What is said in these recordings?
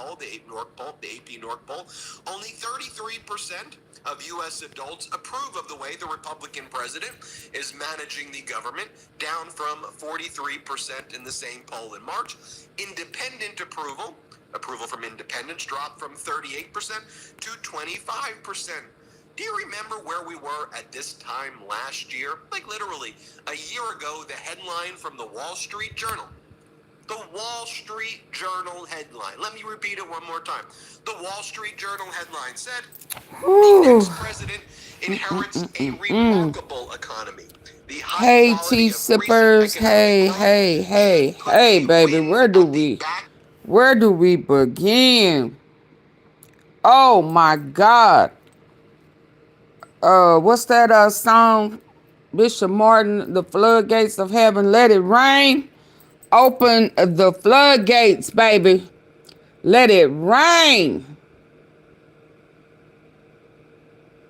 poll, the AP North poll, only 33% of U.S. adults approve of the way the Republican president is managing the government, down from 43% in the same poll in March. Independent approval from independents dropped from 38% to 25%. Do you remember where we were at this time last year? Like literally a year ago, the headline from the Wall Street Journal. The Wall Street Journal headline. Let me repeat it one more time. The Wall Street Journal headline said, the next president inherits a remarkable economy. Hey, tea sippers. Hey, baby. Where do we begin? Oh my God. What's that song? Bishop Martin, the floodgates of heaven, let it rain. Open the floodgates, baby. Let it rain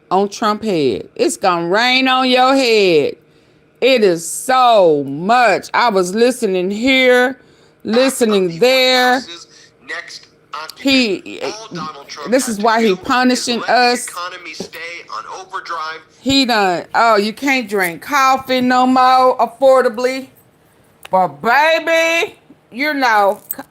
on Trump head. It's gonna rain on your head. It is so much. I was listening here, listening there. This is why he punishing us. He done, you can't drink coffee no more affordably. But baby,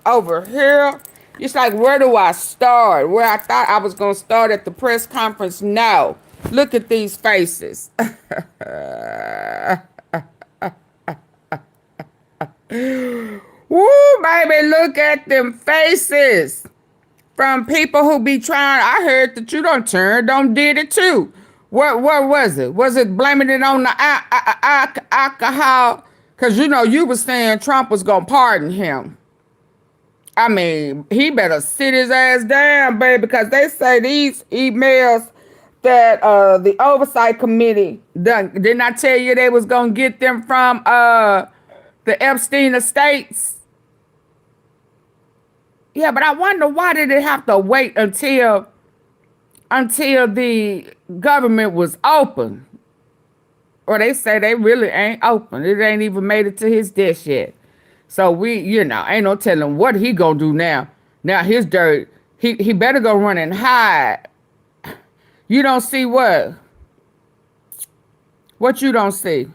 over here, it's like, where do I start? Where I thought I was going to start at the press conference. No. Look at these faces. Woo, baby, look at them faces. From people who be trying. I heard that you done did it too. What was it? Was it blaming it on the alcohol? Because, you were saying Trump was going to pardon him. I mean, he better sit his ass down, baby, because they say these emails that the Oversite Committee done. Didn't I tell you they was going to get them from the Epstein estates? Yeah, but I wonder, why did it have to wait until the government was open? Or they say they really ain't open. It ain't even made it to his desk yet. So ain't no telling what he gonna do now. Now his dirt, he better go run and hide. You don't see what? What you don't see?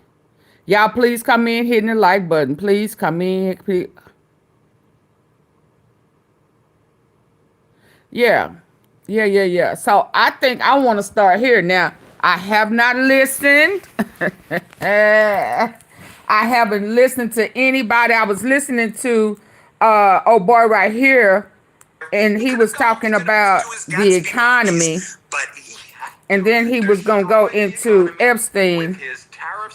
Y'all please come in, hitting the like button. Please come in. Please. Yeah. So I think I want to start here. Now, I have not listened. I haven't listened to anybody. I was listening to boy right here, and he was talking about the economy. And then he was going to go into Epstein.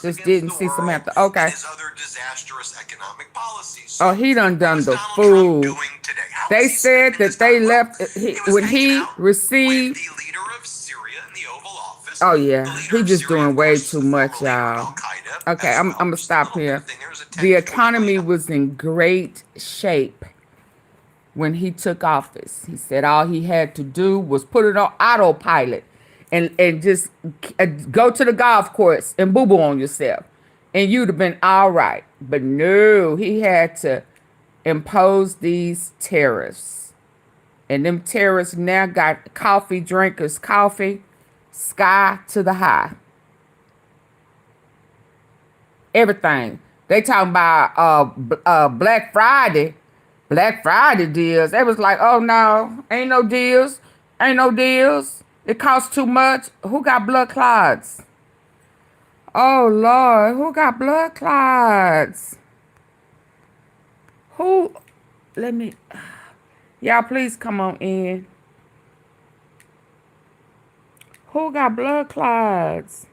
Just didn't see Samantha. Okay. Oh, he done the fool. They said that they left when he received. Oh yeah, he just doing way too much, y'all. Okay, I'm gonna stop here. The economy was in great shape when he took office. He said all he had to do was put it on autopilot and just go to the golf course and boo-boo on yourself, and you'd have been all right. But no, he had to impose these tariffs. And them tariffs now got coffee drinkers coffee sky to the high. Everything. They talking about Black Friday deals. They was like, oh no, ain't no deals. It costs too much. Who got blood clots? Oh Lord, who got blood clots? Who? Let me. Y'all please come on in. Who got blood clots?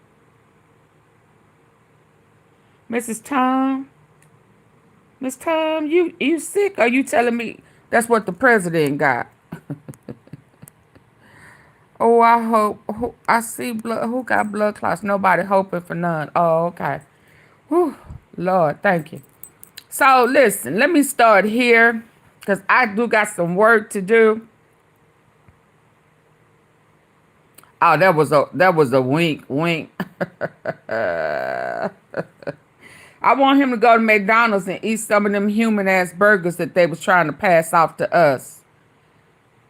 Mrs. Tom? Miss Tom, you sick? Are you telling me that's what the president got? Oh, I hope. I see blood. Who got blood clots? Nobody hoping for none. Oh, okay. Whew. Lord, thank you. So, listen, let me start here because I do got some work to do. Oh, that was a wink. I want him to go to McDonald's and eat some of them human-ass burgers that they was trying to pass off to us.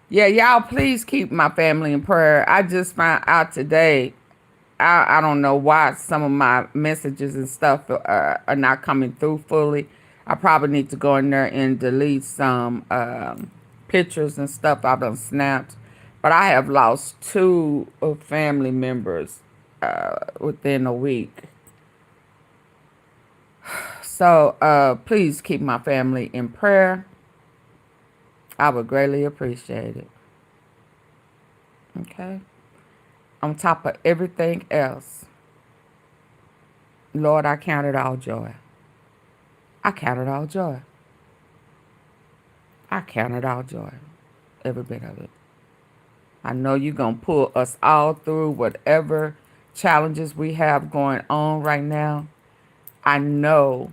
Yeah, y'all please keep my family in prayer. I just found out today. I don't know why some of my messages and stuff are not coming through fully. I probably need to go in there and delete some pictures and stuff I've done snapped. But I have lost two family members within a week. So please keep my family in prayer. I would greatly appreciate it. Okay. On top of everything else, Lord, I count it all joy. I count it all joy. I count it all joy. Every bit of it. I know you're going to pull us all through whatever challenges we have going on right now. I know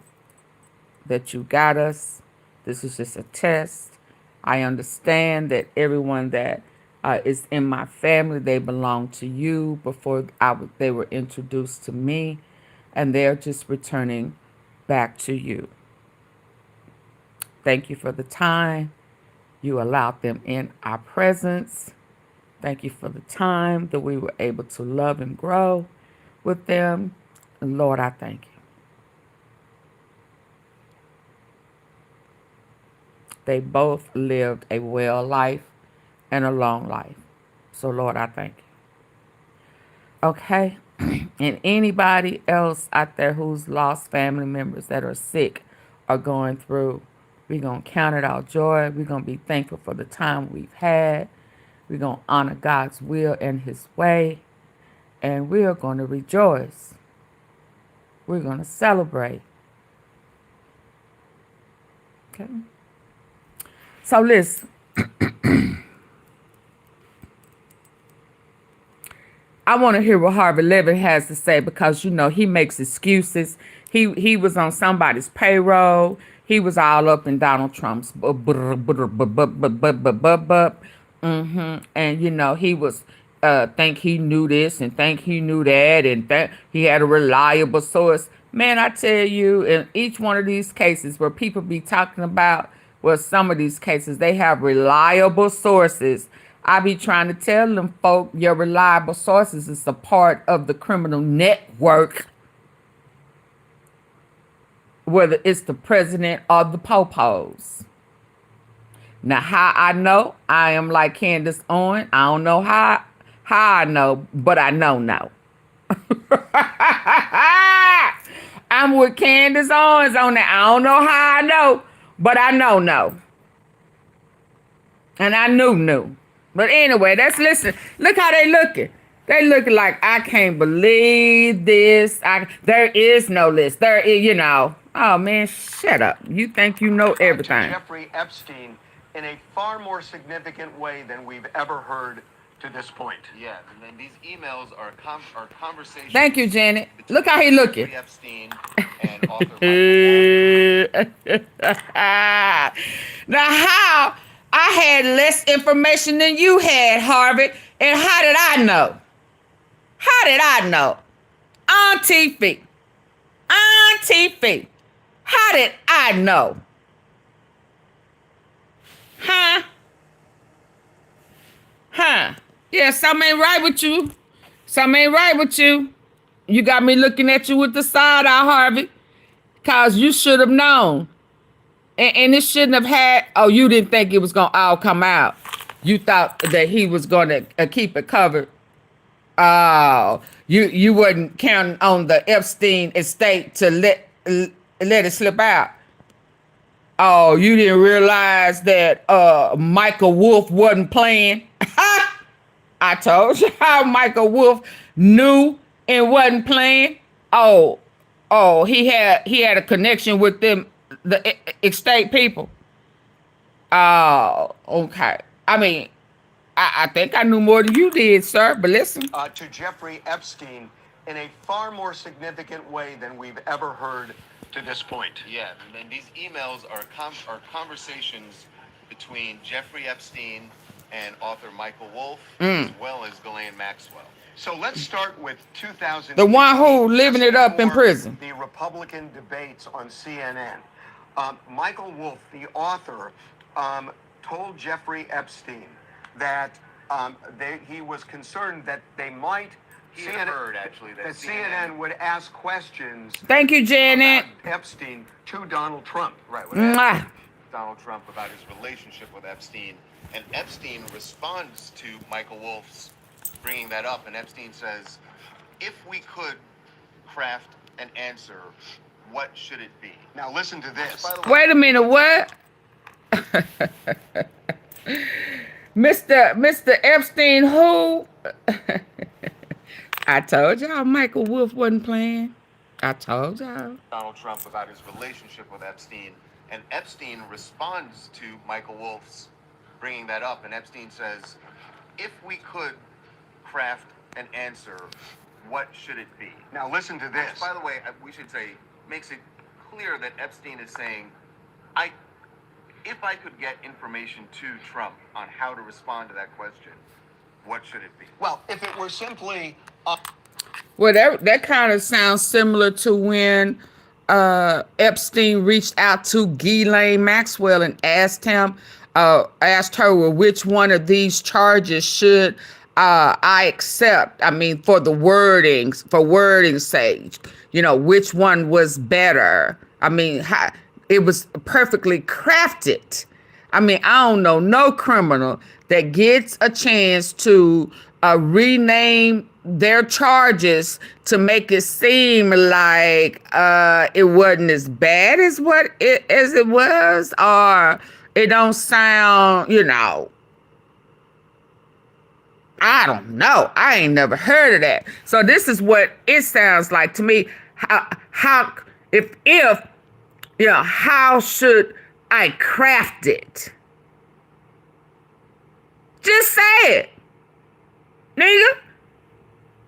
that you got us. This is just a test. I understand that everyone that is in my family, they belong to you before they were introduced to me, and they're just returning back to you. Thank you for the time you allowed them in our presence. Thank you for the time that we were able to love and grow with them. And Lord, I thank you. They both lived a well life and a long life. So, Lord, I thank you. Okay? And anybody else out there who's lost family members that are sick or going through, we're going to count it all joy. We're going to be thankful for the time we've had. We're going to honor God's will and his way. And we are going to rejoice. We're going to celebrate. Okay? So listen. I want to hear what Harvey Levin has to say because, you know, he makes excuses. He was on somebody's payroll. He was all up in Donald Trump's and, you know, he was think he knew this and think he knew that and that he had a reliable source. Man, I tell you, in each one of these cases where people be talking about, well, some of these cases, they have reliable sources. I be trying to tell them folk, your reliable sources is a part of the criminal network, whether it's the president or the popos. Now, how I know, I am like Candace Owens. I don't know how I know, but I know. I'm with Candace Owens on that. I don't know how I know, but I know. And I knew. But anyway, let's listen. Look how they looking. They looking like, I can't believe this. There is no list. There is, you know. Oh, man, shut up. You think you know everything. Jeffrey Epstein in a far more significant way than we've ever heard to this point. Yeah, and then these emails are conversations. Thank you, Janet. Look how he looking. Jeffrey Epstein and author Now, how I had less information than you had, Harvey, and how did I know? AunTeaFee. How did I know? Yeah, something ain't right with you. You got me looking at you with the side eye, Harvey, because you should have known. And it shouldn't have had, you didn't think it was going to all come out. You thought that he was going to keep it covered. Oh, you wasn't counting on the Epstein estate to let it slip out. Oh, you didn't realize that Michael Wolff wasn't playing. I told you how Michael Wolff knew and wasn't playing. Oh, he had a connection with them, the estate people. Oh, okay. I mean, I think I knew more than you did, sir, but listen. To Jeffrey Epstein in a far more significant way than we've ever heard to this point. Yeah, and then these emails are conversations between Jeffrey Epstein and author Michael Wolff, as well as Ghislaine Maxwell. So let's start with 2000. The one who living it up in prison. The Republican debates on CNN. Michael Wolff, the author, told Jeffrey Epstein that he was concerned that they might. He had heard, actually, that CNN would ask questions. Thank you, Janet. About Epstein to Donald Trump. Right. Mwah. Donald Trump about his relationship with Epstein, and Epstein responds to Michael Wolff's bringing that up, and Epstein says, if we could craft an answer, what should it be? Now listen to this. By the way, Wait a minute, what? Mr. Epstein who? I told y'all Michael Wolff wasn't playing. I told y'all. Donald Trump about his relationship with Epstein, and Epstein responds to Michael Wolff's bringing that up, and Epstein says, if we could craft an answer, what should it be? Now listen to this. Which, by the way, we should say, makes it clear that Epstein is saying, if I could get information to Trump on how to respond to that question, what should it be? Well, if it were simply Well, that kind of sounds similar to when Epstein reached out to Ghislaine Maxwell and asked her, well, which one of these charges should I accept? I mean, for wording's sake, which one was better? I mean, it was perfectly crafted. I mean, I don't know no criminal that gets a chance to rename their charges to make it seem like it wasn't as bad as it was, or it don't sound, I don't know. I ain't never heard of that. So this is what it sounds like to me. How should I craft it? Just say it, nigga.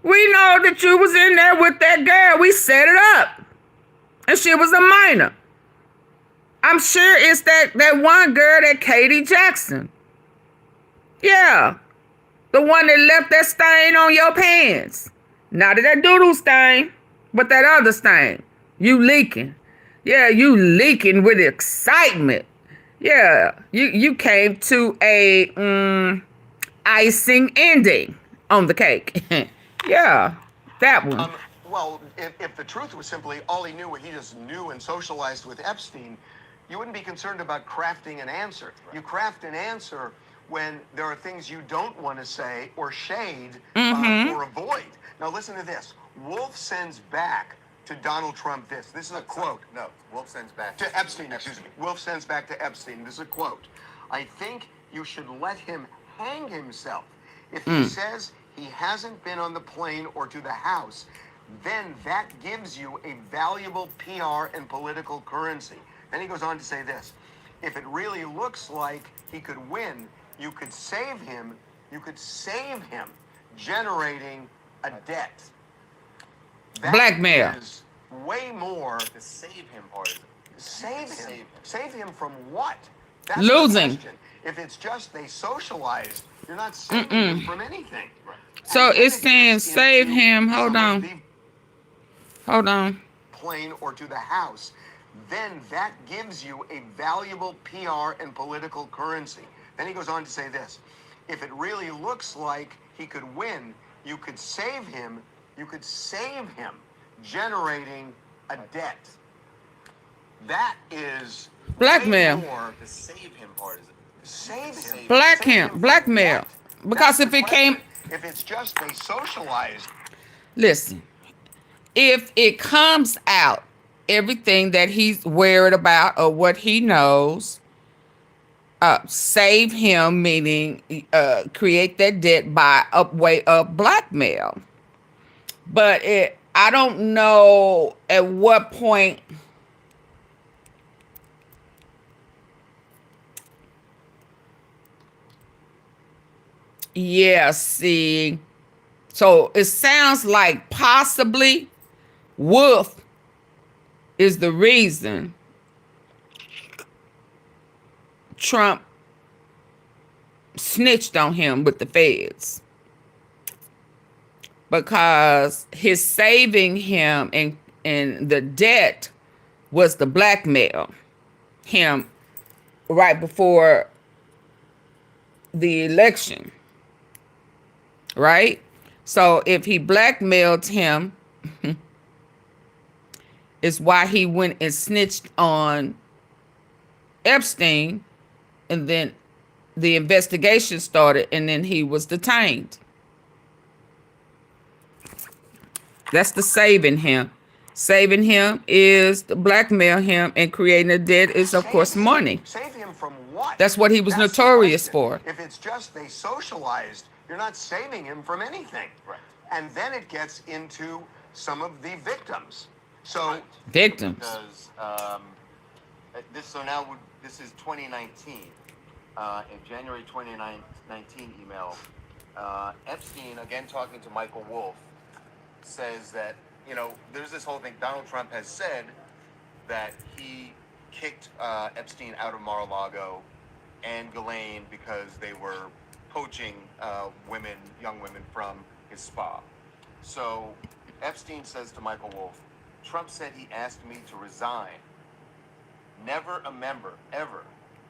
We know that you was in there with that girl. We set it up. And she was a minor. I'm sure it's that one girl, that Katie Jackson. Yeah. The one that left that stain on your pants. Not that doodle stain, but that other stain. You leaking. Yeah, you leaking with excitement. Yeah, you came to a icing ending on the cake. Yeah, that one. Well, if the truth was simply all he knew, what he just knew and socialized with Epstein, you wouldn't be concerned about crafting an answer. Right. You craft an answer when there are things you don't want to say or shade or avoid. Now listen to this. Wolff sends back to Donald Trump this. This is a quote. No, Wolff sends back to Epstein, excuse me. Wolff sends back to Epstein. This is a quote. I think you should let him hang himself. If he says he hasn't been on the plane or to the house, then that gives you a valuable PR and political currency. Then he goes on to say this. If it really looks like he could win, you could save him. You could save him generating a debt. That Blackmail. Is way more. The save him part of it. Save him. Save him from what? That's losing. The question. If it's just they socialized, you're not saving him from anything. Right. So it's saying save him. Hold on. Plane or to the house, then that gives you a valuable PR and political currency. Then he goes on to say this. If it really looks like he could win, you could save him. You could save him generating a debt. That is blackmail. The save him part is it. Save him. Blackmail. Because if it came... If it's just they socialized. Listen. If it comes out, everything that he's worried about or what he knows, save him, meaning create that debt by way of blackmail. But I don't know at what point... Yeah, see. So it sounds like possibly Wolff is the reason Trump snitched on him with the feds. Because his saving him and the debt was the blackmail him right before the election, right? So if he blackmailed him, is why he went and snitched on Epstein, and then the investigation started, and then he was detained. That's the saving him. Saving him is to blackmail him, and creating a debt is, of course, money. Save him from what? That's what he was That's the notorious question. for. If it's just they socialized, you're not saving him from anything. Right. And then it gets into some of the victims. So Victims. Because this is 2019. In January 2019 email, Epstein, again talking to Michael Wolff, says that, there's this whole thing. Donald Trump has said that he kicked Epstein out of Mar-a-Lago and Ghislaine because they were poaching young women from his spa. So Epstein says to Michael Wolff, Trump said he asked me to resign. Never a member, ever.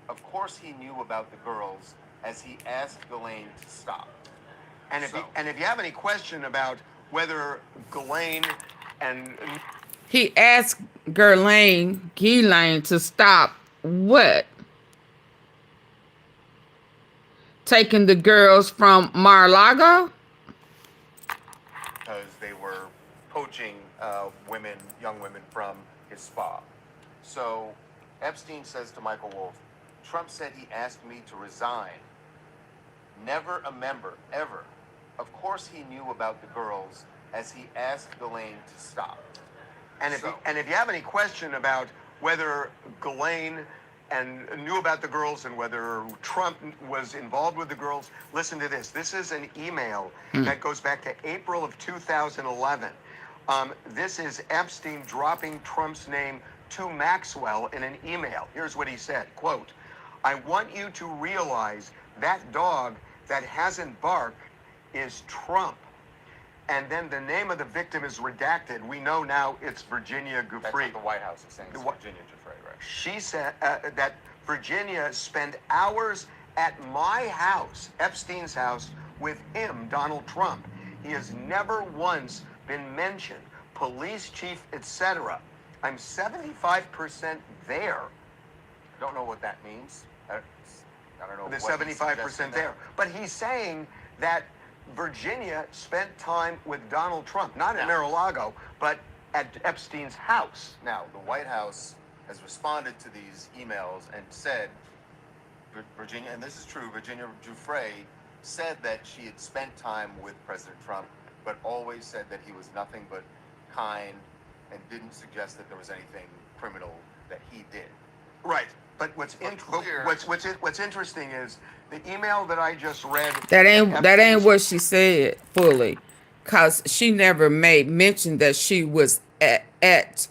Of course he knew about the girls, as he asked Ghislaine to stop. And if you have any question about whether Ghislaine and He asked Ghislaine to stop what? Taking the girls from Mar-a-Lago? Because they were poaching young women from his spa. So Epstein says to Michael Wolff, Trump said he asked me to resign. Never a member, ever. Of course he knew about the girls, as he asked Ghislaine to stop. And if you have any question about whether Ghislaine knew about the girls and whether Trump was involved with the girls, listen to this. This is an email that goes back to April of 2011. This is Epstein dropping Trump's name to Maxwell in an email. Here's what he said, quote, I want you to realize that dog that hasn't barked is Trump. And then the name of the victim is redacted. We know now it's Virginia Giuffre. That's what the White House is saying. It's Virginia Giuffre, right? She said that Virginia spent hours at my house, Epstein's house, with him, Donald Trump. He has never once been mentioned, police chief, etc. I'm 75% there. Don't know what that means. I don't know. The what he's 75% suggesting there. But he's saying that Virginia spent time with Donald Trump, not at Mar-a-Lago, but at Epstein's house. Now, the White House has responded to these emails and said, Virginia, and this is true, Virginia Giuffre said that she had spent time with President Trump, but always said that he was nothing but kind and didn't suggest that there was anything criminal that he did. Right. But what's interesting is the email that I just read. That ain't what she said fully, cause she never made mention that she was at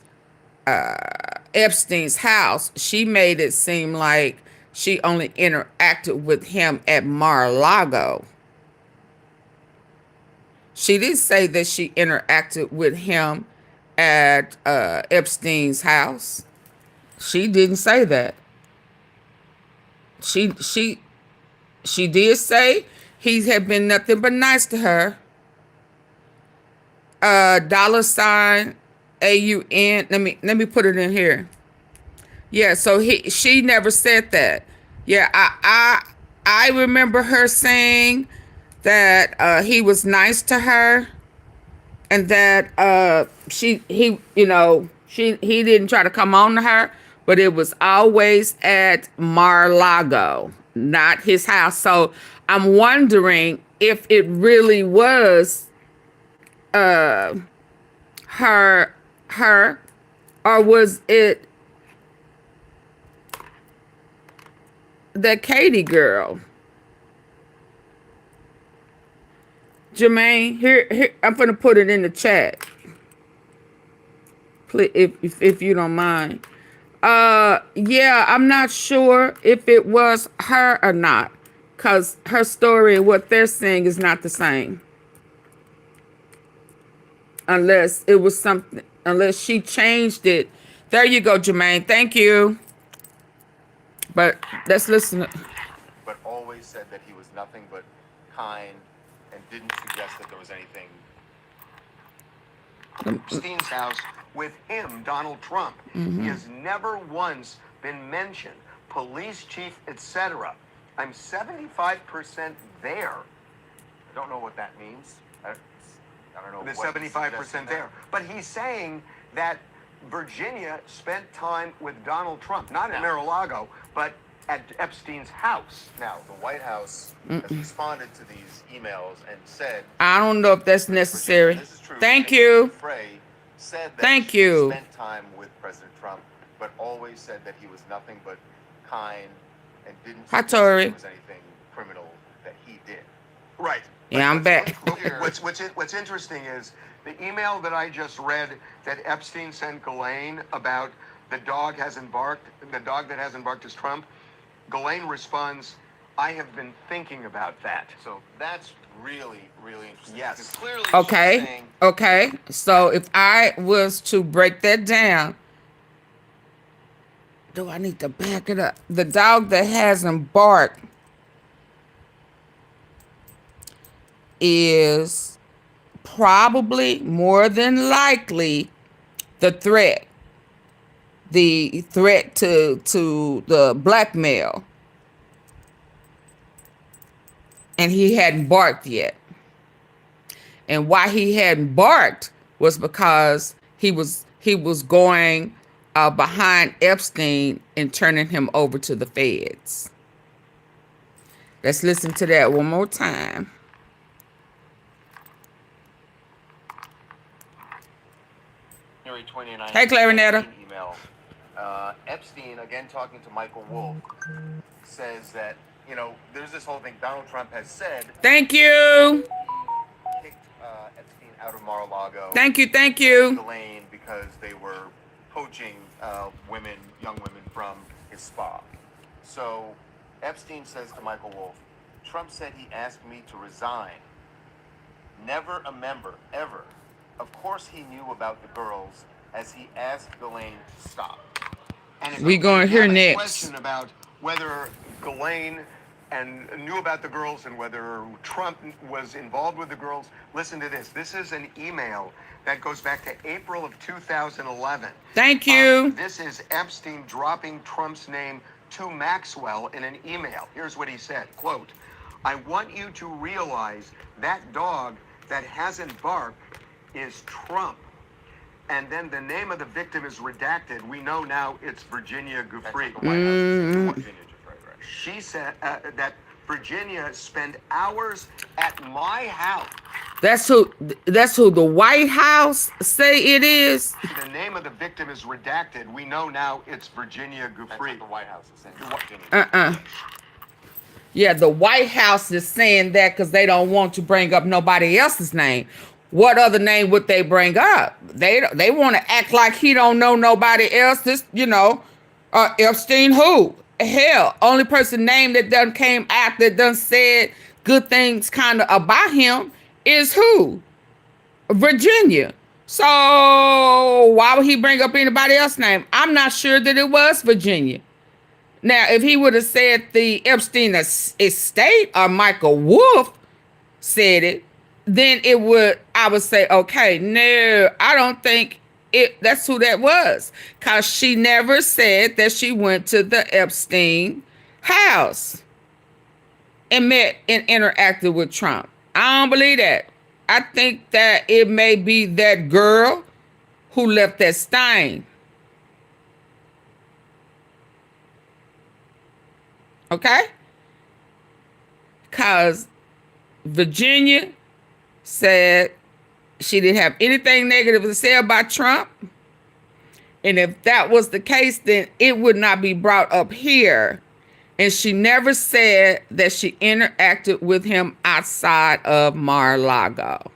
Epstein's house. She made it seem like she only interacted with him at Mar-a-Lago. She did say that she interacted with him at Epstein's house. She didn't say that. She did say he had been nothing but nice to her. $AUN. Let me put it in here. Yeah, so she never said that. Yeah, I remember her saying that he was nice to her, and that he didn't try to come on to her, but it was always at Mar-a-Lago, not his house. So I'm wondering if it really was her, or was it the Katie girl? Jermaine, here I'm gonna put it in the chat, please, if you don't mind. Yeah, I'm not sure if it was her or not, because her story and what they're saying is not the same. Unless it was something, unless she changed it. There you go, Jermaine. Thank you. But let's listen. But always said that he was nothing but kind and didn't suggest that there was anything. Epstein's house with him, Donald Trump. He has never once been mentioned. Police chief, etc. I'm 75% there. I don't know what that means. I don't know. The what he's 75% suggesting there. But he's saying that Virginia spent time with Donald Trump, not at Mar-a-Lago, but at Epstein's house. Now, the White House has responded to these emails and said, I don't know if that's necessary. this is true. Thank you. Frey said that Thank she you. spent time with President Trump, but always said that he was nothing but kind and didn't Hi, suggest Tori. there was anything criminal that he did. Right. Yeah, I'm back. What's interesting is the email that I just read that Epstein sent Ghislaine about the dog that hasn't barked is Trump. Ghislaine responds, I have been thinking about that. So that's really, really interesting. Yes. Because clearly she's Okay. saying, Okay. So if I was to break that down, do I need to back it up? The dog that hasn't barked is probably more than likely the threat. The threat to the blackmail. And he hadn't barked yet. And why he hadn't barked was because he was going behind Epstein and turning him over to the feds. Let's listen to that one more time. January 29th, Hey, Clarinetta. email. Epstein, again talking to Michael Wolff, says that, there's this whole thing Donald Trump has said. Thank you. Kicked Epstein out of Mar-a-Lago. Thank you. Thank you. Elaine because they were poaching young women from his spa. So Epstein says to Michael Wolff, Trump said he asked me to resign. Never a member, ever. Of course he knew about the girls as he asked Elaine to stop. And if We gonna you hear have a next. question about whether Ghislaine and knew about the girls and whether Trump was involved with the girls, listen to this. This is an email that goes back to April of 2011. Thank you. This is Epstein dropping Trump's name to Maxwell in an email. Here's what he said, quote, I want you to realize that dog that hasn't barked is Trump. And then the name of the victim is redacted. We know now it's Virginia Giuffre. She said that Virginia spent hours at my house. That's who the White House say it is. The name of the victim is redacted. We know now it's Virginia That's Giuffre. what the White House is saying. Virginia. Yeah, the White House is saying that because they don't want to bring up nobody else's name. What other name would they bring up? They want to act like he don't know nobody else. Epstein who? Hell, only person name that done came out that done said good things kind of about him is who? Virginia. So why would he bring up anybody else's name? I'm not sure that it was Virginia. Now, if he would have said the Epstein estate or Michael Wolff said it, then I would say, okay, no, I don't think that's who that was. Because she never said that she went to the Epstein house and met and interacted with Trump. I don't believe that. I think that it may be that girl who left that stain. Okay? Because Virginia said she didn't have anything negative to say about Trump. And if that was the case, then it would not be brought up here. And she never said that she interacted with him outside of Mar-a-Lago.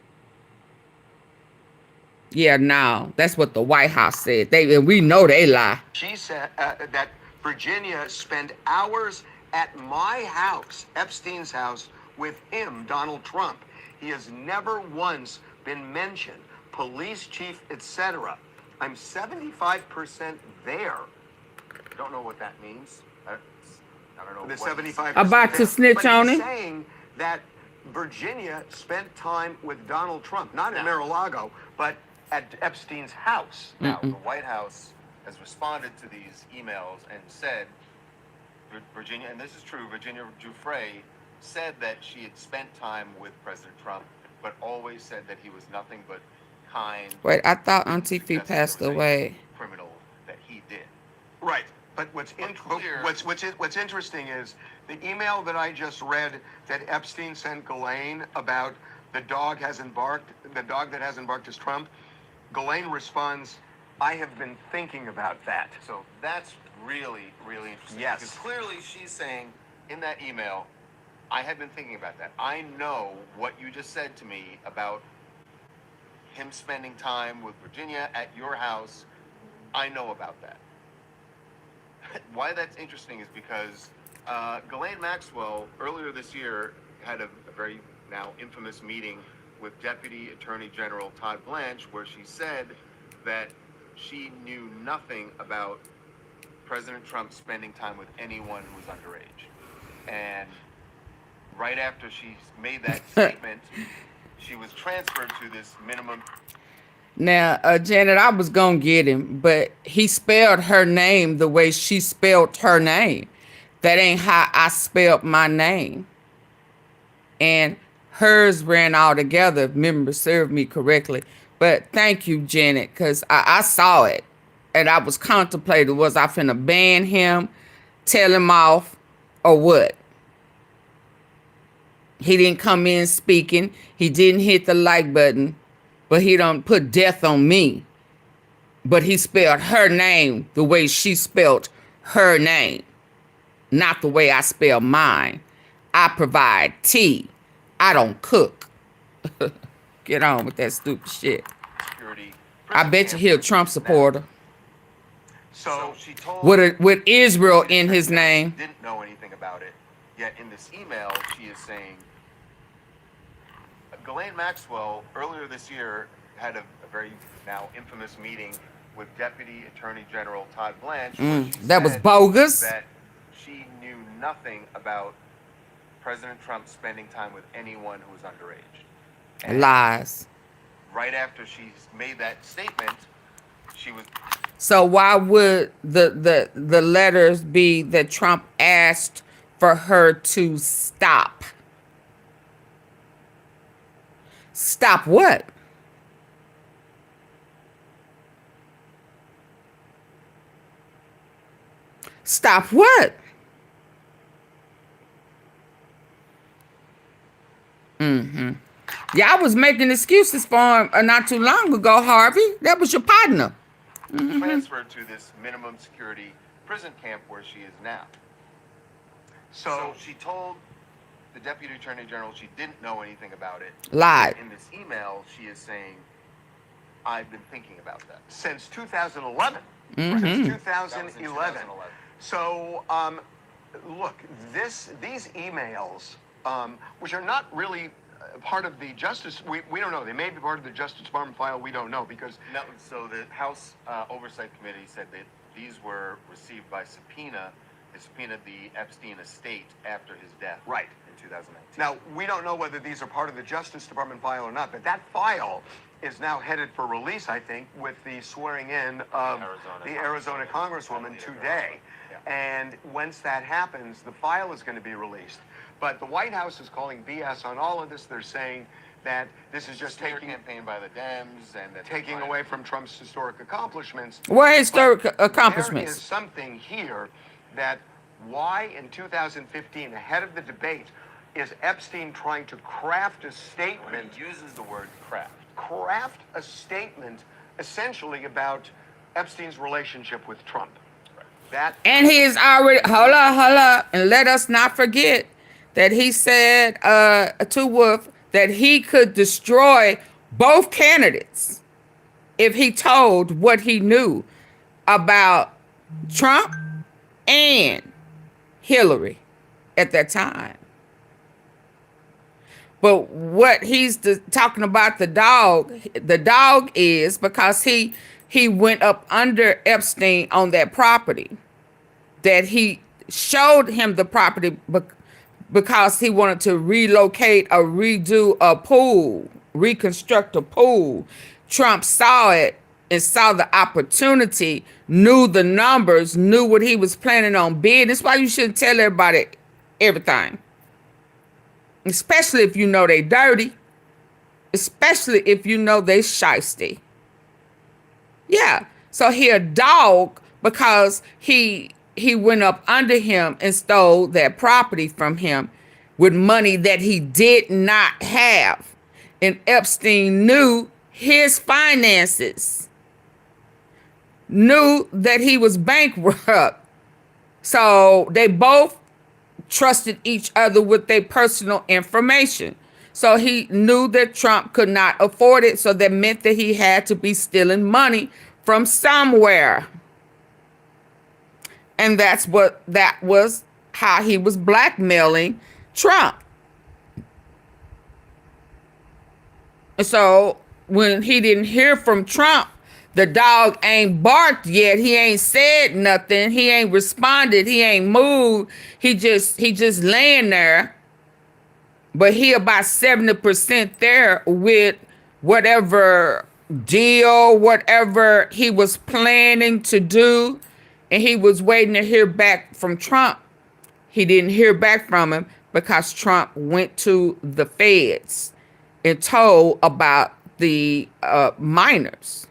Yeah, no, that's what the White House said. And we know they lie. She said that Virginia spent hours at my house, Epstein's house, with him, Donald Trump. He has never once been mentioned. Police chief, etc. I'm 75% there. Don't know what that means. I I don't know. The what 75% About to snitch but on he's him? saying that Virginia spent time with Donald Trump, not at Mar-a-Lago, but at Epstein's house. Now, the White House has responded to these emails and said, Virginia, and this is true, Virginia Giuffre said that she had spent time with President Trump, but always said that he was nothing but kind. Wait, I thought Didn't AunTeaFee suggest passed there was away. anything criminal that he did. Right. But clear- what's interesting is the email that I just read that Epstein sent Ghislaine about the dog that hasn't barked is Trump. Ghislaine responds, I have been thinking about that. So that's really, really interesting. Yes. Because clearly she's saying in that email, I have been thinking about that. I know what you just said to me about him spending time with Virginia at your house. I know about that. Why that's interesting is because Ghislaine Maxwell earlier this year had a very now infamous meeting with Deputy Attorney General Todd Blanche, where she said that she knew nothing about President Trump spending time with anyone who was underage. And right after she made that statement, she was transferred to this minimum. Now, Janet, I was going to get him, but he spelled her name the way she spelled her name. That ain't how I spelled my name. And hers ran all together, if memory served me correctly. But thank you, Janet, because I saw it. And I was contemplating, was I finna ban him, tell him off, or what? He didn't come in speaking. He didn't hit the like button. But he don't put death on me. But he spelled her name the way she spelled her name. Not the way I spell mine. I provide tea. I don't cook. Get on with that stupid shit. Security I bet you he a Trump supporter. So she told With Israel in his name. Didn't know anything about it. Yet in this email, she is saying, Ghislaine Maxwell earlier this year had a very now infamous meeting with Deputy Attorney General Todd Blanche. Where she That was said bogus. That she knew nothing about President Trump spending time with anyone who was underage. And Lies. right after she made that statement, she was. So why would the letters be that Trump asked for her to stop? Stop what? Stop what? Y'all was making excuses for him not too long ago, Harvey. That was your partner. Transferred to this minimum security prison camp where she is now. So she told the Deputy Attorney General she didn't know anything about it. Lied. In this email, she is saying, I've been thinking about that. Since 2011. Mm-hmm. Since That was in 2011. 2011. So, look, these emails, which are not really part of the Justice, we don't know. They may be part of the Justice Department file. We don't know because. No, so the House Oversite Committee said that these were received by subpoena. They subpoenaed the Epstein estate after his death. Right. In 2019. Now, we don't know whether these are part of the Justice Department file or not, but that file is now headed for release, I think, with the swearing in of the Arizona Congresswoman today. Yeah. And once that happens, the file is going to be released. But the White House is calling BS on all of this. They're saying that this is just Smear campaign by the Dems and that taking away from Trump's historic accomplishments. What historic There is accomplishments? something here that why in 2015, ahead of the debate, is Epstein trying to craft a statement? He uses the word craft. Craft a statement essentially about Epstein's relationship with Trump. That And he is already, hold up, and let us not forget that he said to Wolf that he could destroy both candidates if he told what he knew about Trump and Hillary at that time. But what he's talking about the dog is because he went up under Epstein on that property that he showed him the property because he wanted to relocate or redo a pool, reconstruct a pool. Trump saw it and saw the opportunity, knew the numbers, knew what he was planning on bidding. That's why you shouldn't tell everybody everything. Especially if you know they dirty. Especially if you know they shiesty. Yeah. So he a dog because he went up under him and stole that property from him with money that he did not have. And Epstein knew his finances. Knew that he was bankrupt. So they both trusted each other with their personal information. So he knew that Trump could not afford it. So that meant that he had to be stealing money from somewhere. And that was how he was blackmailing Trump. And so when he didn't hear from Trump, the dog ain't barked yet. He ain't said nothing. He ain't responded. He ain't moved. He just laying there. But he about 70% there with whatever deal, whatever he was planning to do. And he was waiting to hear back from Trump. He didn't hear back from him because Trump went to the feds and told about the minors.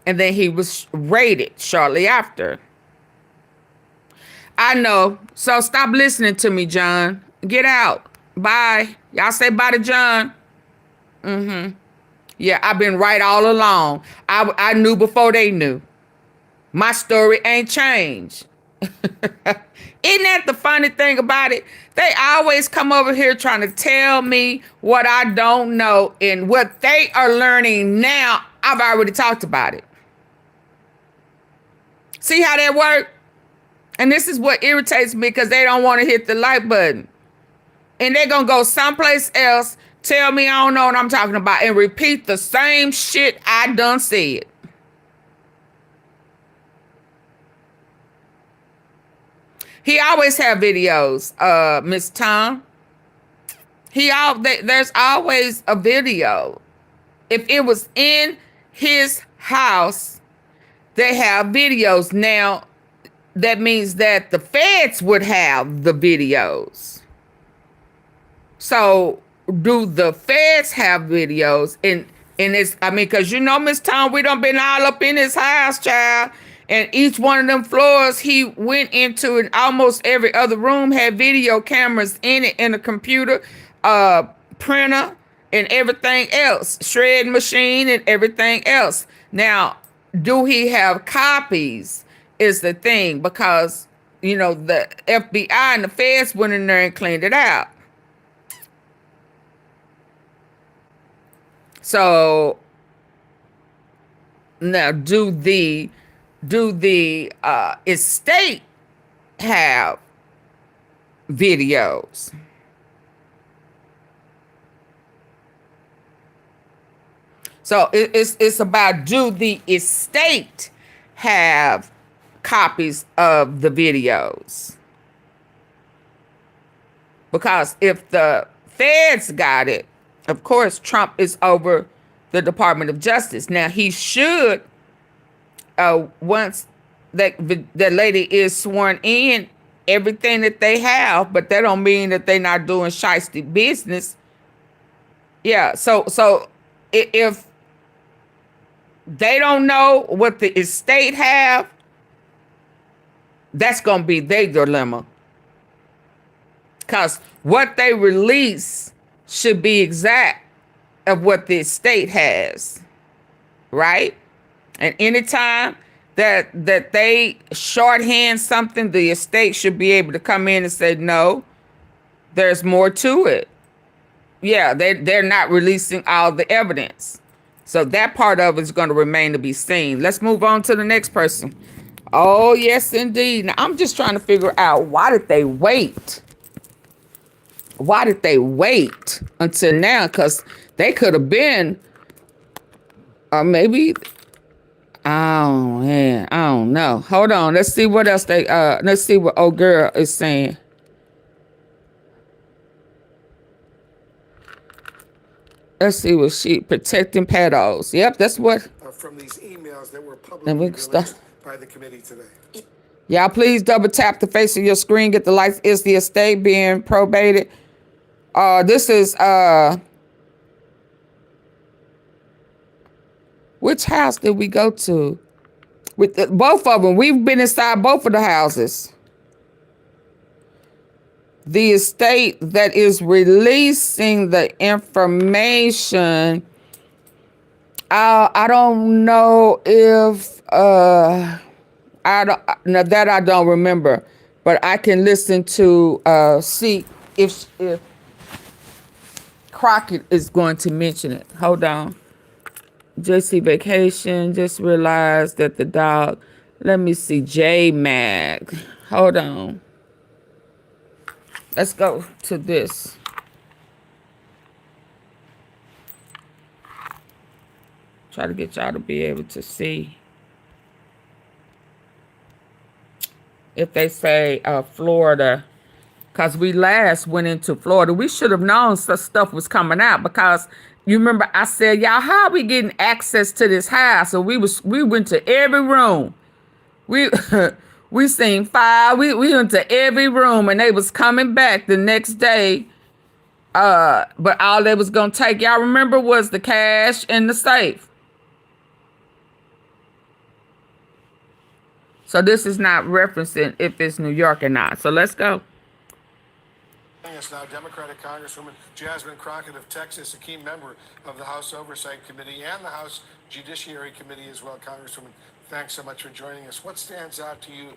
And then he was raided shortly after. I know. So stop listening to me, John. Get out. Bye. Y'all say bye to John. Yeah, I've been right all along. I knew before they knew. My story ain't changed. Isn't that the funny thing about it? They always come over here trying to tell me what I don't know. And what they are learning now, I've already talked about it. See how that works? And this is what irritates me because they don't want to hit the like button. And they're going to go someplace else, tell me I don't know what I'm talking about, and repeat the same shit I done said. He always have videos, Miss Tom. There's always a video. If it was in his house, they have videos. Now, that means that the feds would have the videos. So, do the feds have videos? And it's, I mean, because you know, Miss Tom, we done been all up in his house, child. And each one of them floors he went into, and almost every other room had video cameras in it, and a computer, printer, and everything else, shredding machine and everything else. Now, do he have copies is the thing, because, you know, the FBI and the feds went in there and cleaned it out. So now do the estate have videos? So it's about, do the estate have copies of the videos? Because if the feds got it, of course, Trump is over the Department of Justice. Now, he should, once that lady is sworn in, everything that they have, but that don't mean that they're not doing shiesty business. Yeah, so if they don't know what the estate have, that's going to be their dilemma. Because what they release should be exact of what the estate has, right? And anytime that they shorthand something, the estate should be able to come in and say, no, there's more to it. Yeah, they're not releasing all the evidence. So that part of it is going to remain to be seen. Let's move on to the next person. Oh, yes, indeed. Now, I'm just trying to figure out, why did they wait? Why did they wait until now? Because they could have been, maybe, Oh man, I don't know. Hold on. Let's see what else they let's see what old girl is saying. Let's see what she protecting pedos. Yep, that's what from these emails that were and publicly we released start. by the committee today. Y'all please double tap the face of your screen, get the lights. Is the estate being probated? This is which house did we go to? With both of them. We've been inside both of the houses. The estate that is releasing the information. I don't know if now that I don't remember, but I can listen to see if Crockett is going to mention it. Hold on. JC Vacation, just realized that the dog, let me see, J-Mag. Hold on. Let's go to this. Try to get y'all to be able to see. If they say Florida, because we last went into Florida. We should have known such stuff was coming out, because you remember I said, y'all, how are we getting access to this house? So we went to every room. We we seen fire. We went to every room, and they was coming back the next day. But all they was gonna take, y'all remember, was the cash in the safe. So this is not referencing if it's New York or not. So let's go. Yes, now Democratic Congresswoman Jasmine Crockett of Texas, a key member of the House Oversite Committee and the House Judiciary Committee as well. Congresswoman, thanks so much for joining us. What stands out to you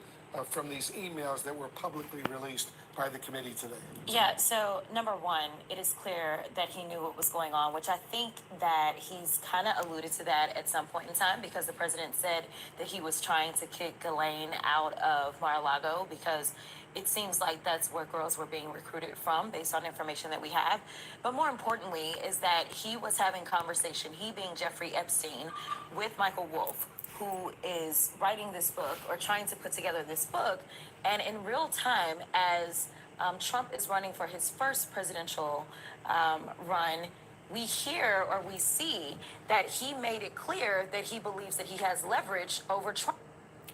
from these emails that were publicly released by the committee today? Yeah, so number one, it is clear that he knew what was going on, which I think that he's kind of alluded to that at some point in time, because the president said that he was trying to kick Ghislaine out of Mar-a-Lago because it seems like that's where girls were being recruited from based on information that we have. But more importantly is that he was having conversation, he being Jeffrey Epstein, with Michael Wolff, who is writing this book or trying to put together this book. And in real time, as Trump is running for his first presidential run, we hear or we see that he made it clear that he believes that he has leverage over Trump.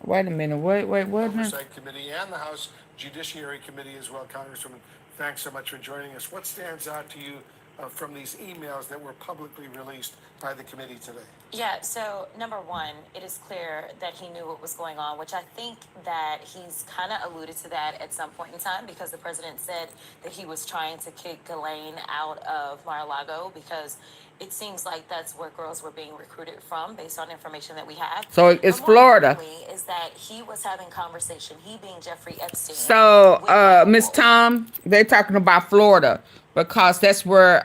Wait a minute. Wait, what? Oversight Committee and the House Judiciary Committee as well. Congresswoman, thanks so much for joining us. What stands out to you from these emails that were publicly released by the committee today? Yeah, so number one, it is clear that he knew what was going on, which I think that he's kind of alluded to that at some point in time, because the president said that he was trying to kick Ghislaine out of Mar-a-Lago because it seems like that's where girls were being recruited from based on information that we have. So it's Florida. Is that he was having conversation, he being Jeffrey Epstein. So Miss Tom, they're talking about Florida because that's where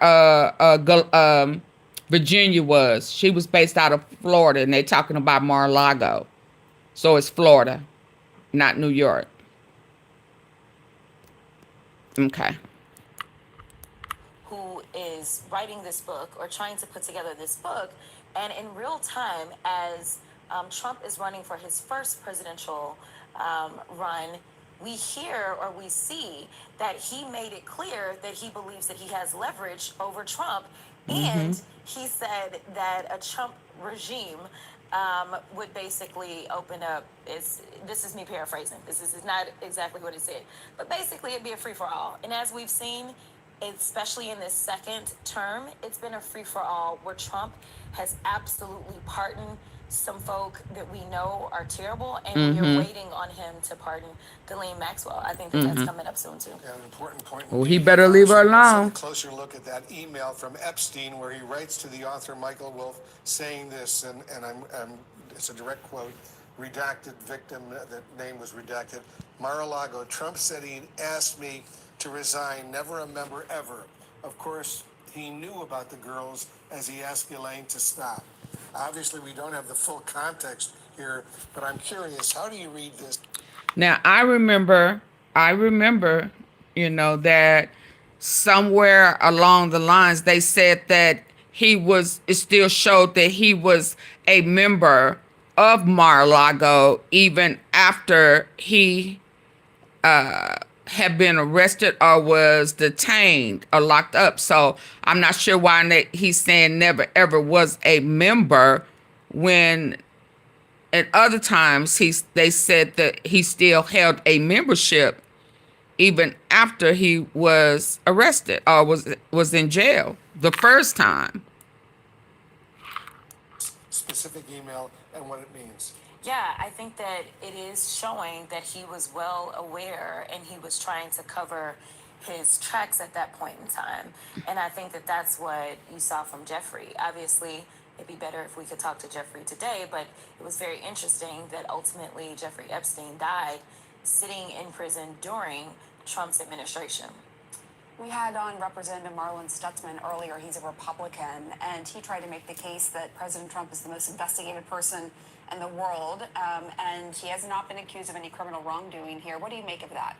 Virginia was. She was based out of Florida, and they're talking about Mar-a-Lago. So it's Florida, not New York. Okay. Who is writing this book or trying to put together this book, and in real time, as Trump is running for his first presidential run, we hear or we see that he made it clear that he believes that he has leverage over Trump. And he said that a Trump regime would basically open up, this is me paraphrasing, this is not exactly what he said, but basically it'd be a free-for-all. And as we've seen, especially in this second term, it's been a free-for-all where Trump has absolutely pardoned some folk that we know are terrible, and we're waiting on him to pardon Ghislaine Maxwell. I think that's coming up soon too. Yeah, an important point. Well, he better leave her alone. A closer look at that email from Epstein, where he writes to the author Michael Wolff, saying this, and it's a direct quote: "Redacted victim, the name was redacted. Mar-a-Lago. Trump said he'd asked me to resign. Never a member ever. Of course, he knew about the girls as he asked Ghislaine to stop." Obviously, we don't have the full context here, but I'm curious, how do you read this? Now, I remember, that somewhere along the lines, they said that it still showed that he was a member of Mar-a-Lago even after he had been arrested or was detained or locked up. So I'm not sure why he's saying never ever was a member when at other times they said that he still held a membership even after he was arrested or was in jail the first time. Specific email and what it means. Yeah, I think that it is showing that he was well aware and he was trying to cover his tracks at that point in time. And I think that that's what you saw from Jeffrey. Obviously, it'd be better if we could talk to Jeffrey today, but it was very interesting that ultimately Jeffrey Epstein died sitting in prison during Trump's administration. We had on Representative Marlon Stutzman earlier. He's a Republican, and he tried to make the case that President Trump is the most investigated person in the world, and he has not been accused of any criminal wrongdoing here. What do you make of that?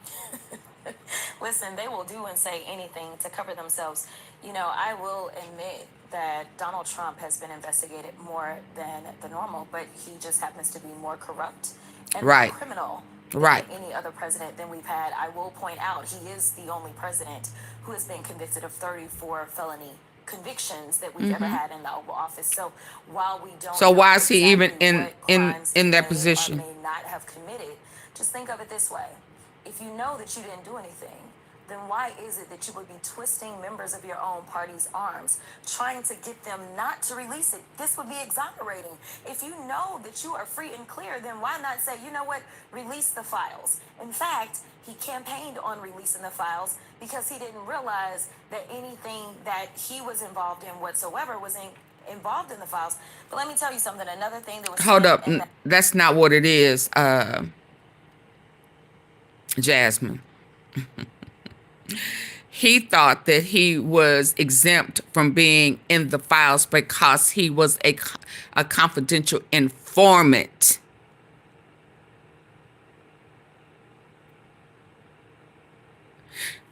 Listen, they will do and say anything to cover themselves. You know, I will admit that Donald Trump has been investigated more than the normal, but he just happens to be more corrupt and Right. more criminal Right. than any other president than we've had. I will point out he is the only president who has been convicted of 34 felony convictions that we've ever had in the Oval Office. So while we don't So know why is he even exactly what crimes in he that may or position? may not have committed, just think of it this way. If you know that you didn't do anything, then why is it that you would be twisting members of your own party's arms, trying to get them not to release it? This would be exonerating. If you know that you are free and clear, then why not say, you know what, release the files? In fact, he campaigned on releasing the files because he didn't realize that anything that he was involved in whatsoever was involved in the files. But let me tell you something, another thing that was... Hold up. That's not what it is, Jasmine. He thought that he was exempt from being in the files because he was a confidential informant.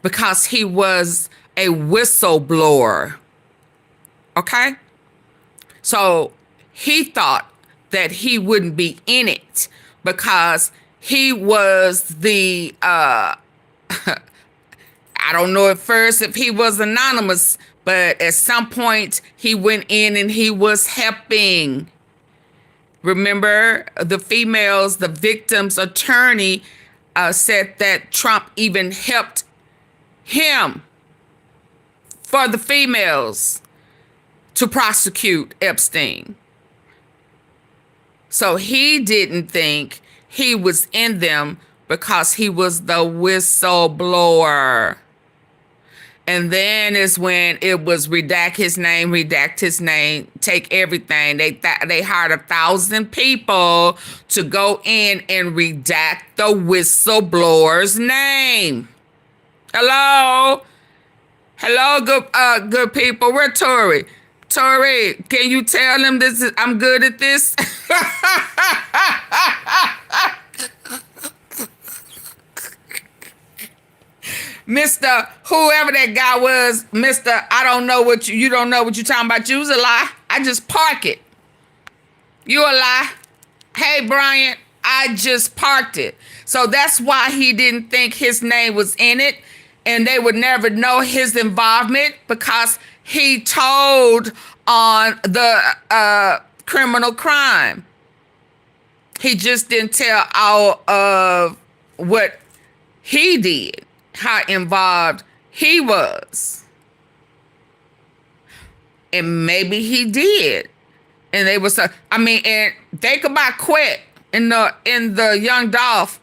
Because he was a whistleblower. Okay? So he thought that he wouldn't be in it because he was the I don't know at first if he was anonymous, but at some point he went in and he was helping. Remember, the victim's attorney said that Trump even helped him for the females to prosecute Epstein. So he didn't think he was in them because he was the whistleblower. And then is when it was redact his name, take everything. They hired 1,000 people to go in and redact the whistleblower's name. Hello, good people. Where Tori? Tori, can you tell them I'm good at this? Mr. Whoever that guy was, Mr. I don't know what you don't know what you're talking about. You was a lie. I just park it. You a lie. Hey, Brian, I just parked it. So that's why he didn't think his name was in it. And they would never know his involvement because he told on the criminal crime. He just didn't tell all of what he did, how involved he was. And maybe he did. And they was, and think about Quet in the Young Dolph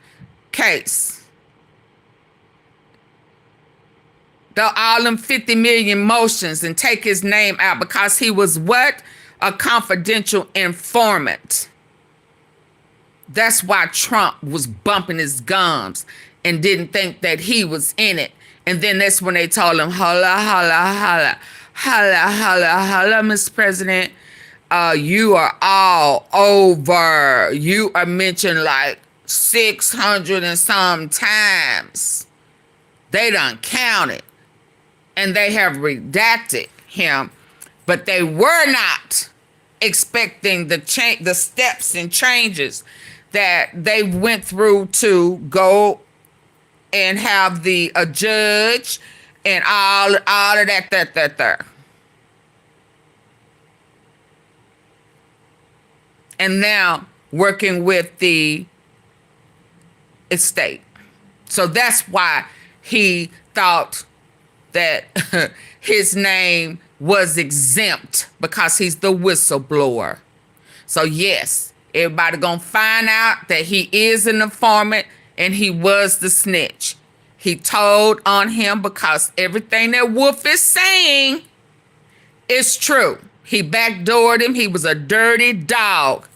case. All them 50 million motions and take his name out because he was what? A confidential informant. That's why Trump was bumping his gums and didn't think that he was in it. And then that's when they told him, holla, holla, holla, holla, holla, holla, Mr. President. You are all over. You are mentioned like 600 and some times. They done counted. And they have redacted him. But they were not expecting the steps and changes that they went through to go and have a judge and all of that. And now working with the estate. So that's why he thought that his name was exempt, because he's the whistleblower. So yes, everybody gonna find out that he is an informant and he was the snitch. He told on him because everything that Wolf is saying is true. He backdoored him. He was a dirty dog.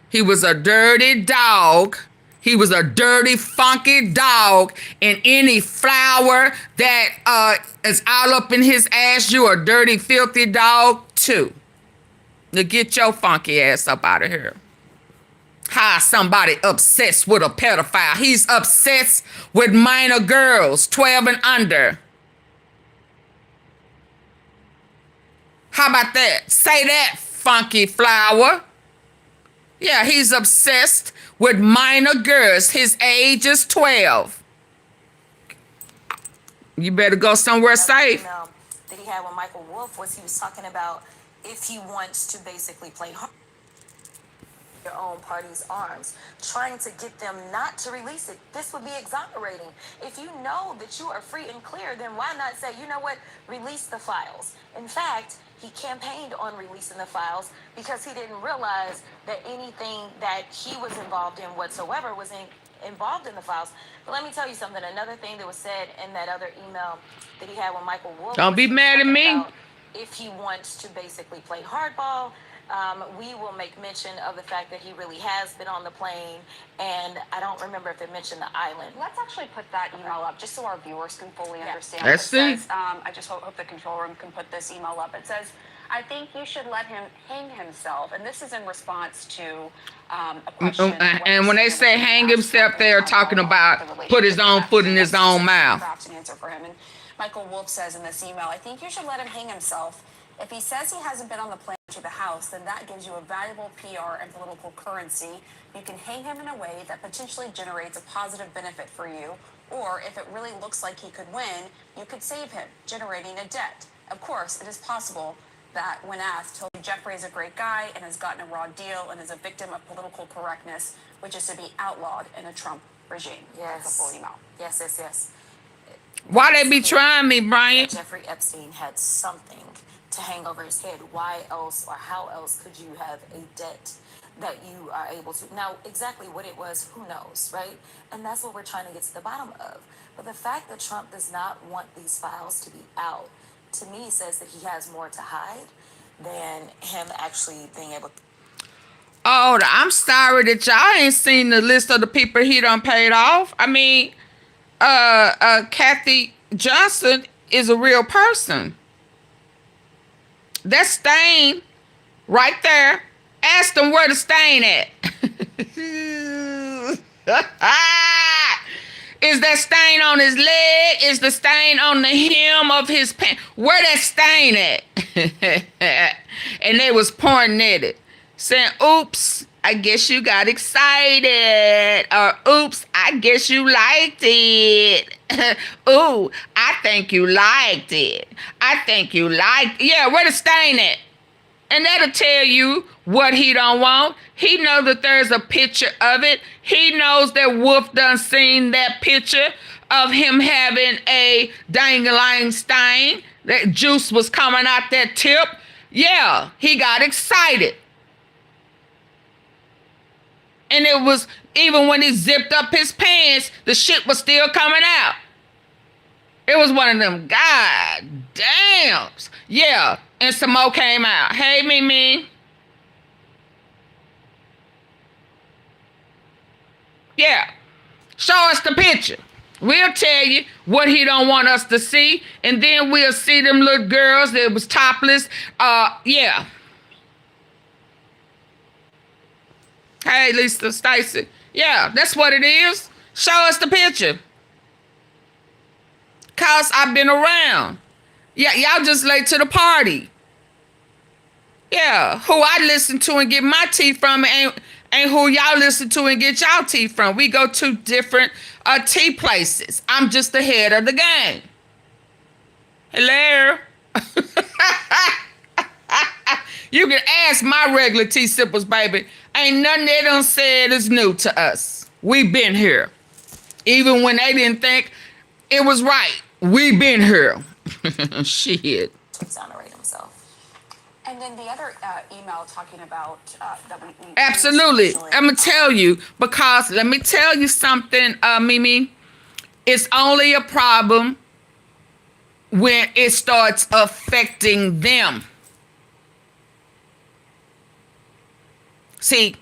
He was a dirty dog. He was a dirty, funky dog. And any flower that is all up in his ass, you a dirty, filthy dog too. Now get your funky ass up out of here. How is somebody obsessed with a pedophile? He's obsessed with minor girls, 12 and under. How about that? Say that, funky flower. Yeah, he's obsessed with minor girls. His age is 12. You better go somewhere safe. That he had with Michael Wolff was he was talking about if he wants to basically play your own party's arms, trying to get them not to release it. This would be exonerating. If you know that you are free and clear, then why not say, you know what, release the files? In fact, he campaigned on releasing the files because he didn't realize that anything that he was involved in whatsoever was involved in the files. But let me tell you something. Another thing that was said in that other email that he had with Michael Wolff. Don't be mad at me. If he wants to basically play hardball, we will make mention of the fact that he really has been on the plane, and I don't remember if it mentioned the island. Let's actually put that email up just so our viewers can fully understand. Let's see. I just hope the control room can put this email up. It says, I think you should let him hang himself. And this is in response to a question. And when they say hang himself, they are talking about put his own foot in his own mouth. An answer for him. And Michael Wolff says in this email, I think you should let him hang himself. If he says he hasn't been on the plane to the House, then that gives you a valuable PR and political currency. You can hang him in a way that potentially generates a positive benefit for you. Or if it really looks like he could win, you could save him, generating a debt. Of course, it is possible that when asked, he'll be Jeffrey is a great guy and has gotten a raw deal and is a victim of political correctness, which is to be outlawed in a Trump regime. Yes. That's the full email. Yes. Why they be trying me, Brian? Jeffrey Epstein had something to hang over his head. Why else or how else could you have a debt that you are able to? Now, exactly what it was, who knows, right? And that's what we're trying to get to the bottom of. But the fact that Trump does not want these files to be out, to me, says that he has more to hide than him actually being able to. Oh, I'm sorry that y'all ain't seen the list of the people he done paid off. I mean, Kathy Johnson is a real person. That stain right there. Ask them where the stain at. Is that stain on his leg? Is the stain on the hem of his pants? Where that stain at? And they was pointing at it, saying, oops, I guess you got excited. Or, oops, I guess you liked it. Ooh, I think you liked it. I think you liked it. Yeah, where the stain at? And that'll tell you what he don't want. He knows that there's a picture of it. He knows that Wolf done seen that picture of him having a dangling stain. That juice was coming out that tip. Yeah, he got excited. And it was, even when he zipped up his pants, the shit was still coming out. It was one of them, god damns. Yeah, and some more came out. Hey, Mimi. Yeah, show us the picture. We'll tell you what he don't want us to see, and then we'll see them little girls that was topless. Yeah. Hey, Lisa Stacy. Yeah, that's what it is. Show us the picture. Cause I've been around. Yeah, y'all just late to the party. Yeah, who I listen to and get my tea from ain't who y'all listen to and get y'all tea from. We go to different tea places. I'm just the head of the game. Hello. You can ask my regular tea sippers, baby. Ain't nothing they done said is new to us. We've been here. Even when they didn't think it was right. We've been here. Shit. Exonerate himself. And then the other email talking about that we Absolutely. I'm going to tell you, because let me tell you something, Mimi. It's only a problem when it starts affecting them. See,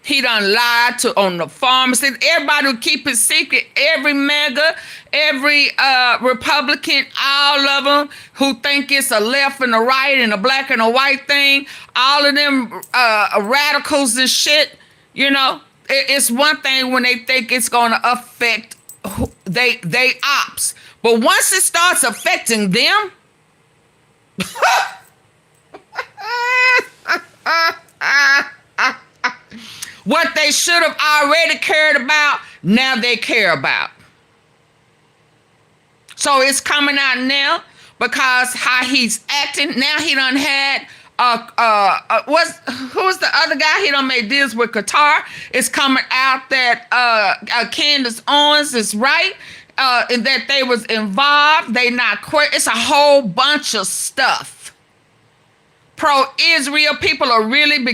he done lied to on the pharmacist. Everybody will keep it secret. Every MAGA, every Republican, all of them who think it's a left and a right and a black and a white thing, all of them radicals and shit, you know, it's one thing when they think it's going to affect they ops. But once it starts affecting them, what they should have already cared about, now they care about. So it's coming out now because how he's acting. Now he done had who's the other guy? He done made deals with Qatar. It's coming out that Candace Owens is right, and that they was involved. They not quit. It's a whole bunch of stuff. Pro-Israel people are really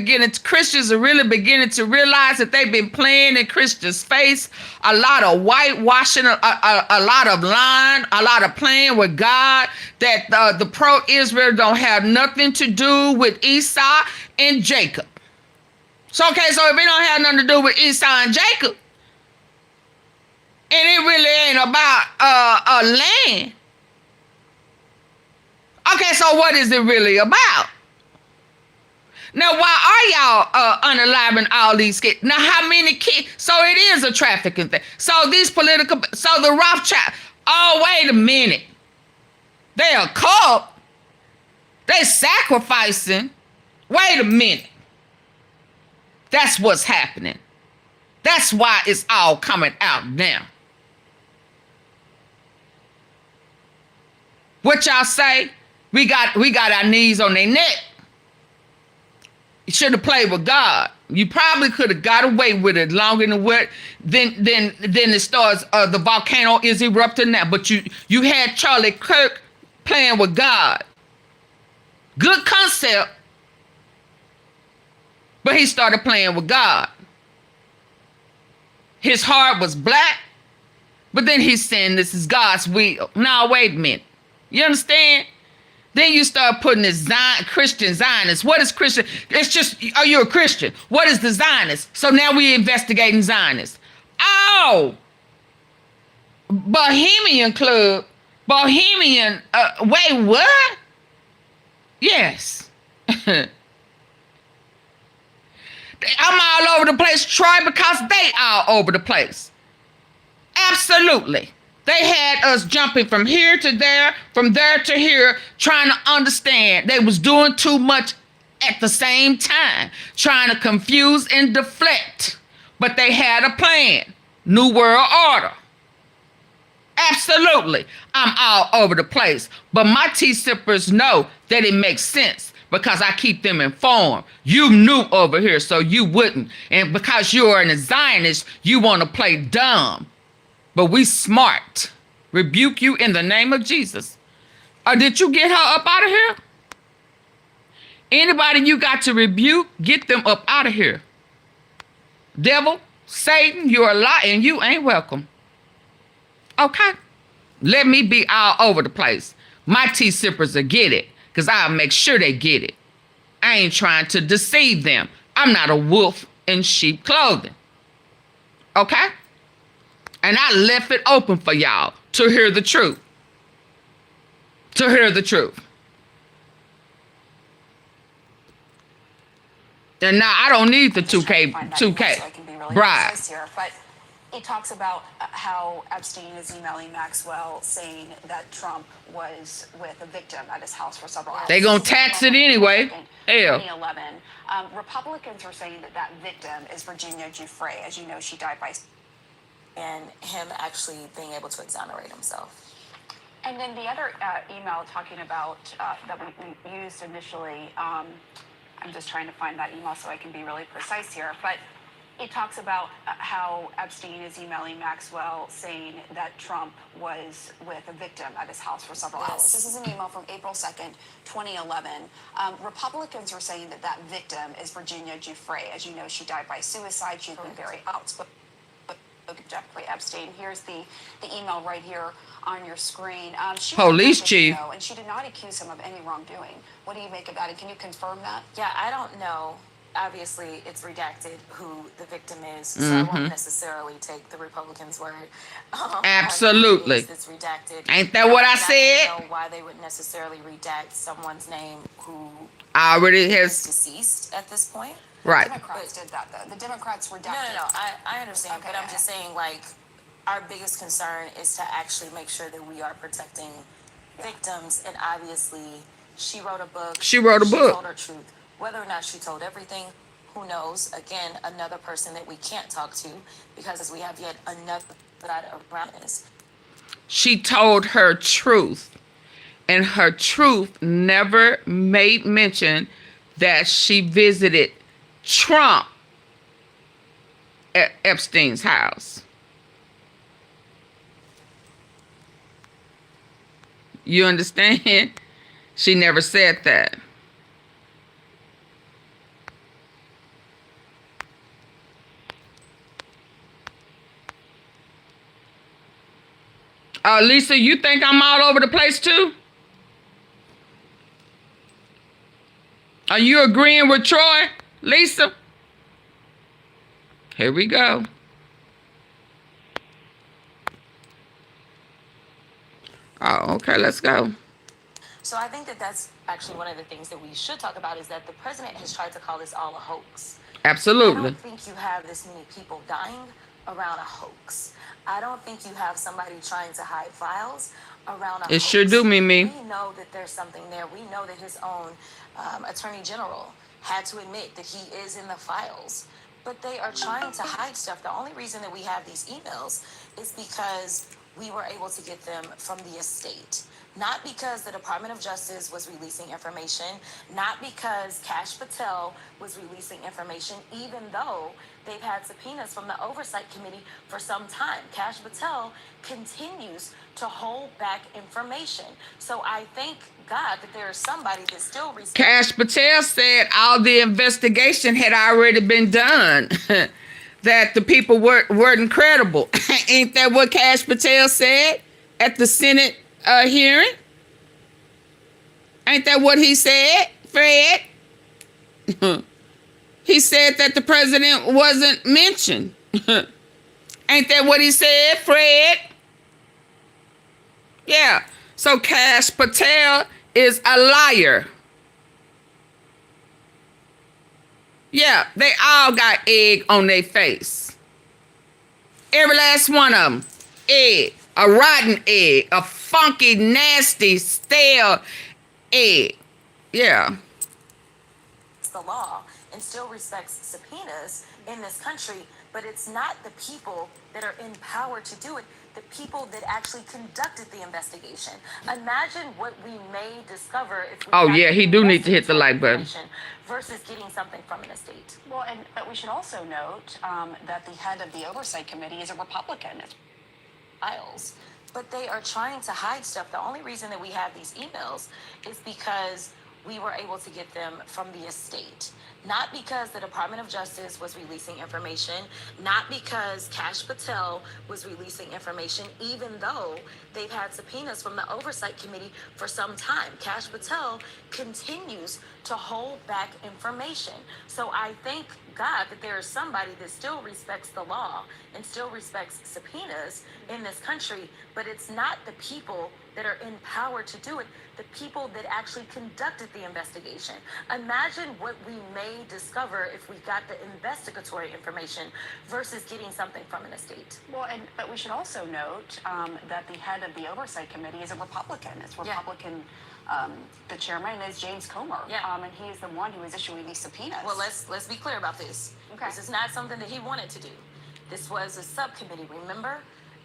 Christians are really beginning to realize that they've been playing in Christians' face. A lot of whitewashing, a lot of lying, a lot of playing with God, that the pro-Israel don't have nothing to do with Esau and Jacob. So, okay, so if it don't have nothing to do with Esau and Jacob, and it really ain't about a land, okay, so what is it really about? Now, why are y'all unaliving all these kids? Now, how many kids? So it is a trafficking thing. So these political, so the Rothschild, oh, wait a minute. They a cult. They sacrificing. Wait a minute. That's what's happening. That's why it's all coming out now. What y'all say? We got our knees on their neck. You should have played with God. You probably could have got away with it longer than what. Then it starts. The volcano is erupting now. But you had Charlie Kirk playing with God. Good concept. But he started playing with God. His heart was black. But then he's saying this is God's will. Now wait a minute. You understand? Then you start putting this Christian Zionist. What is Christian? It's just, are you a Christian? What is the Zionist? So now we investigating Zionists. Oh, Bohemian Club. Bohemian, wait, what? Yes. I'm all over the place, Troy, because they all over the place. Absolutely. They had us jumping from here to there, from there to here, trying to understand. They was doing too much at the same time, trying to confuse and deflect. But they had a plan. New World Order. Absolutely. I'm all over the place. But my tea sippers know that it makes sense because I keep them informed. You knew over here, so you wouldn't. And because you're a Zionist, you want to play dumb. But we smart. Rebuke you in the name of Jesus. Did you get her up out of here? Anybody you got to rebuke, get them up out of here. Devil, Satan, you're a lie and you ain't welcome. Okay? Let me be all over the place. My tea sippers will get it because I'll make sure they get it. I ain't trying to deceive them. I'm not a wolf in sheep clothing. Okay? And I left it open for y'all to hear the truth. To hear the truth. And now I don't need the 2K So I can be really bribe. precise here, but It talks about how Epstein is emailing Maxwell saying that Trump was with a victim at his house for several hours. They gonna tax it anyway. Hell. 2011. Republicans are saying that that victim is Virginia Giuffre. As you know, she died by... And him actually being able to exonerate himself. And then the other email talking about that we used initially, I'm just trying to find that email so I can be really precise here, but it talks about how Epstein is emailing Maxwell saying that Trump was with a victim at his house for several hours. This is an email from April 2nd, 2011. Republicans are saying that that victim is Virginia Giuffre. As you know, she died by suicide. She's been very outspoken. Jeffrey Epstein. Here's the email right here on your screen. She Police chief. and she did not accuse him of any wrongdoing. What do you make of that? And can you confirm that? Yeah, I don't know. Obviously, it's redacted who the victim is, so I won't necessarily take the Republicans' word. Absolutely. It's redacted. Ain't that what I said? I don't know why they would necessarily redact someone's name who Already is has. deceased at this point. Right. The Democrats did that, though. The Democrats redacted. No. I understand, Okay, but I'm just saying, like, our biggest concern is to actually make sure that we are protecting victims, and obviously, she wrote a book. She wrote a She book. told her truth. Whether or not she told everything, who knows? Again, another person that we can't talk to because we have yet another side around this. She told her truth, and her truth never made mention that she visited Trump at Epstein's house. You understand? She never said that. Lisa, you think I'm all over the place too? Are you agreeing with Troy, Lisa? Here we go. Oh, okay, let's go. So I think that that's actually one of the things that we should talk about is that the president has tried to call this all a hoax. I Absolutely. don't think you have this many people dying around a hoax. I don't think you have somebody trying to hide files around a hoax. It sure do, Mimi. We know that there's something there. We know that his own attorney general had to admit that he is in the files. But they are trying to hide stuff. The only reason that we have these emails is because we were able to get them from the estate. Not because the Department of Justice was releasing information, not because Kash Patel was releasing information, even though they've had subpoenas from the Oversite Committee for some time. Kash Patel continues to hold back information. So I thank God that there is somebody that still respects. Kash Patel said all the investigation had already been done. That the people weren't credible. Ain't that what Kash Patel said at the Senate hearing? Ain't that what he said, Fred? He said that the president wasn't mentioned. Ain't that what he said, Fred? Yeah. So Kash Patel is a liar. Yeah, they all got egg on their face. Every last one of them. Egg. A rotten egg. A funky, nasty, stale egg. Yeah. The law and still respects subpoenas in this country, but it's not the people that are empowered to do it, the people that actually conducted the investigation. Imagine what we may discover if we Oh, yeah, he do need to hit the like button. Versus getting something from an estate. Well, but we should also note that the head of the Oversight Committee is a Republican. Files. But they are trying to hide stuff. The only reason that we have these emails is because we were able to get them from the estate. Not because the Department of Justice was releasing information, not because Kash Patel was releasing information, even though they've had subpoenas from the Oversight Committee for some time. Kash Patel continues to hold back information. So I thank God that there is somebody that still respects the law and still respects subpoenas in this country, but it's not the people that are empowered to do it, the people that actually conducted the investigation. Imagine what we may discover if we got the investigatory information versus getting something from an estate. Well, but we should also note that the head of the Oversite Committee is a Republican. It's Republican. The chairman is James Comer, and he is the one who is issuing these subpoenas. Well, let's be clear about this. Okay. This is not something that he wanted to do. This was a subcommittee, remember?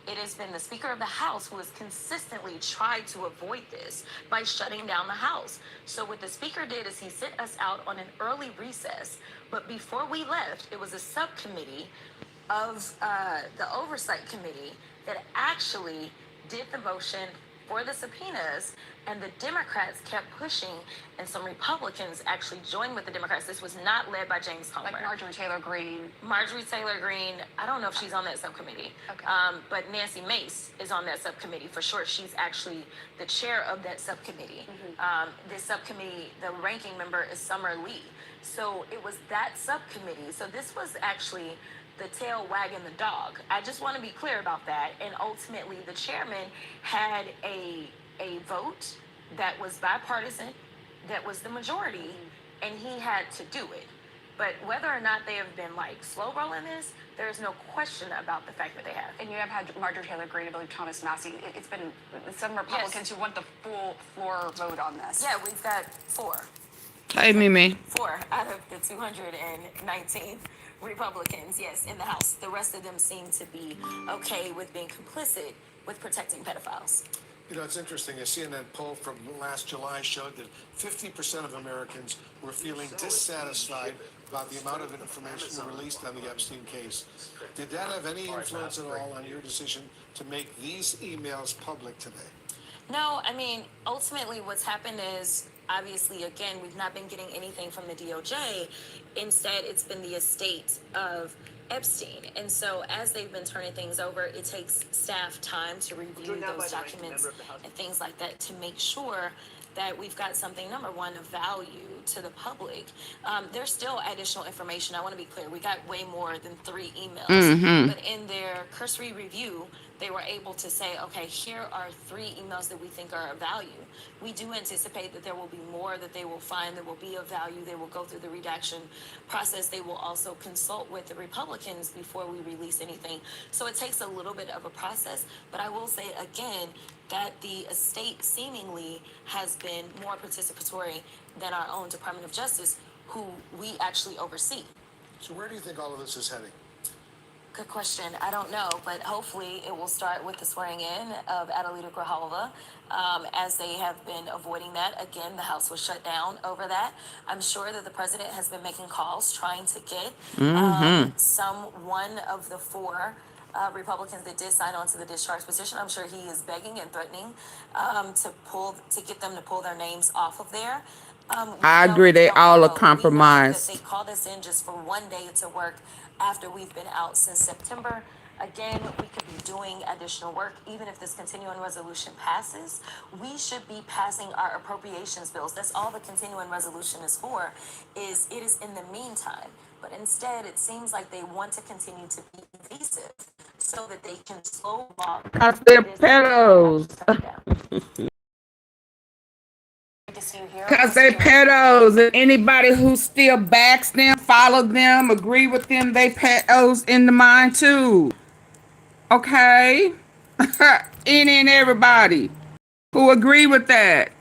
It has been the Speaker of the House who has consistently tried to avoid this by shutting down the House. So what the Speaker did is he sent us out on an early recess, but before we left, it was a subcommittee of the Oversight Committee that actually did the motion for the subpoenas, and the Democrats kept pushing, and some Republicans actually joined with the Democrats. This was not led by James Comer. Like Marjorie Taylor Greene. Marjorie Taylor Greene, I don't know if she's on that subcommittee, Okay. but Nancy Mace is on that subcommittee for sure. She's actually the chair of that subcommittee. This subcommittee, the ranking member is Summer Lee. So it was that subcommittee. So this was actually the tail wagging the dog. I just want to be clear about that. And ultimately, the chairman had a vote that was bipartisan, that was the majority, and he had to do it. But whether or not they have been like slow rolling this, there is no question about the fact that they have. And you have had Marjorie Taylor Greene, I believe Thomas Massey. It's been some Republicans who want the full floor vote on this. Yeah, we've got four. Hey, Mimi. 4 out of the 219 Republicans, yes, in the House. The rest of them seem to be okay with being complicit with protecting pedophiles. You know, it's interesting. A CNN poll from last July showed that 50% of Americans were feeling dissatisfied about the amount of information released on the Epstein case. Did that have any influence at all on your decision to make these emails public today? No, I mean, ultimately what's happened is, obviously, again, we've not been getting anything from the DOJ. Instead, it's been the estate of Epstein. And so as they've been turning things over, it takes staff time to review those documents and things like that to make sure that we've got something, number one, of value to the public. There's still additional information. I want to be clear. We got way more than 3 emails. But in their cursory review, they were able to say, okay, here are 3 emails that we think are of value. We do anticipate that there will be more that they will find that will be of value. They will go through the redaction process. They will also consult with the Republicans before we release anything. So it takes a little bit of a process. But I will say again that the estate seemingly has been more participatory than our own Department of Justice, who we actually oversee. So where do you think all of this is heading? Good question. I don't know, but hopefully it will start with the swearing in of Adelita Grijalva, as they have been avoiding that. Again, the House was shut down over that. I'm sure that the president has been making calls trying to get one of the 4 Republicans that did sign on to the discharge petition. I'm sure he is begging and threatening to get them to pull their names off of there. I agree. They all are compromised. They called us in just for one day to work after we've been out since September. Again, we could be doing additional work. Even if this continuing resolution passes, we should be passing our appropriations bills. That's all the continuing resolution is for, it is in the meantime. But instead, it seems like they want to continue to be evasive so that they can slow walk. Because they're pedos. Because they pedos, and anybody who still backs them, follow them, agree with them, they pedos in the mind too. Okay? Any and everybody who agree with that.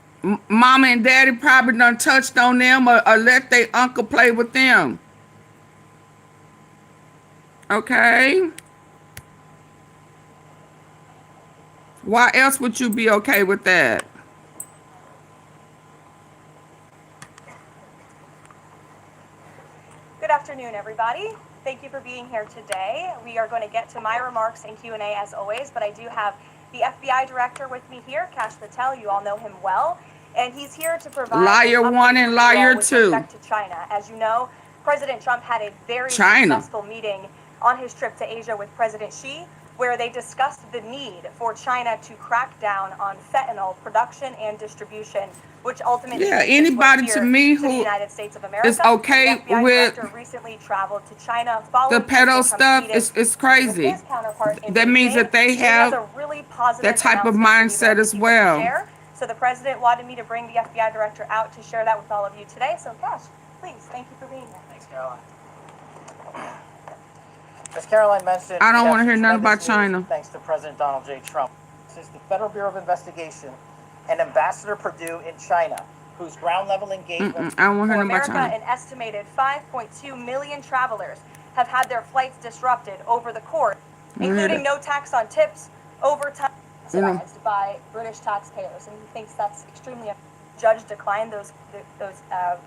Mama and daddy probably done touched on them or let their uncle play with them. Okay? Why else would you be okay with that? Good afternoon, everybody. Thank you for being here today. We are going to get to my remarks and Q&A as always, but I do have the FBI director with me here, Kash Patel. You all know him well, and he's here to provide Liar 1 and liar 2. With respect to China. As you know, President Trump had a very successful meeting on his trip to Asia with President Xi. where they discussed the need for China to crack down on fentanyl production and distribution, which ultimately Yeah, makes its way anybody to here me to the who United States of America. is okay the FBI with director recently traveled to China the following pedo President Trump's stuff meeting is with crazy. his counterpart in That means Beijing. that they He has have a really positive that type of announcement for the mindset American as people to well. share. So the president wanted me to bring the FBI director out to share that with all of you today. So Cash, please, thank you for being here. Thanks, Caroline. As Caroline mentioned, I don't we want to have hear nothing about tremendous news China. Thanks to President Donald J. Trump. Since the Federal Bureau of Investigation and Ambassador Perdue in China, whose ground-level engagement... I don't want to For hear nothing about America, China. an estimated 5.2 million travelers have had their flights disrupted over the course, including no tax on tips, overtime subsidized by British taxpayers, and he thinks that's extremely unfair. The judge declined those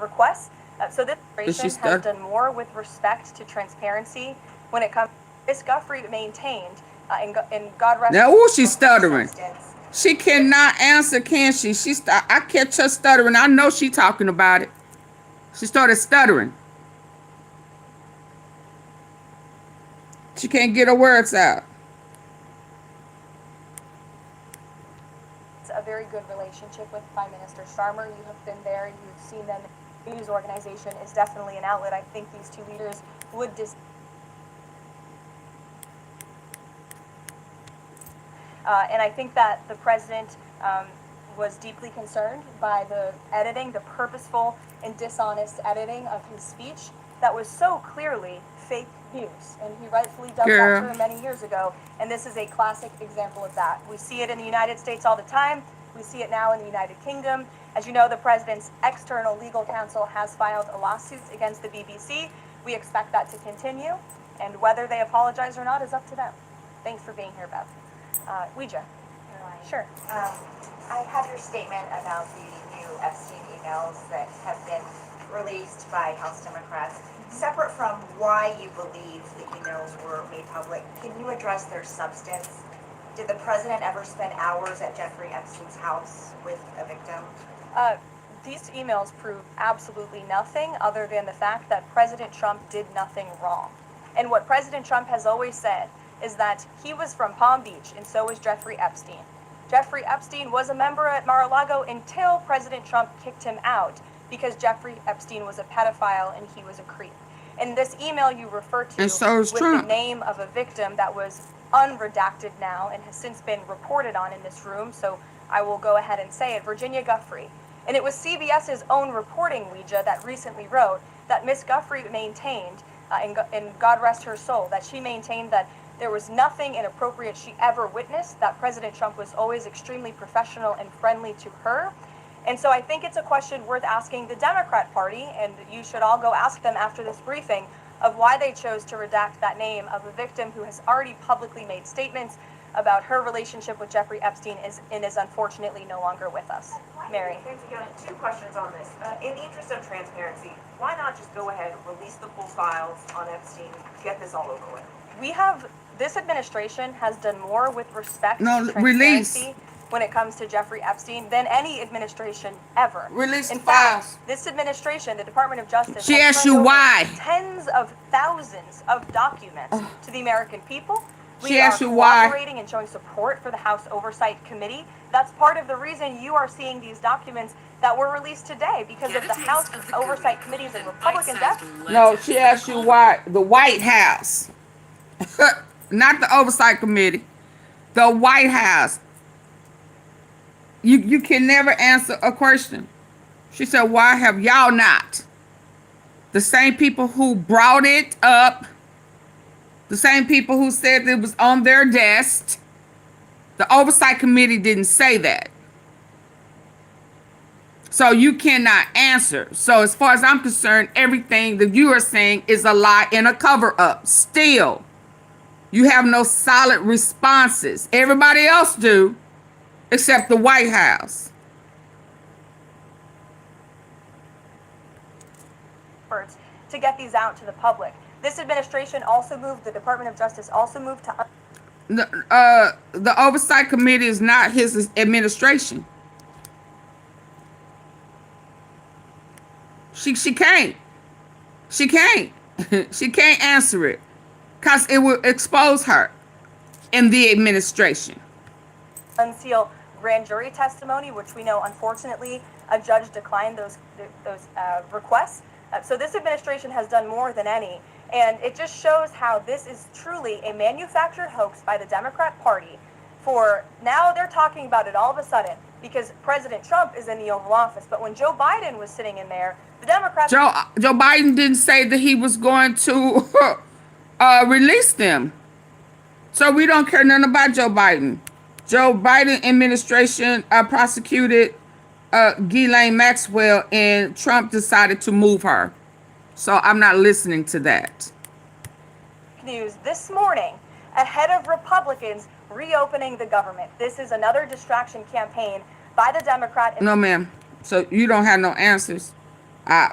requests. So this administration has done more with respect to transparency when it comes. Ms. Guthrie maintained, and God rest. Now, ooh, she's stuttering. She cannot answer, can she? I catch her stuttering. I know she talking about it. She started stuttering. She can't get her words out. A very good relationship with Prime Minister Sharma. You have been there, you've seen them. The news organization is definitely an outlet. I think these two leaders would and I think that the president was deeply concerned by the editing, the purposeful and dishonest editing of his speech that was so clearly fake news. And he rightfully dubbed that term many years ago. And this is a classic example of that. We see it in the United States all the time. We see it now in the United Kingdom. As you know, the president's external legal counsel has filed a lawsuit against the BBC. We expect that to continue. And whether they apologize or not is up to them. Thanks for being here, Beth. Ouija. Sure. I have your statement about the new Epstein emails that have been released by House Democrats. Separate from why you believe the emails were made public, can you address their substance? Did the president ever spend hours at Jeffrey Epstein's house with a victim? These emails prove absolutely nothing other than the fact that President Trump did nothing wrong. And what President Trump has always said is that he was from Palm Beach, and so was Jeffrey Epstein. Jeffrey Epstein was a member at Mar-a-Lago until President Trump kicked him out because Jeffrey Epstein was a pedophile and he was a creep. And this email you refer to with the name of a victim that was unredacted now and has since been reported on in this room, so I will go ahead and say it, Virginia Guthrie. And it was CBS's own reporting, Ouija, that recently wrote that Miss Guthrie maintained, and God rest her soul, that she maintained that there was nothing inappropriate she ever witnessed, that President Trump was always extremely professional and friendly to her. And so I think it's a question worth asking the Democrat Party, and you should all go ask them after this briefing, of why they chose to redact that name of a victim who has already publicly made statements about her relationship with Jeffrey Epstein and is unfortunately no longer with us. Mary. Thanks again. Two questions on this. In the interest of transparency, why not just go ahead, release the full files on Epstein, get this all over with? This administration has done more with respect to transparency when it comes to Jeffrey Epstein than any administration ever. Release In the fact, files. this administration, the Department of Justice, She has asked turned you over why. tens of thousands of documents to the American people. She asked you why. Cooperating and showing support for the House Oversite Committee. That's part of the reason you are seeing these documents that were released today, because of the House Oversight Committees and Republican deaths. No, she asked you why. The White House. Not the Oversight Committee. The White House. You can never answer a question. She said, why have y'all not? The same people who brought it up, the same people who said it was on their desk, the Oversight Committee didn't say that. So you cannot answer. So as far as I'm concerned, everything that you are saying is a lie and a cover-up. Still, you have no solid responses. Everybody else do, except the White House. To get these out to the public. This administration also moved, the Department of Justice also moved to... The Oversight Committee is not his administration. She can't. She can't. She can't answer it because it will expose her. in the administration. Unseal grand jury testimony, which we know, unfortunately, a judge declined those requests. So this administration has done more than any, and it just shows how this is truly a manufactured hoax by the Democrat Party. For now, they're talking about it all of a sudden because President Trump is in the Oval Office. But when Joe Biden was sitting in there, the Democrats... Joe Biden didn't say that he was going to release them. So we don't care nothing about Joe Biden. Joe Biden administration prosecuted Ghislaine Maxwell, and Trump decided to move her. So I'm not listening to that. News this morning ahead of Republicans reopening the government. This is another distraction campaign by the Democrat. No, ma'am. So you don't have no answers.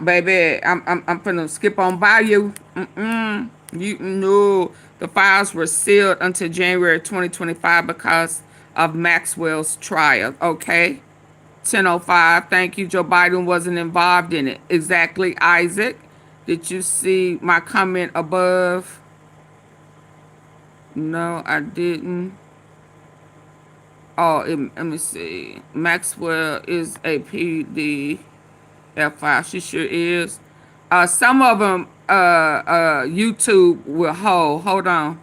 Baby, I'm finna skip on by you. You know the files were sealed until January 2025 because of Maxwell's trial. Okay. 10:05. Thank you. Joe Biden wasn't involved in it. Exactly, Isaac. Did you see my comment above? No, I didn't. Oh, let me see. Maxwell is a PDF file. She sure is. Some of them, YouTube will hold. Hold on.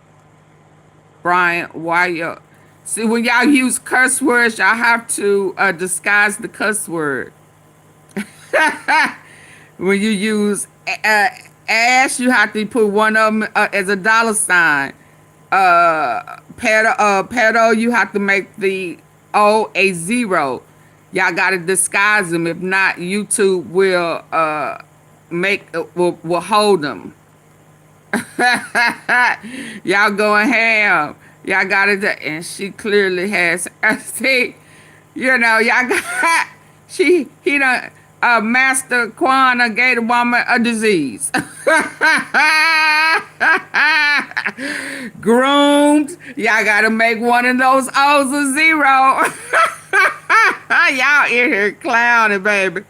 Brian, why you... See, when y'all use curse words, y'all have to disguise the cuss word. When you use ass, you have to put one of them as a $sign. Pedo, you have to make the O a 0. Y'all got to disguise them. If not, YouTube will will hold them. Y'all going ham. Y'all got it, and she clearly has. See, you know, y'all got. He done. Master Kwana gave the woman a disease. Groomed. Y'all got to make one of those O's a 0. Y'all in here clowning, baby.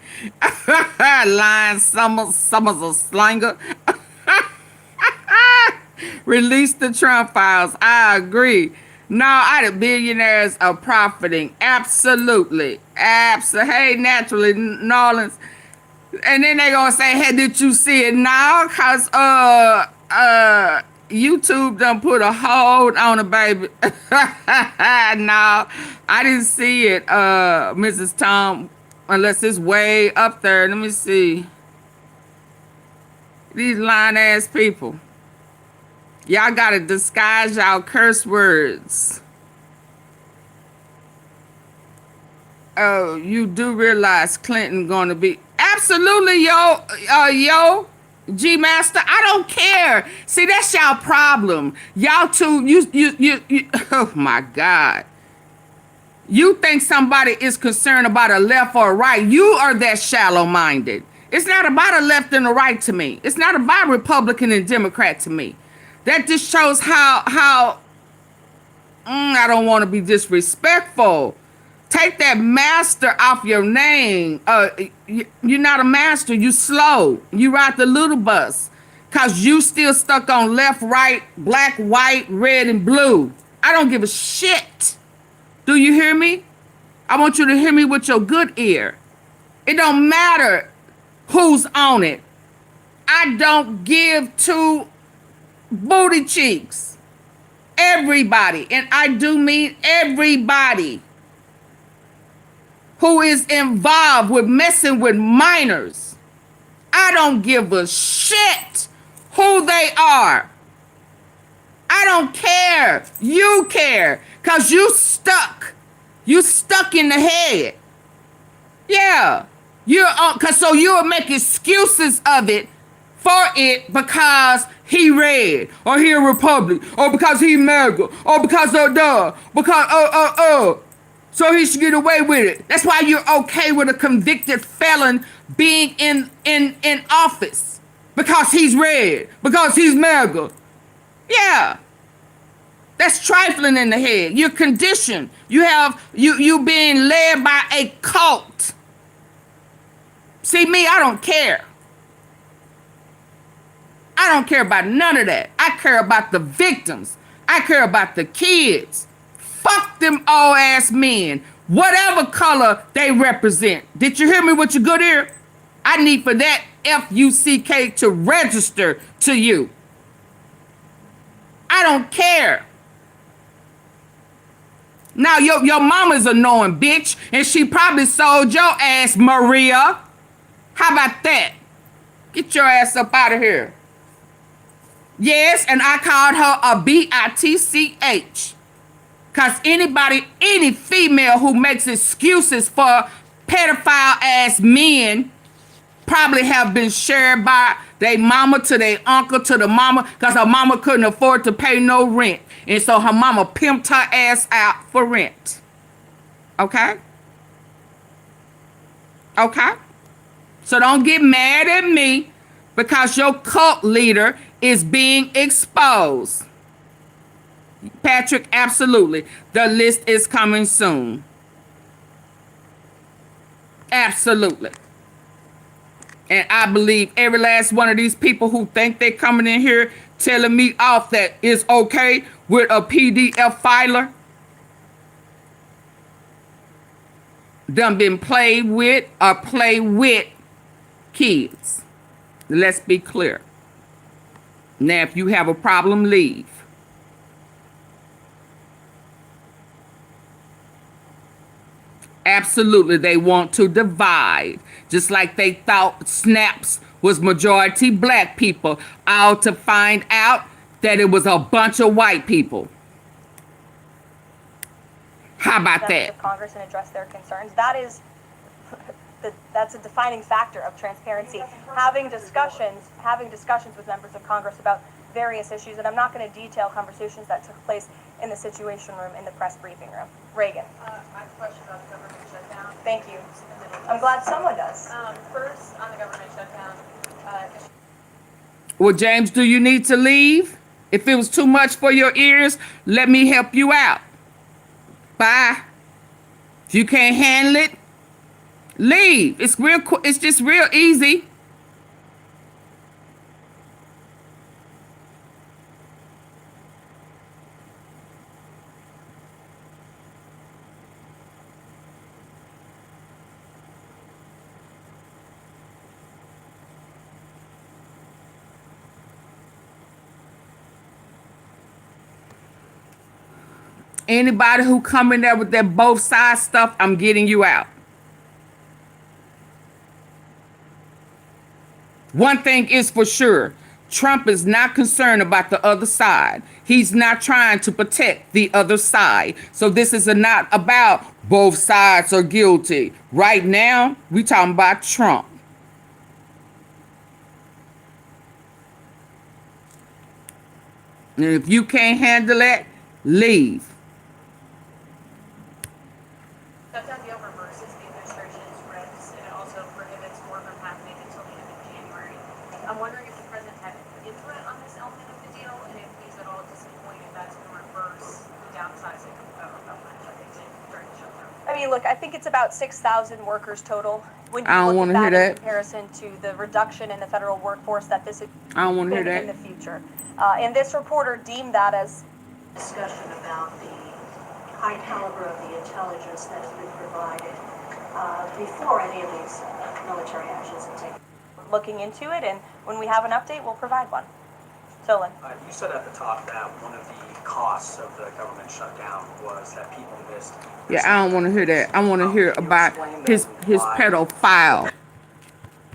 Lying Summers a slanger. Release the Trump files. I agree. No, the billionaires are profiting. Absolutely. Hey, naturally, Nolans. And then they gonna say, hey, did you see it now? Cause YouTube done put a hold on it, baby. No, I didn't see it, Mrs. Tom, unless it's way up there. Let me see. These lying ass people. Y'all gotta disguise y'all curse words. Oh, you do realize Clinton gonna be absolutely yo G Master. I don't care. See, that's y'all problem. Y'all two, you. Oh my God. You think somebody is concerned about a left or a right? You are that shallow-minded. It's not about a left and a right to me. It's not about Republican and Democrat to me. That just shows how I don't want to be disrespectful. Take that master off your name. You're not a master. You slow. You ride the little bus. Because you still stuck on left, right, black, white, red, and blue. I don't give a shit. Do you hear me? I want you to hear me with your good ear. It don't matter who's on it. I don't give two booty cheeks. Everybody, and I do mean everybody who is involved with messing with minors. I don't give a shit who they are. I don't care. You care. Because you stuck. You stuck in the head. Yeah. So you'll make excuses of it for it because he red, or he a Republican, or because he MAGA, or because so he should get away with it. That's why you're okay with a convicted felon being in office. Because he's red, because he's MAGA. Yeah. That's trifling in the head. You're conditioned. You being led by a cult. See me, I don't care. I don't care about none of that. I care about the victims. I care about the kids. Fuck them old ass men, whatever color they represent. Did you hear me with your good ear? I need for that FUCK to register to you. I don't care. Now, your mama's annoying, bitch, and she probably sold your ass, Maria. How about that? Get your ass up out of here. Yes, and I called her a bitch. Because any female who makes excuses for pedophile-ass men probably have been shared by their mama to their uncle to the mama because her mama couldn't afford to pay no rent. And so her mama pimped her ass out for rent. Okay? Okay? So don't get mad at me because your cult leader is being exposed. Patrick, absolutely. The list is coming soon. Absolutely. And I believe every last one of these people who think they're coming in here telling me off that it's okay with a PDF filer done been played with or play with kids. Let's be clear. Now, if you have a problem, leave. Absolutely, they want to divide. Just like they thought Snaps was majority black people, all to find out that it was a bunch of white people. How about that? Congress and address their concerns. That's a defining factor of transparency. Having discussions with members of Congress about various issues, and I'm not going to detail conversations that took place in the Situation Room in the press briefing room. Reagan. I have a question about the government shutdown. Thank you. I'm glad someone does. First, on the government shutdown. Well, James, do you need to leave? If it was too much for your ears, let me help you out. Bye. If you can't handle it, leave. It's just real easy. Anybody who come in there with that both sides stuff, I'm getting you out. One thing is for sure, Trump is not concerned about the other side. He's not trying to protect the other side. So this is not about both sides are guilty. Right now, we talking about Trump. And if you can't handle it, leave. Shutdown deal reverses the administration's regs, and it also prohibits more from happening until the end of January. I'm wondering if the president had input on this element of the deal, and if he's at all disappointed that's going to reverse the downsizing of government shutting during the shutdown. I mean, look, I think it's about 6,000 workers total. When you I don't want to hear that. In comparison to the reduction in the federal workforce that this is I don't want to hear that. in the future. And this reporter deemed that as discussion about the high caliber of the intelligence that has been provided before any of these military actions have taken. looking into it, and when we have an update, we'll provide one. Phil. You said at the top that one of the costs of the government shutdown was that people missed. Yeah, I don't want to hear that. I want to hear about his pedophile.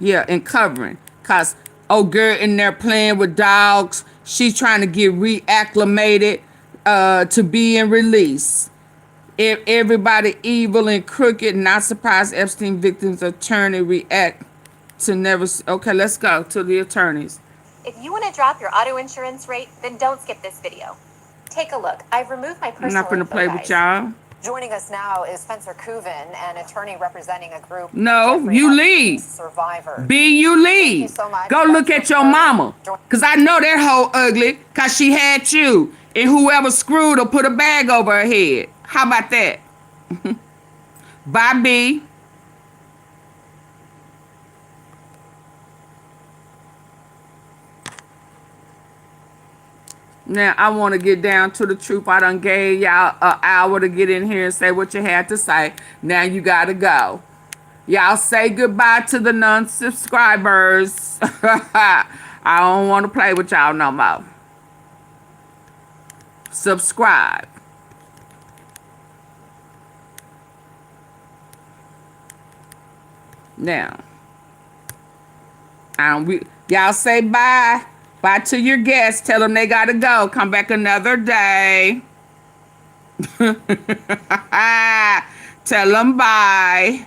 Yeah, and covering. Because old girl in there playing with dogs. She's trying to get reacclimated to being released. If everybody evil and crooked, not surprised Epstein victims' attorney react to never... Okay, let's go to the attorneys. If you want to drop your auto insurance rate, then don't skip this video. Take a look. I've removed my personal I'm not going to play with y'all. Joining us now is Spencer Kuven, an attorney representing a group. No, you leave. Survivors. B, you leave. Thank you so much. Go look at your mama. Because I know that hoe ugly because she had you. And whoever screwed her put a bag over her head. How about that? Bye, B. Now, I want to get down to the truth. I done gave y'all an hour to get in here and say what you had to say. Now you got to go. Y'all say goodbye to the non-subscribers. I don't want to play with y'all no more. Subscribe. Now, y'all say bye. Bye to your guests. Tell them they got to go. Come back another day. Tell them bye.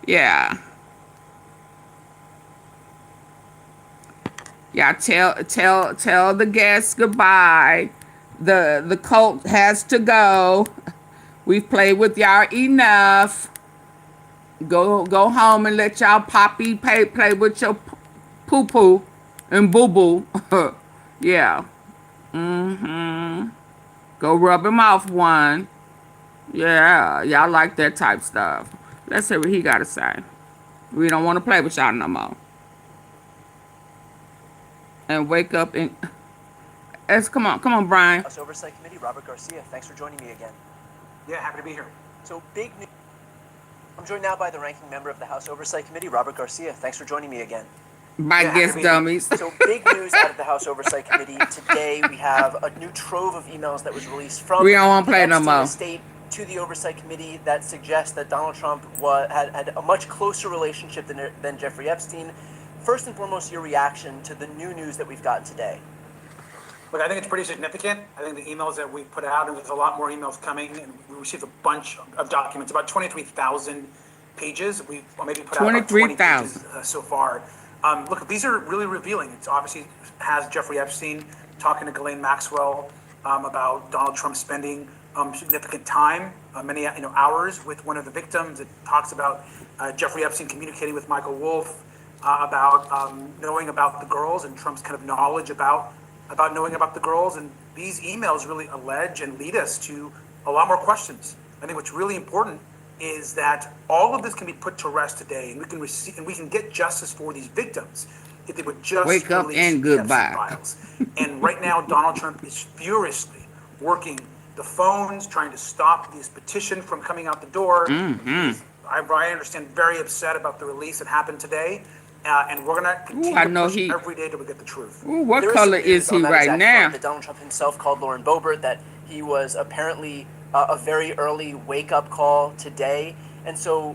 Yeah. Yeah, tell the guests goodbye. The cult has to go. We've played with y'all enough. Go home and let y'all poppy play with your poo poo and boo boo. Yeah. Go rub him off one. Yeah, y'all like that type stuff. Let's hear what he got to say. We don't want to play with y'all no more. And wake up and... Come on, Brian. House Oversight Committee, Robert Garcia. Thanks for joining me again. Yeah, happy to be here. So, big news. I'm joined now by the ranking member of the House Oversight Committee, Robert Garcia. Thanks for joining me again. My guest dummies. So, big news out of the House Oversight Committee. Today, we have a new trove of emails that was released from we don't want to play the no more. Estate to the Oversight Committee that suggests that Donald Trump had a much closer relationship than Jeffrey Epstein. First and foremost, your reaction to the new news that we've gotten today. Look, I think it's pretty significant. I think the emails that we put out, and there's a lot more emails coming, and we received a bunch of documents, about 23,000 pages. We've maybe put out about 20 pages so far. Look, these are really revealing. It obviously has Jeffrey Epstein talking to Ghislaine Maxwell about Donald Trump spending significant time, many hours with one of the victims. It talks about Jeffrey Epstein communicating with Michael Wolff about knowing about the girls and Trump's kind of knowledge about knowing about the girls. And these emails really allege and lead us to a lot more questions. I think what's really important is that all of this can be put to rest today, and we can get justice for these victims if they would just wake up and goodbye. Files. And right now, Donald Trump is furiously working the phones, trying to stop this petition from coming out the door. I understand very upset about the release that happened today. And we're going to continue to push every day till we get the truth. What color is he right now? That Donald Trump himself called Lauren Boebert, that he was apparently a very early wake-up call today. And so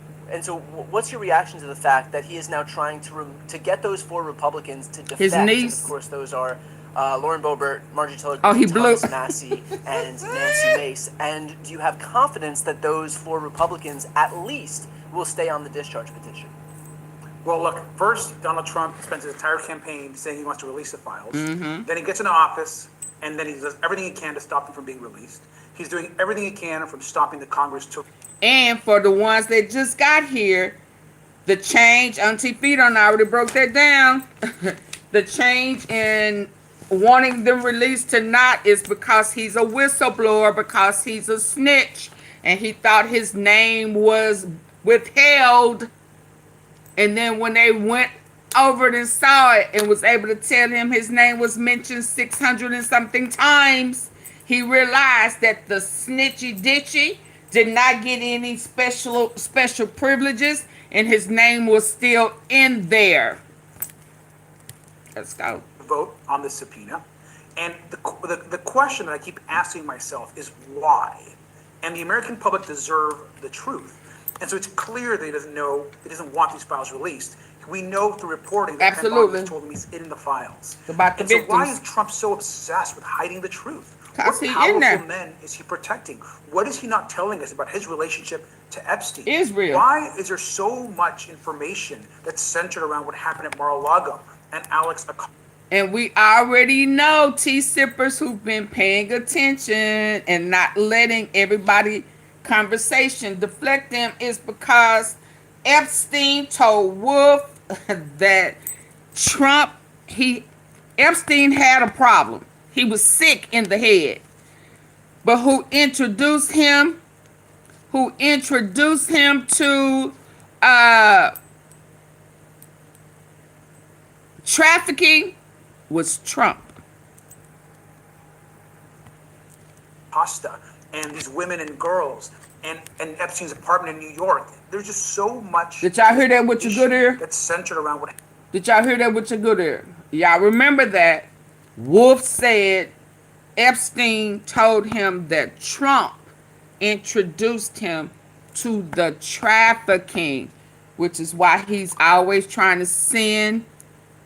what's your reaction to the fact that he is now trying to get those 4 Republicans to defect? His niece? And of course, those are Lauren Boebert, Marjorie Taylor Greene, Thomas Massie, and Nancy Mace. And do you have confidence that those 4 Republicans at least will stay on the discharge petition? Well, look, first, Donald Trump spends his entire campaign saying he wants to release the files. Then he gets into office, and then he does everything he can to stop them from being released. He's doing everything he can from stopping the Congress to... And for the ones that just got here, the change, AunTeaFee done already broke that down. The change in wanting them released to not is because he's a whistleblower, because he's a snitch, and he thought his name was withheld. And then when they went over it and saw it and was able to tell him his name was mentioned 600 and something times, he realized that the snitchy ditchy did not get any special privileges, and his name was still in there. Let's go. Vote on the subpoena. And the question that I keep asking myself is why? And the American public deserve the truth. And so it's clear that he doesn't want these files released. We know through reporting that Pentagon told him he's in the files. About the and so victims. why is Trump so obsessed with hiding the truth? Because What he's in there. powerful men is he protecting? What is he not telling us about his relationship to Epstein? Israel. Why is there so much information that's centered around what happened at Mar-a-Lago and Alex Acosta? And we already know tea-sippers who've been paying attention and not letting everybody conversation deflect them is because Epstein told Wolf that Epstein had a problem. He was sick in the head. But who introduced him to trafficking was Trump. Costa and these women and girls and Epstein's apartment in New York. There's just so much. Did y'all hear that with your good ear? That's centered around what. Did y'all hear that with your good ear? Y'all remember that Wolf said Epstein told him that Trump introduced him to the trafficking, which is why he's always trying to send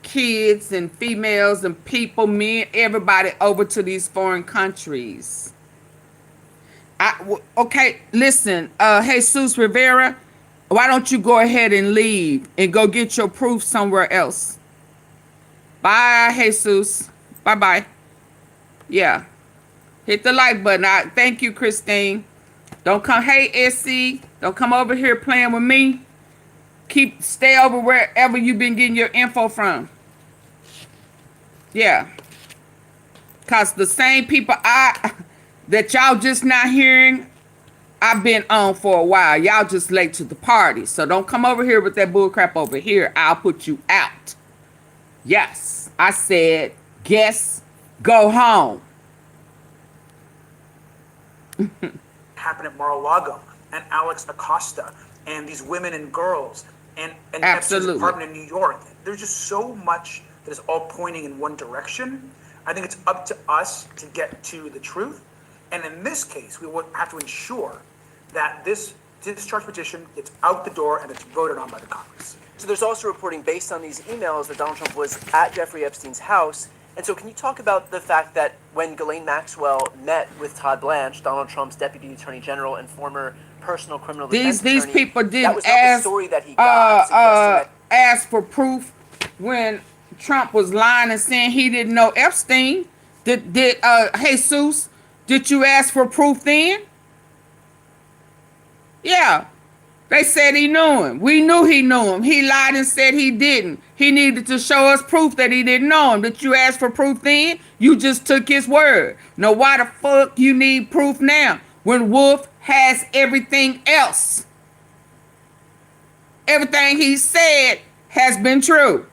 kids and females and people, men, everybody over to these foreign countries. Okay, listen, Jesus Rivera, why don't you go ahead and leave and go get your proof somewhere else? Bye, Jesus. Bye-bye. Yeah. Hit the like button. Thank you, Christine. Don't come, hey, SC, don't come over here playing with me. Stay over wherever you've been getting your info from. Yeah. Because the same people that y'all just not hearing, I've been on for a while. Y'all just late to the party. So don't come over here with that bull crap over here. I'll put you out. Yes. I said, guess, go home. Happened at Mar-a-Lago and Alex Acosta and these women and girls and Absolutely. Epstein's apartment in New York. There's just so much that is all pointing in one direction. I think it's up to us to get to the truth. And in this case, we will have to ensure that this discharge petition gets out the door and it's voted on by the Congress. So there's also reporting based on these emails that Donald Trump was at Jeffrey Epstein's house. And so can you talk about the fact that when Ghislaine Maxwell met with Todd Blanche, Donald Trump's deputy attorney general and former personal criminal defense attorney, these people didn't that was not the story that he got, ask for proof when Trump was lying and saying he didn't know Epstein. Did Jesus, did you ask for proof then? Yeah. They said he knew him. We knew he knew him. He lied and said he didn't. He needed to show us proof that he didn't know him. Did you ask for proof then? You just took his word. Now, why the fuck you need proof now when Wolf has everything else? Everything he said has been true.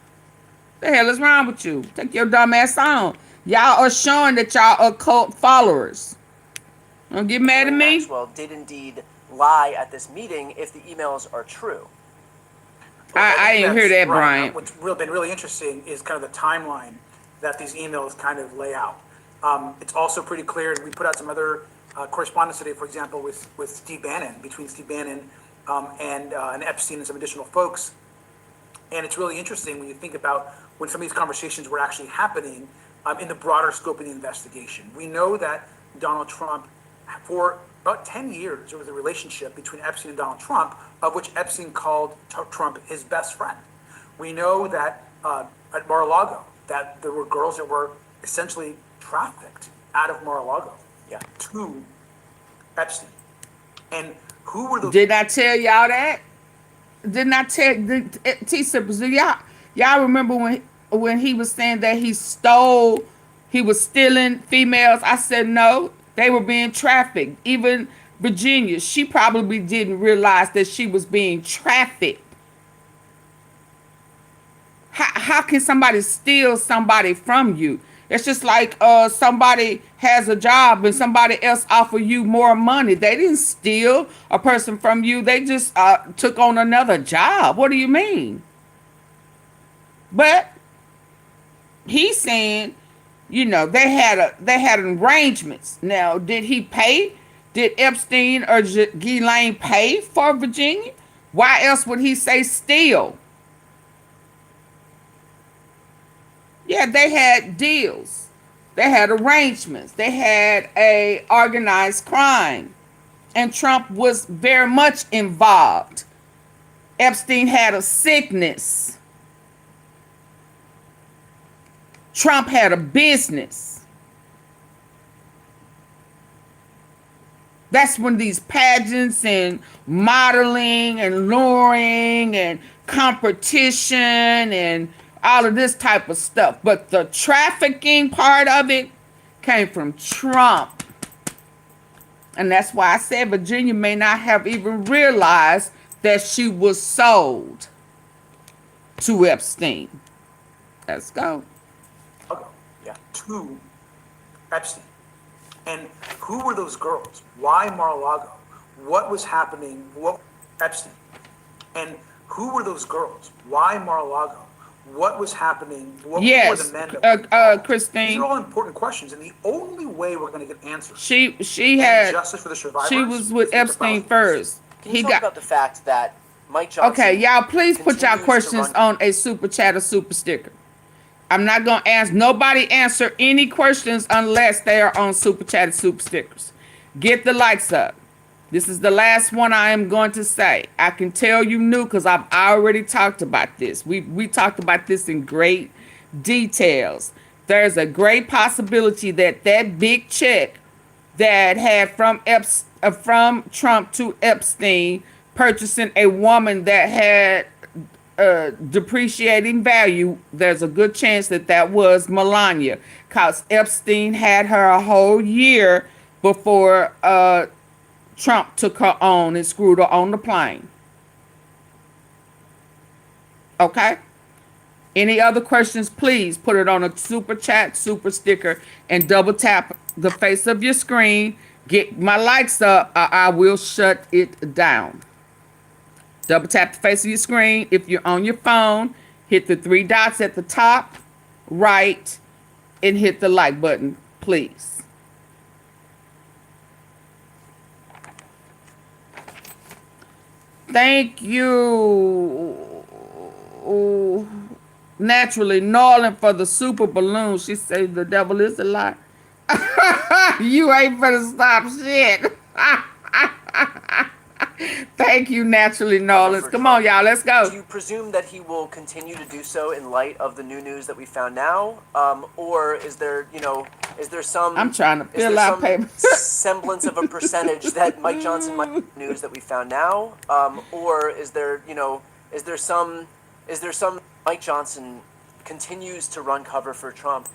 The hell is wrong with you? Take your dumb ass on. Y'all are showing that y'all are cult followers. Don't get mad at me. Maxwell did indeed lie at this meeting if the emails are true. I didn't hear that, Brian. What's been really interesting is kind of the timeline that these emails kind of lay out. It's also pretty clear, and we put out some other correspondence today, for example, with Steve Bannon, between Steve Bannon and Epstein and some additional folks. And it's really interesting when you think about when some of these conversations were actually happening in the broader scope of the investigation. We know that Donald Trump, for about 10 years, there was a relationship between Epstein and Donald Trump, of which Epstein called Trump his best friend. We know that at Mar-a-Lago, that there were girls that were essentially trafficked out of Mar-a-Lago to Epstein. And who were those? Did I tell y'all that? Didn't I tell T-Sippers? Y'all remember when he was saying that he was stealing females? I said no. They were being trafficked. Even Virginia, she probably didn't realize that she was being trafficked. How can somebody steal somebody from you? It's just like somebody has a job and somebody else offer you more money. They didn't steal a person from you. They just took on another job. What do you mean? But he's saying, you know, they had arrangements. Now, did he pay? Did Epstein or Ghislaine pay for Virginia? Why else would he say steal? Yeah, they had deals. They had arrangements. They had a organized crime. And Trump was very much involved. Epstein had a sickness. Trump had a business. That's when these pageants and modeling and luring and competition and all of this type of stuff. But the trafficking part of it came from Trump. And that's why I said Virginia may not have even realized that she was sold to Epstein. Let's go. Mar-a-Lago, yeah, to Epstein. And who were those girls? Why Mar-a-Lago? What was happening? What Epstein? And who were those girls? Why Mar-a-Lago? What was happening? What were Yes, the men that were involved? Christine. These are all important questions, and the only way we're going to get answers She and had justice for the survivors. she was with is through the Epstein files. first. Can you He talk got about the fact that Mike Johnson? okay. Y'all, please put y'all continues to questions run- on a super chat or super sticker. I'm not gonna ask nobody answer any questions unless they are on super chat or super stickers. Get the likes up. This is the last one I am going to say. I can tell you new because I've already talked about this. We talked about this in great details. There's a great possibility that that big check that had from Trump to Epstein purchasing a woman that had depreciating value, there's a good chance that that was Melania, because Epstein had her a whole year before Trump took her on and screwed her on the plane. Okay? Any other questions, please put it on a super chat, super sticker, and double tap the face of your screen. Get my likes up, or I will shut it down. Double tap the face of your screen. If you're on your phone, hit the 3 dots at the top right and hit the like button, please. Thank you. Naturally, Norland for the super balloon. She said the devil is a lie. You ain't gonna stop shit. Thank you, Naturally Norland. Come on, y'all, let's go. Do you presume that he will continue to do so in light of the new news that we found now, or is there, is there some? I'm trying to fill out paper. Semblance of a percentage that Mike Johnson might news that we found now, or is there, is there some Mike Johnson continues to run cover for Trump?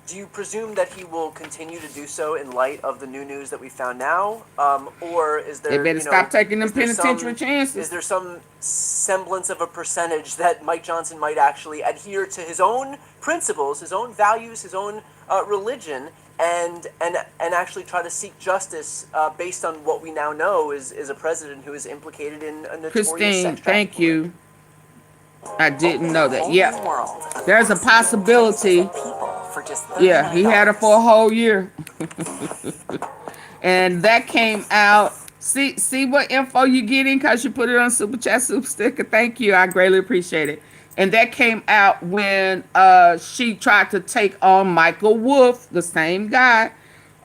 Do you presume that he will continue to do so in light of the new news that we found now, or is there? They better stop taking them penitentiary chances. Is there some semblance of a percentage that Mike Johnson might actually adhere to his own principles, his own values, his own religion, and actually try to seek justice based on what we now know is a president who is implicated in a notorious Christine, sex thank you. I didn't know that. Yeah, there's a possibility. Yeah, he had her for a whole year. And that came out. See what info you getting because you put it on Super Chat, Super Sticker. Thank you. I greatly appreciate it. And that came out when she tried to take on Michael Wolff, the same guy,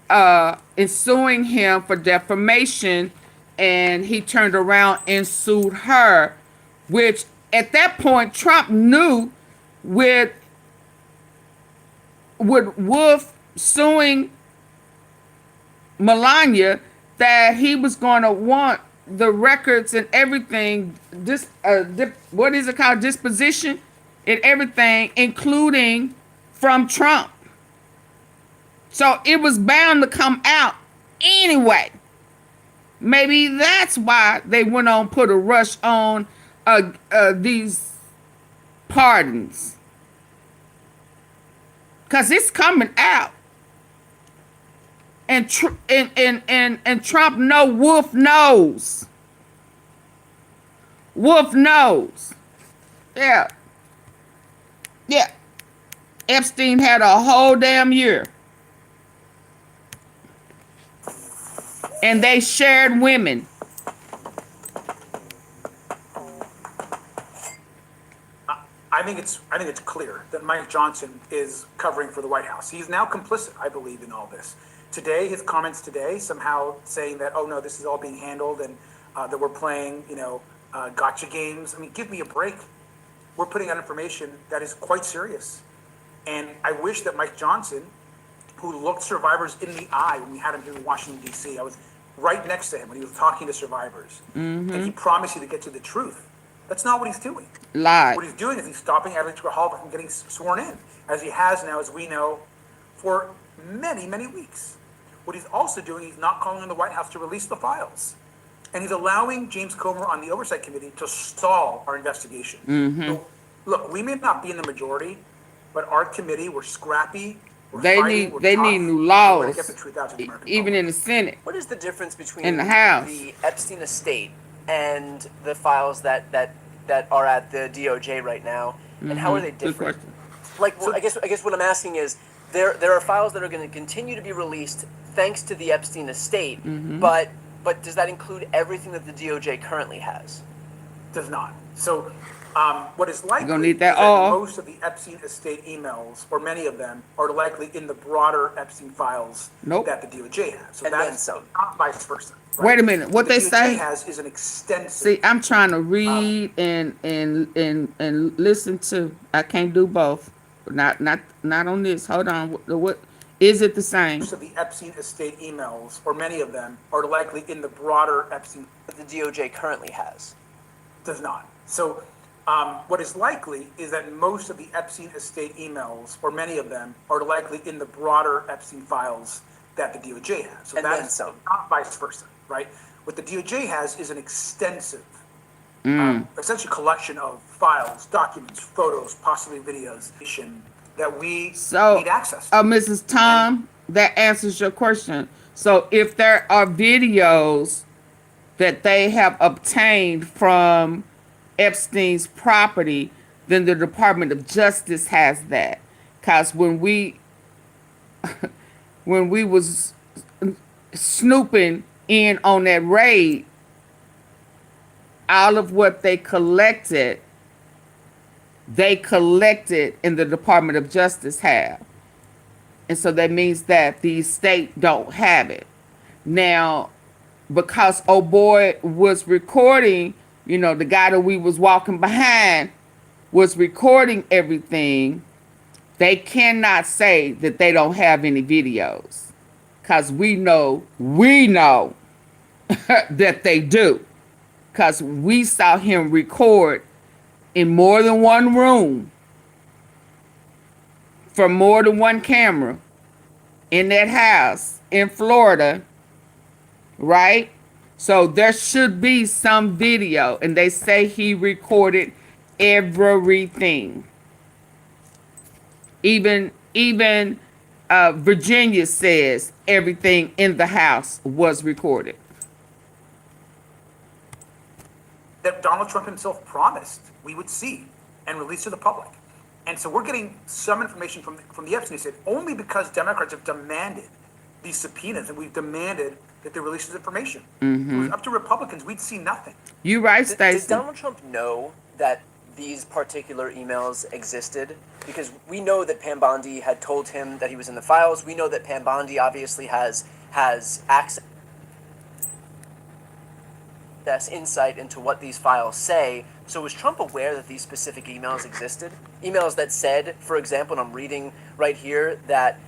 and suing him for defamation. And he turned around and sued her, which at that point, Trump knew with Wolff suing Melania that he was going to want the records and everything, what is it called, disposition and everything, including from Trump. So it was bound to come out anyway. Maybe that's why they went on, put a rush on these pardons, because it's coming out, and Trump Wolff knows. Wolff knows. Yeah. Epstein had a whole damn year, and they shared women. I think it's clear that Mike Johnson is covering for the White House. He's now complicit, I believe, in all this. Today, his comments today, somehow saying that, oh no, this is all being handled and that we're playing, gotcha games. I mean, give me a break. We're putting out information that is quite serious. And I wish that Mike Johnson, who looked survivors in the eye when we had him here in Washington, D.C., I was right next to him when he was talking to survivors. And he promised you to get to the truth. That's not what he's doing. Lie. What he's doing is he's stopping Adelita Grijalva from getting sworn in, as he has now, as we know, for many, many weeks. What he's also doing, he's not calling on the White House to release the files. And he's allowing James Comer on the Oversite Committee to stall our investigation. So, look, we may not be in the majority, but our committee, we're scrappy, we're They fighting, need we're they tough, need new we're laws, going to get the truth out to the American even public. in the Senate, What is the difference between in the House. the Epstein estate and the files that are at the DOJ right now, and how are they Good different? question. Like, well, I guess what I'm asking is, there are files that are going to continue to be released thanks to the Epstein estate, but does that include everything that the DOJ currently has? Does not. So what is likely gonna need that is that all. most of the Epstein estate emails, or many of them, are likely in the broader Epstein files Nope. that the DOJ has. So And that then is some. not vice versa. Right? Wait a minute, what the they DOJ say? has is an extensive. See, I'm trying to read and listen to. I can't do both. Not on this. Hold on. What is it the same? Most of the Epstein estate emails, or many of them, are likely in the broader Epstein. That the DOJ currently has. Does not. So what is likely is that most of the Epstein estate emails, or many of them, are likely in the broader Epstein files that the DOJ has. So And that then is some. not vice versa, right? What the DOJ has is an extensive, essentially collection of files, documents, photos, possibly videos, that we need access to. Mrs. Tom, that answers your question. So if there are videos that they have obtained from Epstein's property, then the Department of Justice has that. Cause when we was snooping in on that raid, all of what they collected and the Department of Justice have. And so that means that the state don't have it. Now, because old boy was recording, you know, the guy that we was walking behind was recording everything, they cannot say that they don't have any videos. Because we know that they do. Because we saw him record in more than one room, from more than one camera, in that house in Florida, right? So there should be some video, and they say he recorded everything. Even Virginia says everything in the house was recorded. That Donald Trump himself promised we would see and release to the public. And so we're getting some information from the Epstein estate only because Democrats have demanded these subpoenas, and we've demanded that they release this information. If it was up to Republicans, we'd see nothing. You right, Did Stacey. Donald Trump know that these particular emails existed? Because we know that Pam Bondi had told him that he was in the files. We know that Pam Bondi obviously has access, insight into what these files say. So was Trump aware that these specific emails existed? Emails that said, for example, and I'm reading right here, that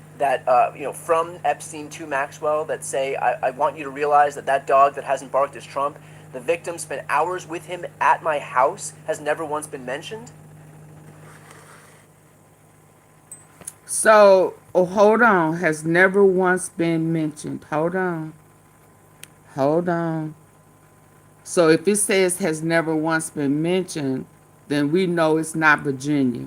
from Epstein to Maxwell, that say, I want you to realize that dog that hasn't barked is Trump. The victim spent hours with him at my house, has never once been mentioned. So, hold on. Has never once been mentioned. Hold on. So if it says has never once been mentioned, then we know it's not Virginia.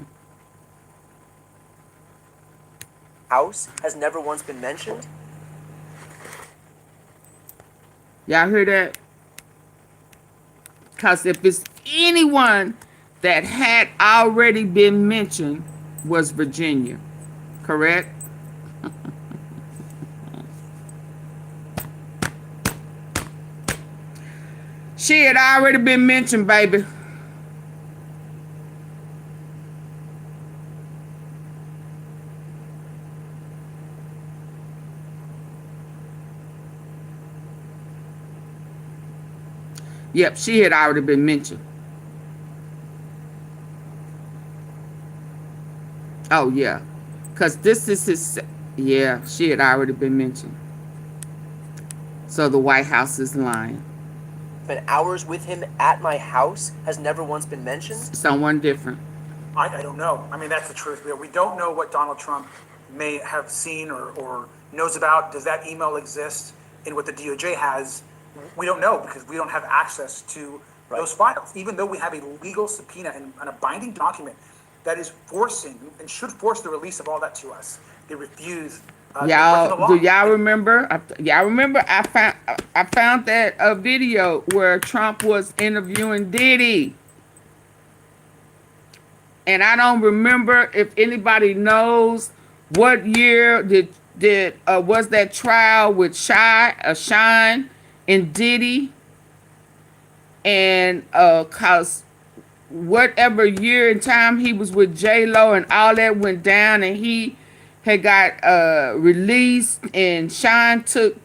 House has never once been mentioned. Y'all hear that? Because if it's anyone that had already been mentioned, was Virginia. Correct? She had already been mentioned, baby. Yep, she had already been mentioned. Oh, yeah. Because this is his... Yeah, she had already been mentioned. So the White House is lying. Spent hours with him at my house, has never once been mentioned. Someone different. I don't know. I mean, that's the truth. We don't know what Donald Trump may have seen or knows about. Does that email exist in what the DOJ has? We don't know because we don't have access to those files, even though we have a legal subpoena and a binding document that is forcing and should force the release of all that to us. They refuse. Y'all, do y'all remember? Y'all remember? I found that a video where Trump was interviewing Diddy, and I don't remember if anybody knows what year was that trial with Shine and Diddy, and cause whatever year and time he was with J-Lo and all that went down, and he had got released, and Shine took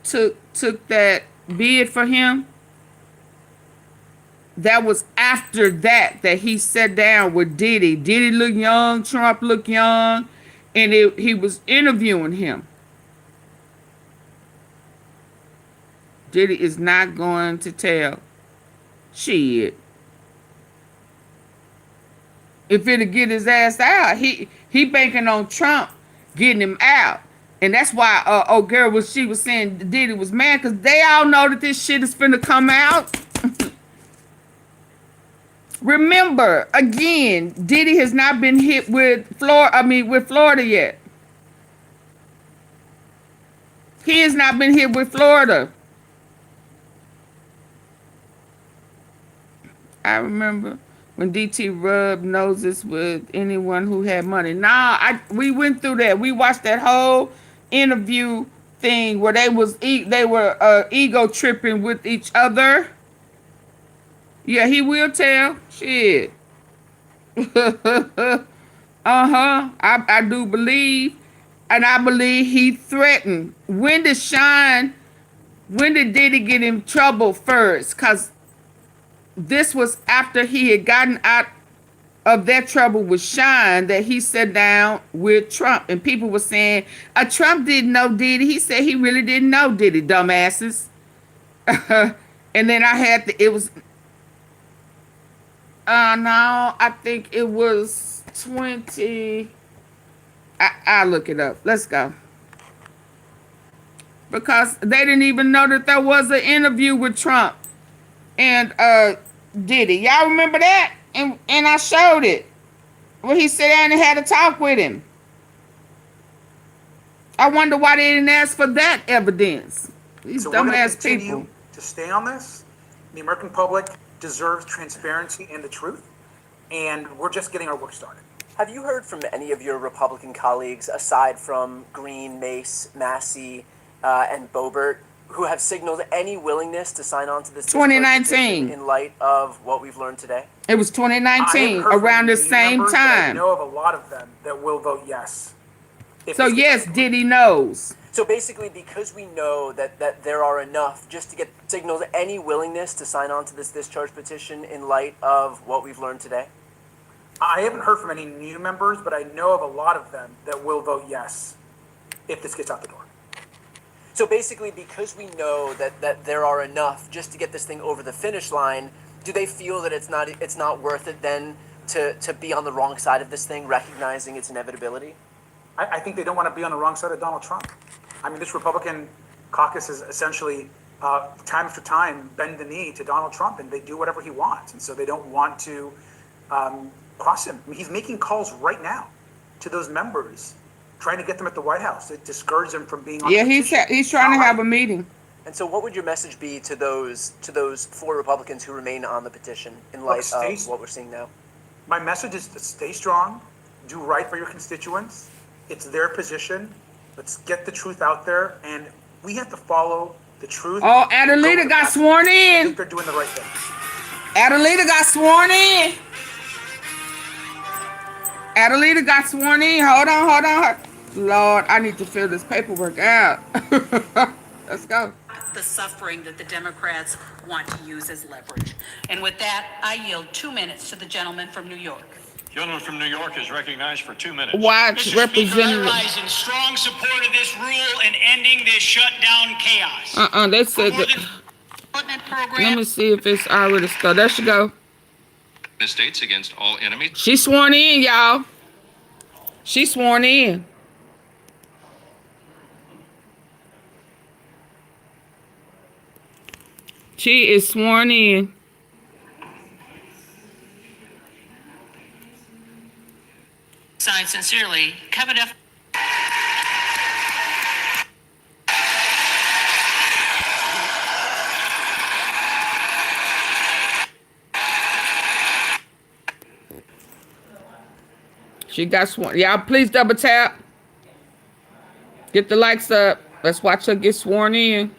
that bid for him. That was after that he sat down with Diddy. Diddy looked young, Trump looked young, and he was interviewing him. Diddy is not going to tell shit. If it'll get his ass out, he banking on Trump getting him out. And that's why she was saying Diddy was mad, because they all know that this shit is finna come out. Remember, again, Diddy has not been hit with Florida yet. He has not been hit with Florida. I remember when DT rubbed noses with anyone who had money. Nah, we went through that. We watched that whole interview thing where they were ego tripping with each other. Yeah, he will tell. Shit. I do believe, and I believe he threatened. When did Diddy get in trouble first? Because this was after he had gotten out of that trouble with Shine, that he sat down with Trump. And people were saying, Trump didn't know Diddy. He said he really didn't know Diddy, dumbasses. And then no, I think it was 20. I'll look it up. Let's go. Because they didn't even know that there was an interview with Trump and Diddy. Y'all remember that? And I showed it. Where he sat down and had a talk with him. I wonder why they didn't ask for that evidence. These dumbass people. To stay on this, the American public deserves transparency and the truth, and we're just getting our work started. Have you heard from any of your Republican colleagues, aside from Green, Mace, Massey, and Boebert, who have signaled any willingness to sign on to this 2019 in light of what we've learned today? It was 2019, around the same members, time. I know of a lot of them that will vote yes. So yes, Diddy knows. So basically, because we know that there are enough just to get signals, any willingness to sign on to this discharge petition in light of what we've learned today? I haven't heard from any new members, but I know of a lot of them that will vote yes if this gets out the door. So basically, because we know that there are enough just to get this thing over the finish line, do they feel that it's not worth it then to be on the wrong side of this thing, recognizing its inevitability? I think they don't want to be on the wrong side of Donald Trump. I mean, this Republican caucus is essentially, time after time, bend the knee to Donald Trump, and they do whatever he wants. And so they don't want to cross him. I mean, he's making calls right now to those members, trying to get them at the White House to discourage them from being on the petition. he's trying to have a meeting. And so what would your message be to those 4 Republicans who remain on the petition in light of what we're seeing now? My message is to stay strong, do right by your constituents. It's their position. Let's get the truth out there, and we have to follow the truth. Oh, Adelita got sworn in. I think they're doing the right thing. Adelita got sworn in. Adelita got sworn in. Hold on. Lord, I need to fill this paperwork out. Let's go. The suffering that the Democrats want to use as leverage. And with that, I yield 2 minutes to the gentleman from New York. Gentleman from New York is recognized for 2 minutes. Watch, Representative. I rise in strong support of this rule and ending this shutdown chaos. They said that. Let me see if it's already started. There she go. The states against all enemies. She sworn in, y'all. She sworn in. She is sworn in. Signed sincerely, Kevin F. She got sworn. Y'all, please double tap. Get the likes up. Let's watch her get sworn in.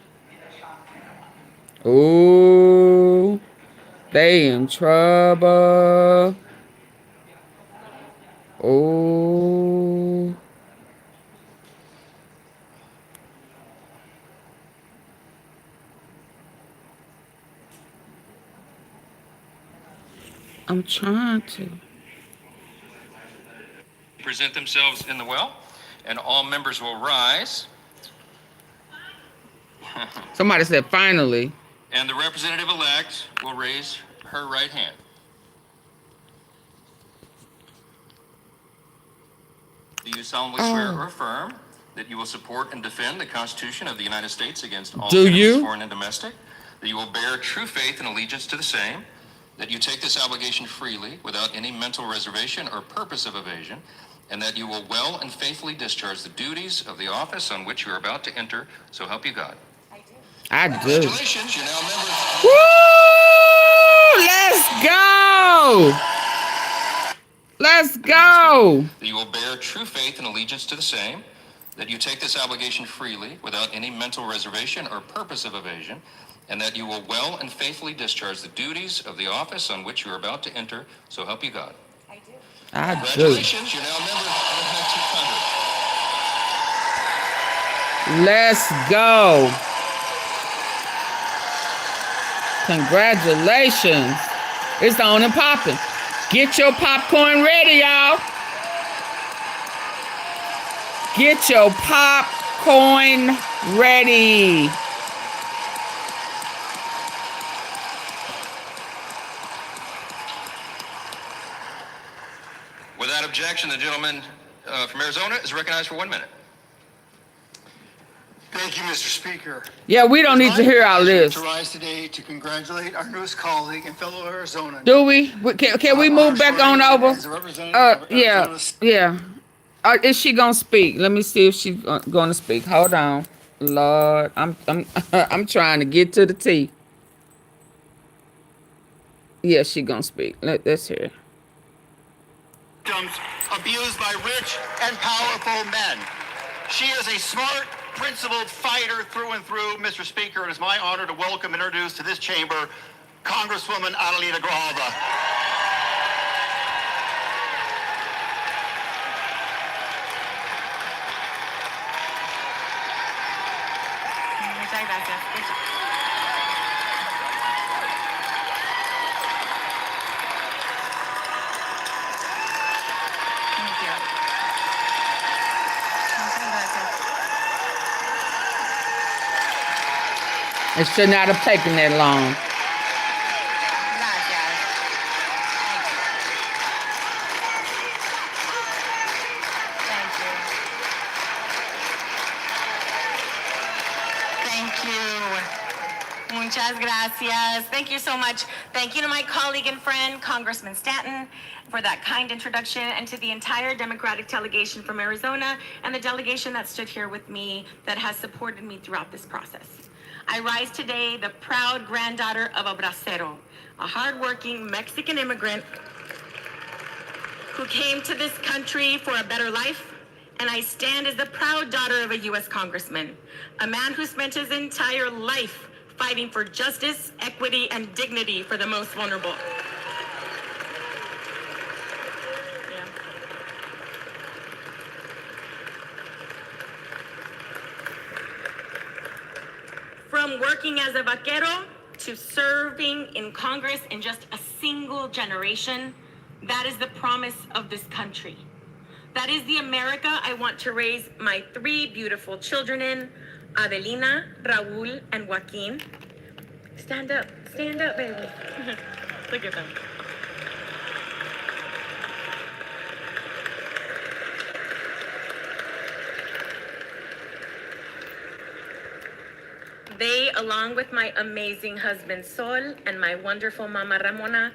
Ooh, they in trouble. Ooh. I'm trying to. Present themselves in the well, and all members will rise. Somebody said finally. And the representative-elect will raise her right hand. Do you solemnly swear or affirm that you will support and defend the Constitution of the United States against all enemies, foreign and domestic? That you will bear true faith and allegiance to the same? That you take this obligation freely, without any mental reservation or purpose of evasion? And that you will well and faithfully discharge the duties of the office on which you are about to enter, so help you God. I do. Congratulations, you're now members. Woo! Let's go! Let's go! That you will bear true faith and allegiance to the same. That you take this obligation freely, without any mental reservation or purpose of evasion. And that you will well and faithfully discharge the duties of the office on which you are about to enter, so help you God. I do. Congratulations, you're now a member of the Let's go. Congratulations. It's on and popping. Get your popcorn ready, y'all. Get your popcorn ready. Without objection, the gentleman from Arizona is recognized for 1 minute. Thank you, Mr. Speaker. Yeah, we don't need to hear all this. To rise today to congratulate our newest colleague and fellow Arizonan. Do we? Can we move back on over? Yeah. Is she gonna speak? Let me see if she's gonna speak. Hold on, Lord. I'm I'm trying to get to the T. Yeah, she gonna speak. Let's hear. Abused by rich and powerful men. She is a smart, principled fighter through and through, Mr. Speaker. It is my honor to welcome and introduce to this chamber Congresswoman Adelita Grijalva. It should not have taken that long. Muchas gracias. Thank you so much. Thank you to my colleague and friend, Congressman Stanton, for that kind introduction, and to the entire Democratic delegation from Arizona and the delegation that stood here with me that has supported me throughout this process. I rise today the proud granddaughter of a bracero, a hardworking Mexican immigrant who came to this country for a better life. And I stand as the proud daughter of a U.S. congressman, a man who spent his entire life fighting for justice, equity, and dignity for the most vulnerable. From working as a vaquero to serving in Congress in just a single generation, that is the promise of this country. That is the America I want to raise my 3 beautiful children in, Adelina, Raul, and Joaquin. Stand up, baby. Look at them. They, along with my amazing husband Sol and my wonderful mama Ramona,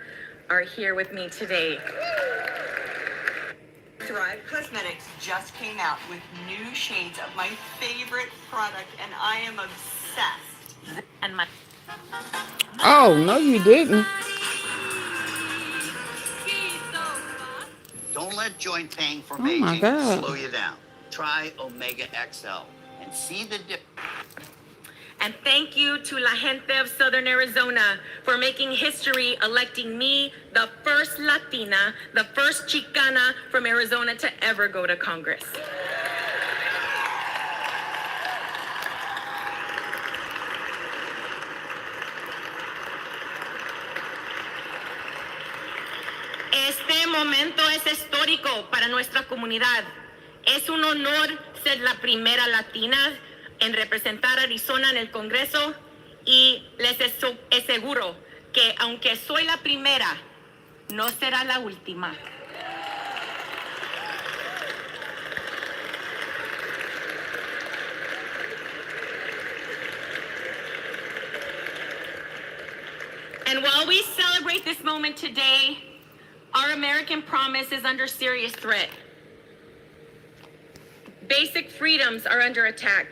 are here with me today. SUBCRIBE Cosmetics just came out with new shades of my favorite product, and I am obsessed. And my Oh, no, you didn't. Don't let joint pain from Oh, my aging God. slow you down. Try Omega XL and see the difference. And thank you to La Gente of Southern Arizona for making history, electing me the first Latina, the first Chicana from Arizona to ever go to Congress. Este momento es histórico para nuestra comunidad. Es un honor ser la primera latina en representar a Arizona en el Congreso y les aseguro que aunque soy la primera, no será la última. And while we celebrate this moment today, our American promise is under serious threat. Basic freedoms are under attack.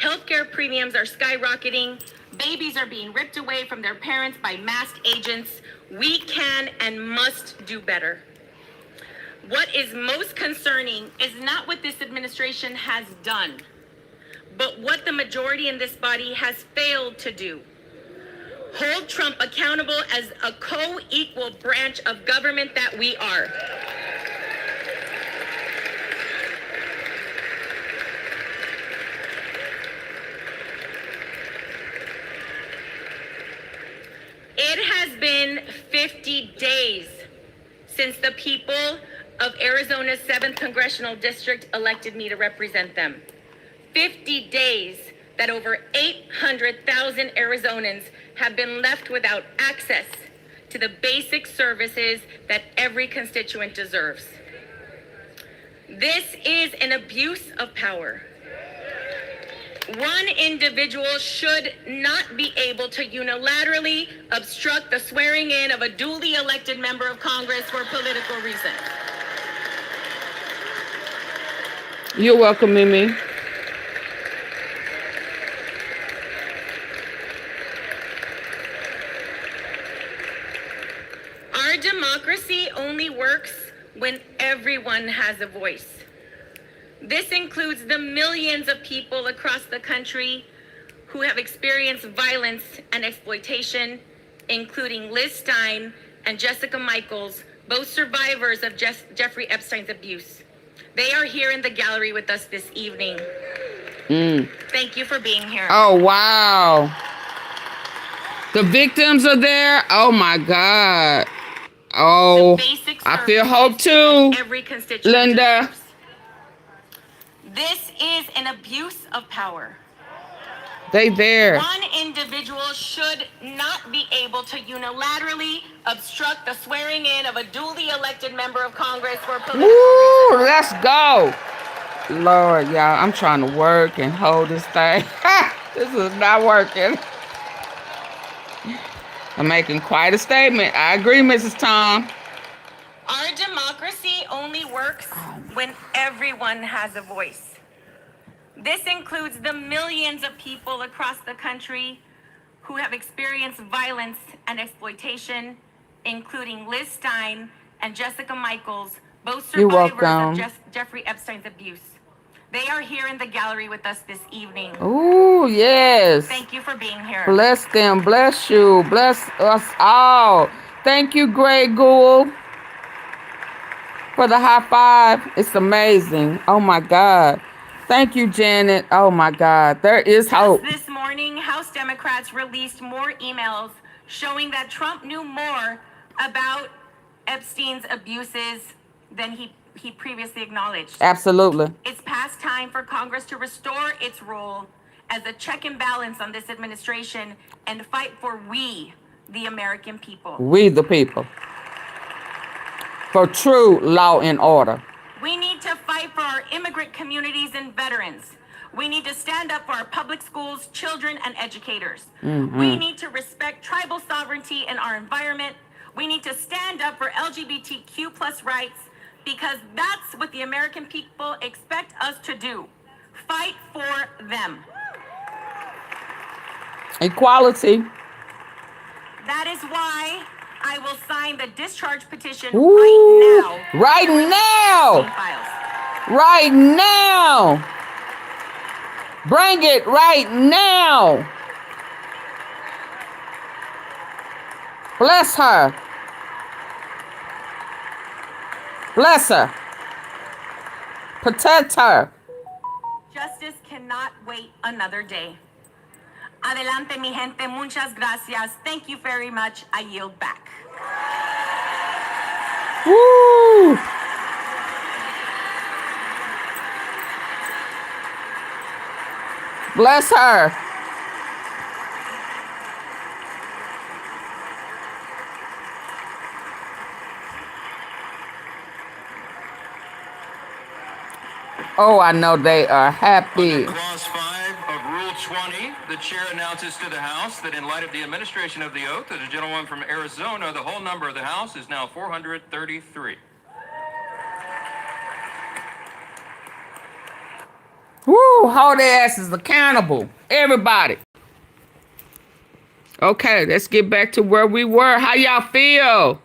Healthcare premiums are skyrocketing. Babies are being ripped away from their parents by masked agents. We can and must do better. What is most concerning is not what this administration has done, but what the majority in this body has failed to do. Hold Trump accountable as a co-equal branch of government that we are. It has been 50 days since the people of Arizona's 7th Congressional District elected me to represent them. 50 days that over 800,000 Arizonans have been left without access to the basic services that every constituent deserves. This is an abuse of power. One individual should not be able to unilaterally obstruct the swearing in of a duly elected member of Congress for political reasons. You're welcome, Mimi. Our democracy only works when everyone has a voice. This includes the millions of people across the country who have experienced violence and exploitation, including Liz Stein and Jessica Michaels, both survivors of Jeffrey Epstein's abuse. They are here in the gallery with us this evening. Thank you for being here. Oh, wow. The victims are there. Oh, my God. Oh, I feel hope too, Linda. This is an abuse of power. They there. One individual should not be able to unilaterally obstruct the swearing in of a duly elected member of Congress for political reasons. Let's go. Lord, y'all, I'm trying to work and hold this thing. This is not working. I'm making quite a statement. I agree, Mrs. Tom. Our democracy only works when everyone has a voice. This includes the millions of people across the country who have experienced violence and exploitation, including Liz Stein and Jessica Michaels, both survivors of Jeffrey Epstein's abuse. They are here in the gallery with us this evening. Ooh, yes. Thank you for being here. Bless them, bless you, bless us all. Thank you, Greg Gould, for the high five. It's amazing. Oh, my God. Thank you, Janet. Oh, my God. There is hope. This morning, House Democrats released more emails showing that Trump knew more about Epstein's abuses than he previously acknowledged. Absolutely. It's past time for Congress to restore its role as a check and balance on this administration and fight for we, the American people. We, the people. For true law and order. We need to fight for our immigrant communities and veterans. We need to stand up for our public schools, children, and educators. We need to respect tribal sovereignty in our environment. We need to stand up for LGBTQ+ rights, because that's what the American people expect us to do. Fight for them. Equality. That is why I will sign the discharge petition Ooh, right now. right now. Files. Right now. Bring it right now. Bless her. Bless her. Protect her. Justice cannot wait another day. Adelante, mi gente. Muchas gracias. Thank you very much. I yield back. Woo. Bless her. Oh, I know they are happy. Under Clause 5 of Rule 20, the chair announces to the House that in light of the administration of the oath of the gentleman from Arizona, the whole number of the House is now 433. Woo, hold their asses accountable. Everybody. Okay, let's get back to where we were. How y'all feel?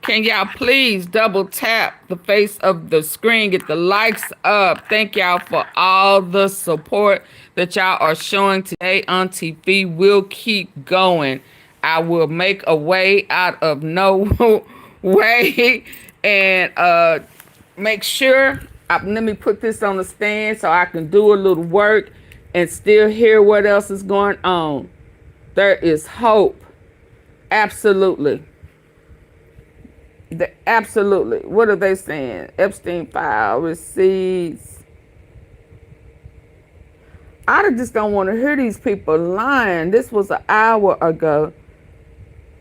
Can y'all please double tap the face of the screen, get the likes up. Thank y'all for all the support that y'all are showing today. AunTeaFee will keep going. I will make a way out of no way and make sure, let me put this on the stand so I can do a little work and still hear what else is going on. There is hope. Absolutely. Absolutely. What are they saying? Epstein file receipts. I just don't want to hear these people lying. This was an hour ago.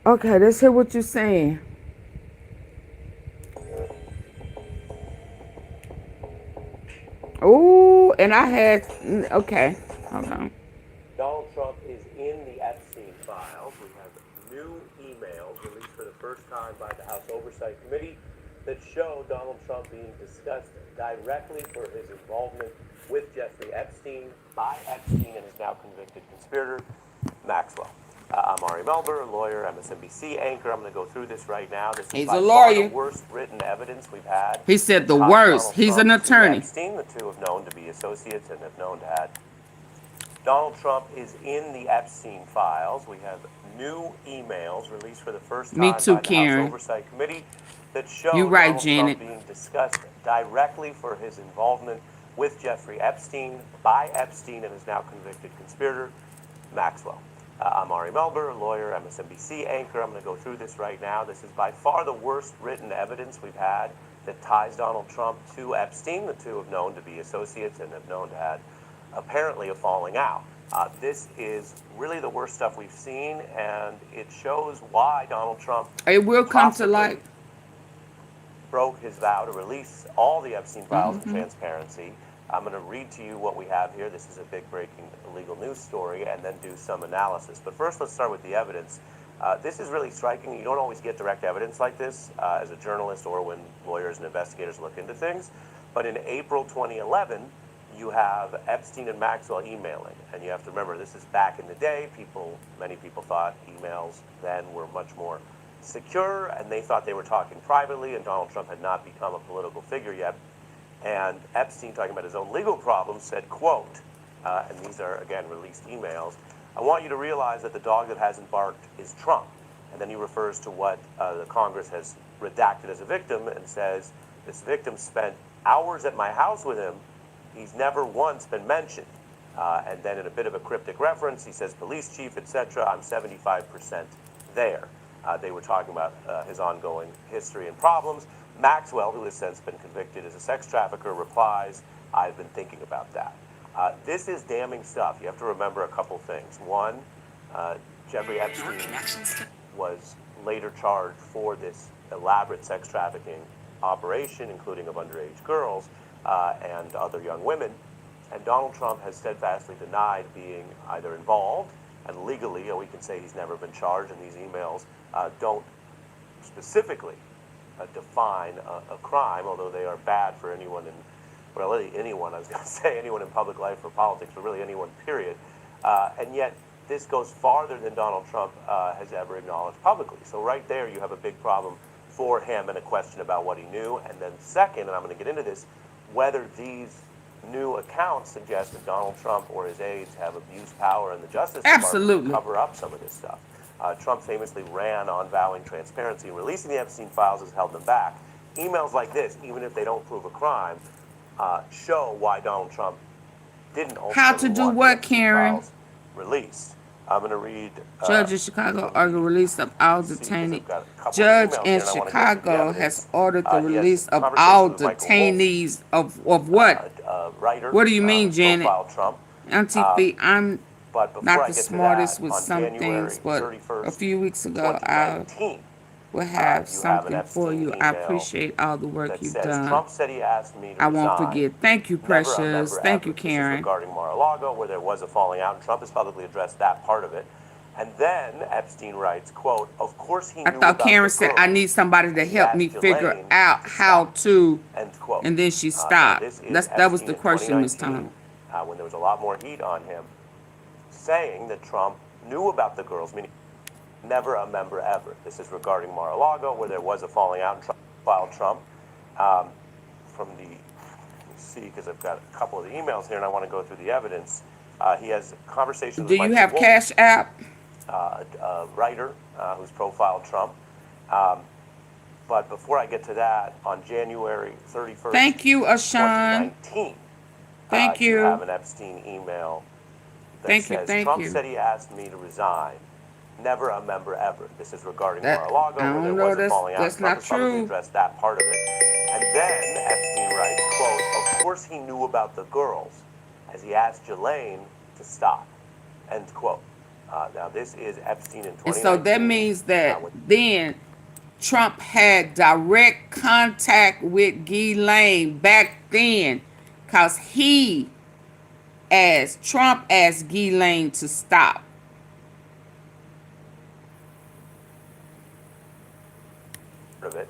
Okay, let's hear what you're saying. Oh, and I had, okay, hold on. Donald Trump is in the Epstein files. We have new emails released for the first time by the House Oversite Committee that show Donald Trump being discussed directly for his involvement with Jeffrey Epstein by Epstein and his now convicted conspirator, Maxwell. I'm Ari Melber, lawyer, MSNBC anchor. I'm going to go through this right now. This is by far the worst written evidence we've had. He said the worst. He's an attorney. Epstein, the two have known to be associates and have known to have. Donald Trump is in the Epstein files. We have new emails released for the first time Me too, by the Karen. House Oversight Committee that show You right, Donald Janet. Trump being discussed directly for his involvement with Jeffrey Epstein by Epstein and his now convicted conspirator, Maxwell. I'm Ari Melber, lawyer, MSNBC anchor. I'm going to go through this right now. This is by far the worst written evidence we've had that ties Donald Trump to Epstein. The two have known to be associates and have known to have apparently a falling out. This is really the worst stuff we've seen, and it shows why Donald Trump will come to light. Broke his vow to release all the Epstein files for transparency. I'm going to read to you what we have here. This is a big breaking legal news story, and then do some analysis. But first, let's start with the evidence. This is really striking. You don't always get direct evidence like this as a journalist or when lawyers and investigators look into things. But in April 2011, you have Epstein and Maxwell emailing. And you have to remember, this is back in the day. Many people thought emails then were much more secure, and they thought they were talking privately, and Donald Trump had not become a political figure yet. And Epstein, talking about his own legal problems, said, quote, and these are, again, released emails, "I want you to realize that the dog that hasn't barked is Trump." And then he refers to what the Congress has redacted as a victim and says, this victim spent hours at my house with him. He's never once been mentioned. And then in a bit of a cryptic reference, he says, police chief, etc., I'm 75% there. They were talking about his ongoing history and problems. Maxwell, who has since been convicted as a sex trafficker, replies, I've been thinking about that. This is damning stuff. You have to remember a couple things. One, Jeffrey Epstein was later charged for this elaborate sex trafficking operation, including of underage girls and other young women. And Donald Trump has steadfastly denied being either involved, and legally, we can say he's never been charged, and these emails don't specifically define a crime, although they are bad for anyone in, well, really anyone, I was going to say anyone in public life or politics, but really anyone, period. And yet, this goes farther than Donald Trump has ever acknowledged publicly. So right there, you have a big problem for him and a question about what he knew. And then second, and I'm going to get into this, whether these new accounts suggest that Donald Trump or his aides have abused power in the Justice Department to cover up some of this stuff. Trump famously ran on vowing transparency. Releasing the Epstein files has held them back. Emails like this, even if they don't prove a crime, show why Donald Trump didn't ultimately How to do want what, the Epstein Karen? files released. I'm going to read. Judge in Chicago ordered the release of all detainees. Judge in Chicago has ordered the release of all detainees of what? Writer, What do you mean, Janet? Trump. AunTeaFee, I'm But before not I the get to smartest that, with on some January things, but 31st, a few weeks ago I 2019, will you have have an something for Epstein you. I email appreciate all the work that you've says done. Trump said he asked me to I won't resign. forget. Thank you, Never a Precious. member Thank ever. you, This is Karen. regarding Mar-a-Lago, where there was a falling out, and Trump has publicly addressed that part of it. And then Epstein writes, quote, of course he I knew thought about Karen the said, girls. I need somebody to He help asked me figure Elaine out to how stop, to, end quote. and then she Now, stopped. this is That was Epstein the in question, Miss 2019, Tom. when there was a lot more heat on him, saying that Trump knew about the girls, meaning never a member ever. This is regarding Mar-a-Lago, where there was a falling out and Trump filed Trump. From the, let's see, because I've got a couple of the emails here and I want to go through the evidence. He has conversations with Do you Michael have Wolff, Cash App? a writer who's profiled Trump. But before I get to that, on January 31st, Thank you, Ashan. 2019, Thank you you. have an Epstein email that says, Trump said he asked me to resign. Never a member ever. This is regarding Mar-a-Lago, where there was a falling out. That's Trump not has publicly true. addressed that part of it. And then Epstein writes, quote, of course he knew about the girls, as he asked Elaine to stop, end quote. Now this is Epstein in 2019. And so that means that then Trump had direct contact with Ghislaine back then, because Trump asked Ghislaine to stop. Of it.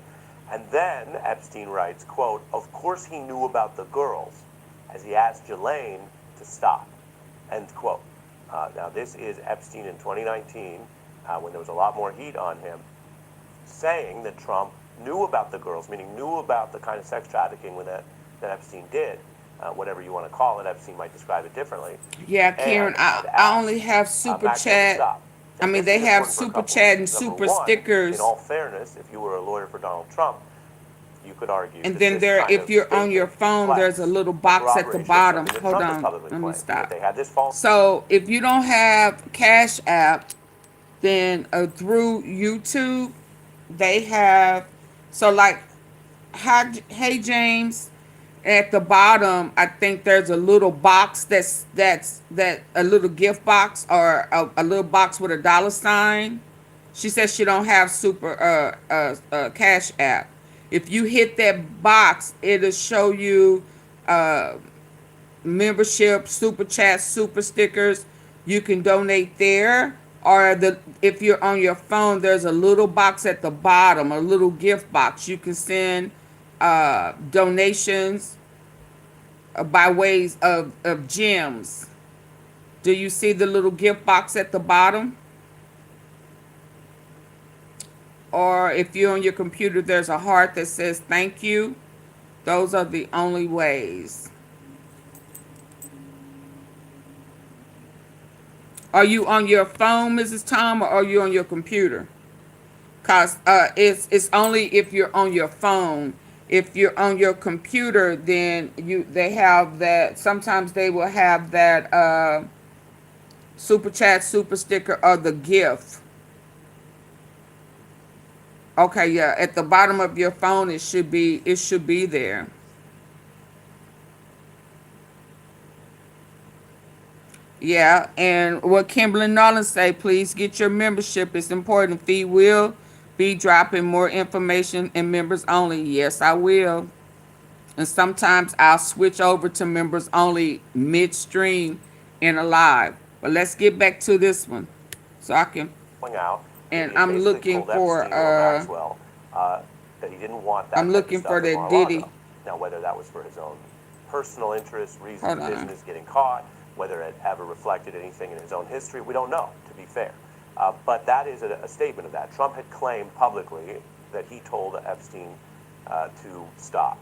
And then Epstein writes, quote, of course he knew about the girls, as he asked Elaine to stop, end quote. Now this is Epstein in 2019, when there was a lot more heat on him, saying that Trump knew about the girls, meaning knew about the kind of sex trafficking that Epstein did, whatever you want to call it. Epstein might describe it differently. Yeah, Karen, I only have super chat. I mean, they have super chat and super stickers. In all fairness, if you were a lawyer for Donald Trump, you could argue. And then there, if you're on your phone, there's a little box at the bottom. Hold on, let me stop. So if you don't have Cash App, then through YouTube, they have, so like, hey James, at the bottom, I think there's a little box that's a little gift box, or a little box with a $sign. She says she don't have super Cash App. If you hit that box, it'll show you membership, super chats, super stickers. You can donate there. Or if you're on your phone, there's a little box at the bottom, a little gift box. You can send donations by ways of gems. Do you see the little gift box at the bottom? Or if you're on your computer, there's a heart that says thank you. Those are the only ways. Are you on your phone, Mrs. Tom, or are you on your computer? Because it's only if you're on your phone. If you're on your computer, then they have that. Sometimes they will have that super chat, super sticker, or the gift. Okay, yeah. At the bottom of your phone, it should be there. Yeah, and what Kimberly Nolan say, please get your membership. It's important. Fee will be dropping more information in members only. Yes, I will. And sometimes I'll switch over to members only midstream in a live. But let's get back to this one, so I can. Out. And I'm looking for Maxwell. that he didn't want that I'm type of looking stuff for in that Mar-a-Lago. Diddy. Now, whether that was for his own personal interest, reasons, Hold on. business, getting caught, whether it ever reflected anything in his own history, we don't know, to be fair. But that is a statement of that. Trump had claimed publicly that he told Epstein to stop.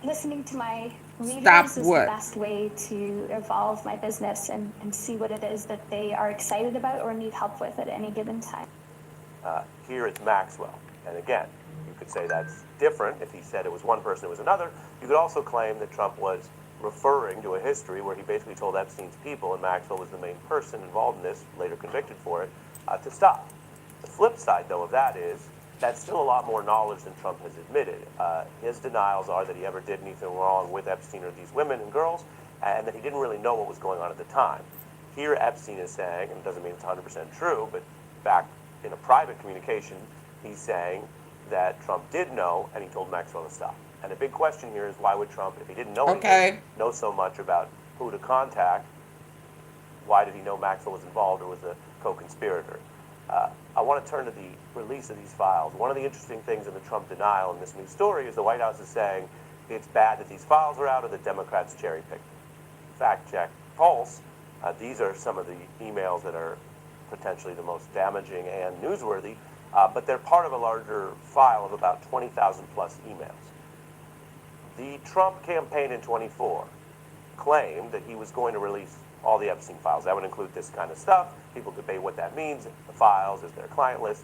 Listening to my Stop readers is what? the best way to evolve my business and see what it is that they are excited about or need help with at any given time. Here it's Maxwell. And again, you could say that's different. If he said it was one person, it was another. You could also claim that Trump was referring to a history where he basically told Epstein's people, and Maxwell was the main person involved in this, later convicted for it, to stop. The flip side, though, of that is that's still a lot more knowledge than Trump has admitted. His denials are that he ever did anything wrong with Epstein or these women and girls, and that he didn't really know what was going on at the time. Here, Epstein is saying, and it doesn't mean it's 100% true, but back in a private communication, he's saying that Trump did know, and he told Maxwell to stop. And the big question here is, why would Trump, if he didn't know anything, know so much about who to contact, why did he know Maxwell was involved or was a co-conspirator? I want to turn to the release of these files. One of the interesting things in the Trump denial in this new story is the White House is saying it's bad that these files are out or the Democrats cherry-picked them. Fact check, false. These are some of the emails that are potentially the most damaging and newsworthy, but they're part of a larger file of about 20,000 plus emails. The Trump campaign in 24 claimed that he was going to release all the Epstein files. That would include this kind of stuff. People debate what that means. The files is their client list.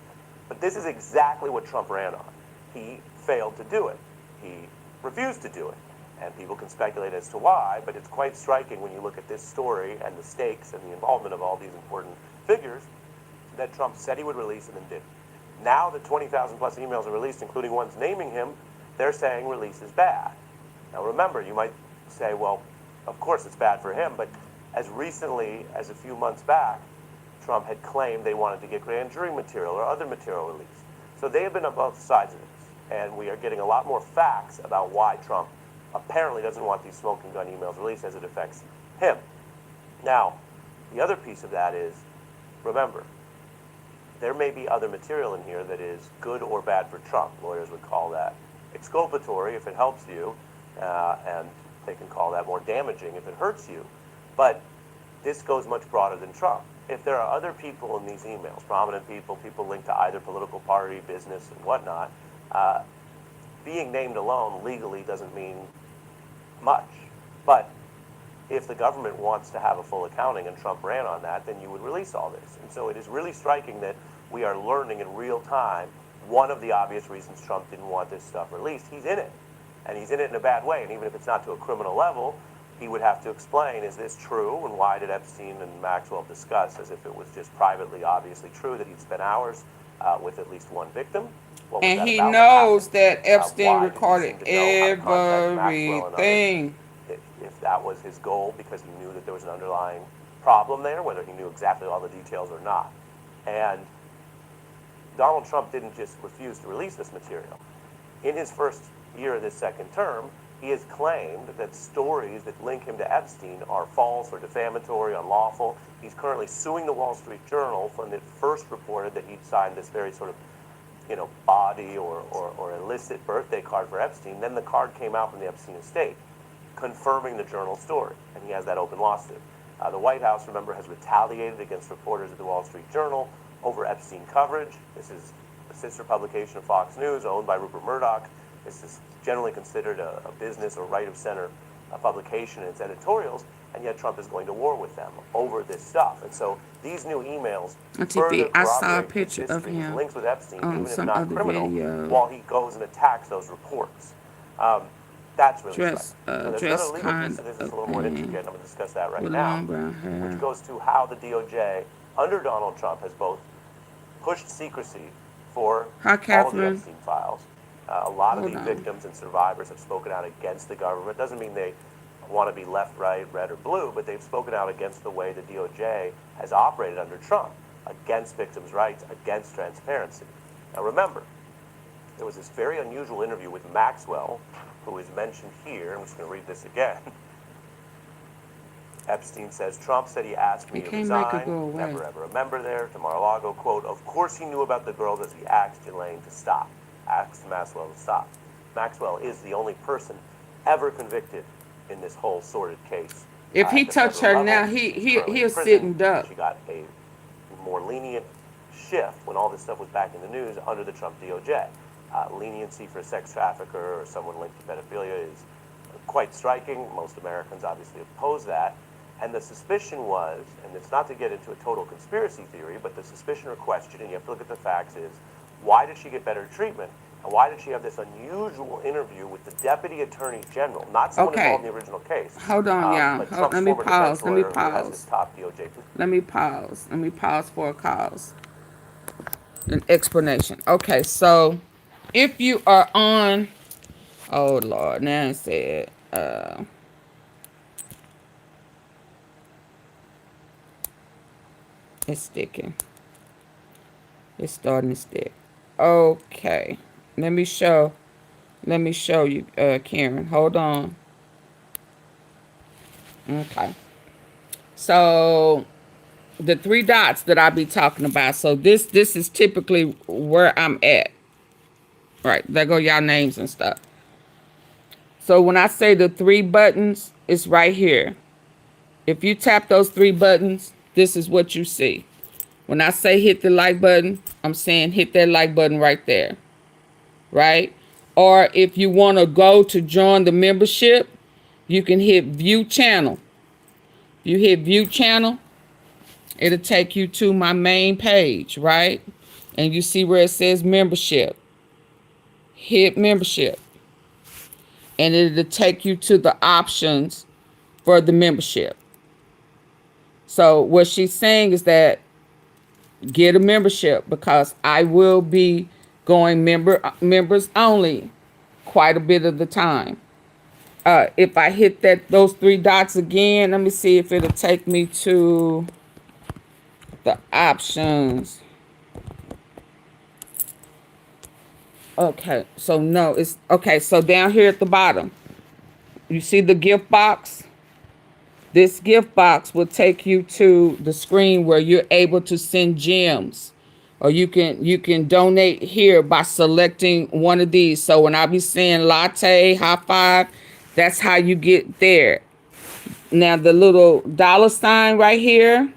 But this is exactly what Trump ran on. He failed to do it. He refused to do it. And people can speculate as to why, but it's quite striking when you look at this story and the stakes and the involvement of all these important figures that Trump said he would release and then didn't. Now that 20,000 plus emails are released, including ones naming him, they're saying release is bad. Now remember, you might say, well, of course it's bad for him, but as recently as a few months back, Trump had claimed they wanted to get grand jury material or other material released. So they have been on both sides of this, and we are getting a lot more facts about why Trump apparently doesn't want these smoking gun emails released as it affects him. Now, the other piece of that is, remember, there may be other material in here that is good or bad for Trump. Lawyers would call that exculpatory if it helps you, and they can call that more damaging if it hurts you. But this goes much broader than Trump. If there are other people in these emails, prominent people, people linked to either political party, business, and whatnot, being named alone legally doesn't mean much. But if the government wants to have a full accounting and Trump ran on that, then you would release all this. And so it is really striking that we are learning in real time one of the obvious reasons Trump didn't want this stuff released. He's in it. And he's in it in a bad way. And even if it's not to a criminal level, he would have to explain, is this true? And why did Epstein and Maxwell discuss, as if it was just privately, obviously true, that he'd spent hours with at least one victim? And he knows that Epstein recorded everything. If that was his goal, because he knew that there was an underlying problem there, whether he knew exactly all the details or not. And Donald Trump didn't just refuse to release this material. In his first year of this second term, he has claimed that stories that link him to Epstein are false or defamatory, unlawful. He's currently suing the Wall Street Journal when it first reported that he'd signed this very sort of, body or illicit birthday card for Epstein. Then the card came out from the Epstein estate, confirming the Journal's story, and he has that open lawsuit. The White House, remember, has retaliated against reporters at the Wall Street Journal over Epstein coverage. This is a sister publication of Fox News, owned by Rupert Murdoch. This is generally considered a business or right-of-center publication in its editorials, and yet Trump is going to war with them over this stuff. And so these new emails AunTeaFee, I saw a picture of him links with Epstein, on even if some not other criminal, video. while he goes and attacks those reports. That's really Dress, striking. So dress there's another legal kind piece of this that's a of little more thing intricate, and I'm going to discuss that right with now, long brown hair. which goes to how the DOJ, under Donald Trump, has both pushed secrecy for Hi, all of the Catherine. Epstein files. A lot of Hold the on. victims and survivors have spoken out against the government. Doesn't mean they want to be left, right, red, or blue, but they've spoken out against the way the DOJ has operated under Trump, against victims' rights, against transparency. Now remember, there was this very unusual interview with Maxwell, who is mentioned here. I'm just going to read this again. Epstein says, Trump said he asked me to can't make her resign, go away. never ever a member there, to Mar-a-Lago, quote, of course he knew about the girls as he asked Elaine to stop. asks Maxwell to stop. Maxwell is the only person ever convicted in this whole sordid case. If he At the touch federal her level, now, she's currently he'll in sit prison. and duck. She got a more lenient shift when all this stuff was back in the news under the Trump DOJ. Leniency for a sex trafficker or someone linked to pedophilia is quite striking. Most Americans obviously oppose that. And the suspicion was, and it's not to get into a total conspiracy theory, but the suspicion or question, and you have to look at the facts, is why did she get better treatment? And why did she have this unusual interview with the Deputy Attorney General, not someone involved in the original case? Hold on, y'all. But Trump's Let me former pause. defense Let me lawyer who has his pause. top DOJ. Let me pause. Let me pause for a cause. An explanation. Okay, so if you are on, oh Lord, now it said, it's sticking. It's starting to stick. Okay, let me show you, Karen. Hold on. Okay, so the three dots that I'll be talking about. So this is typically where I'm at. Right, there go y'all names and stuff. So when I say the three buttons, it's right here. If you tap those three buttons, this is what you see. When I say hit the like button, I'm saying hit that like button right there. Right? Or if you want to go to join the membership, you can hit view channel. You hit view channel, it'll take you to my main page, right? And you see where it says membership. Hit membership. And it'll take you to the options for the membership. So what she's saying is that get a membership because I will be going members only quite a bit of the time. If I hit those three dots again, let me see if it'll take me to the options. Okay, so no, it's okay. So down here at the bottom, you see the gift box? This gift box will take you to the screen where you're able to send gems, or you can donate here by selecting one of these. So when I be saying latte, high five, that's how you get there. Now the little $sign right here,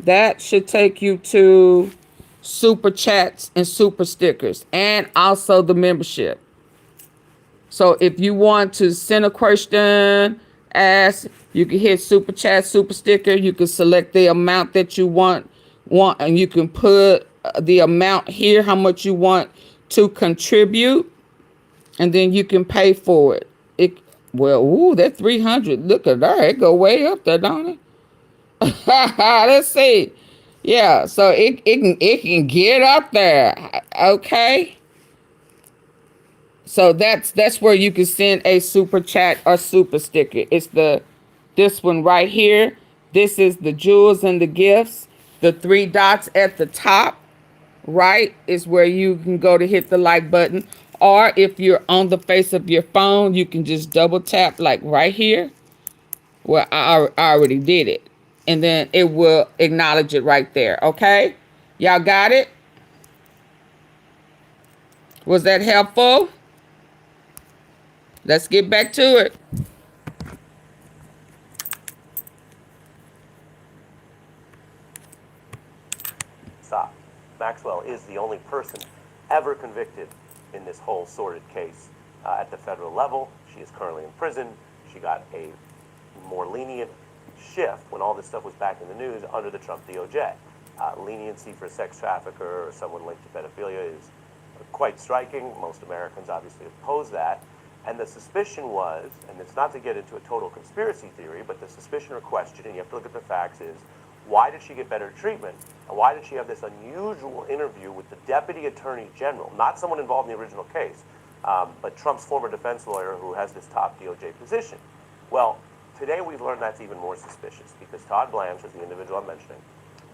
that should take you to super chats and super stickers, and also the membership. So if you want to send a question, ask, you can hit super chat, super sticker. You can select the amount that you want, and you can put the amount here, how much you want to contribute, and then you can pay for it. Well, ooh, that 300. Look at that. It go way up there, don't it? Let's see. Yeah, so it can get up there. Okay. So that's where you can send a super chat or super sticker. It's this one right here. This is the jewels and the gifts. The three dots at the top, right, is where you can go to hit the like button. Or if you're on the face of your phone, you can just double tap like right here. Well, I already did it. And then it will acknowledge it right there. Okay? Y'all got it? Was that helpful? Let's get back to it. Stop. Maxwell is the only person ever convicted in this whole sordid case at the federal level. She is currently in prison. She got a more lenient shift when all this stuff was back in the news under the Trump DOJ. Leniency for a sex trafficker or someone linked to pedophilia is quite striking. Most Americans obviously oppose that. And the suspicion was, and it's not to get into a total conspiracy theory, but the suspicion or question, and you have to look at the facts, is why did she get better treatment? And why did she have this unusual interview with the Deputy Attorney General, not someone involved in the original case, but Trump's former defense lawyer who has this top DOJ position? Well, today we've learned that's even more suspicious because Todd Blanche, is the individual I'm mentioning,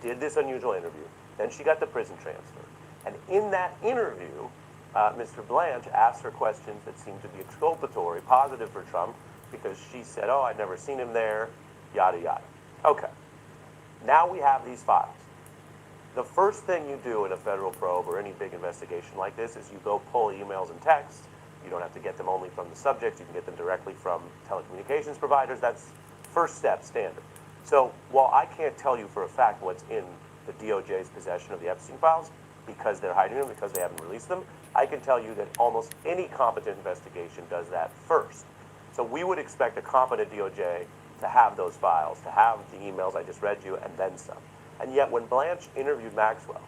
did this unusual interview. Then she got the prison transfer. And in that interview, Mr. Blanche asked her questions that seemed to be exculpatory, positive for Trump, because she said, oh, I'd never seen him there, yada, yada. Okay. Now we have these files. the first thing you do in a federal probe or any big investigation like this is you go pull emails and texts. You don't have to get them only from the subject. You can get them directly from telecommunications providers. That's first step standard. So while I can't tell you for a fact what's in the DOJ's possession of the Epstein files, because they're hiding them, because they haven't released them, I can tell you that almost any competent investigation does that first. So we would expect a competent DOJ to have those files, to have the emails I just read you, and then some. And yet when Blanche interviewed Maxwell,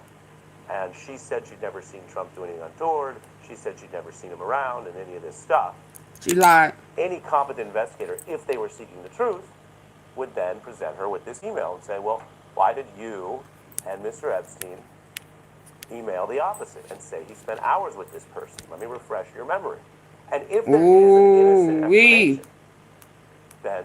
and she said she'd never seen Trump do anything untoward, she said she'd never seen him around and any of this stuff. She lied. Any competent investigator, if they were seeking the truth, would then present her with this email and say, well, why did you and Mr. Epstein email the opposite and say he spent hours with this person? Let me refresh your memory. And if there is an innocent explanation, then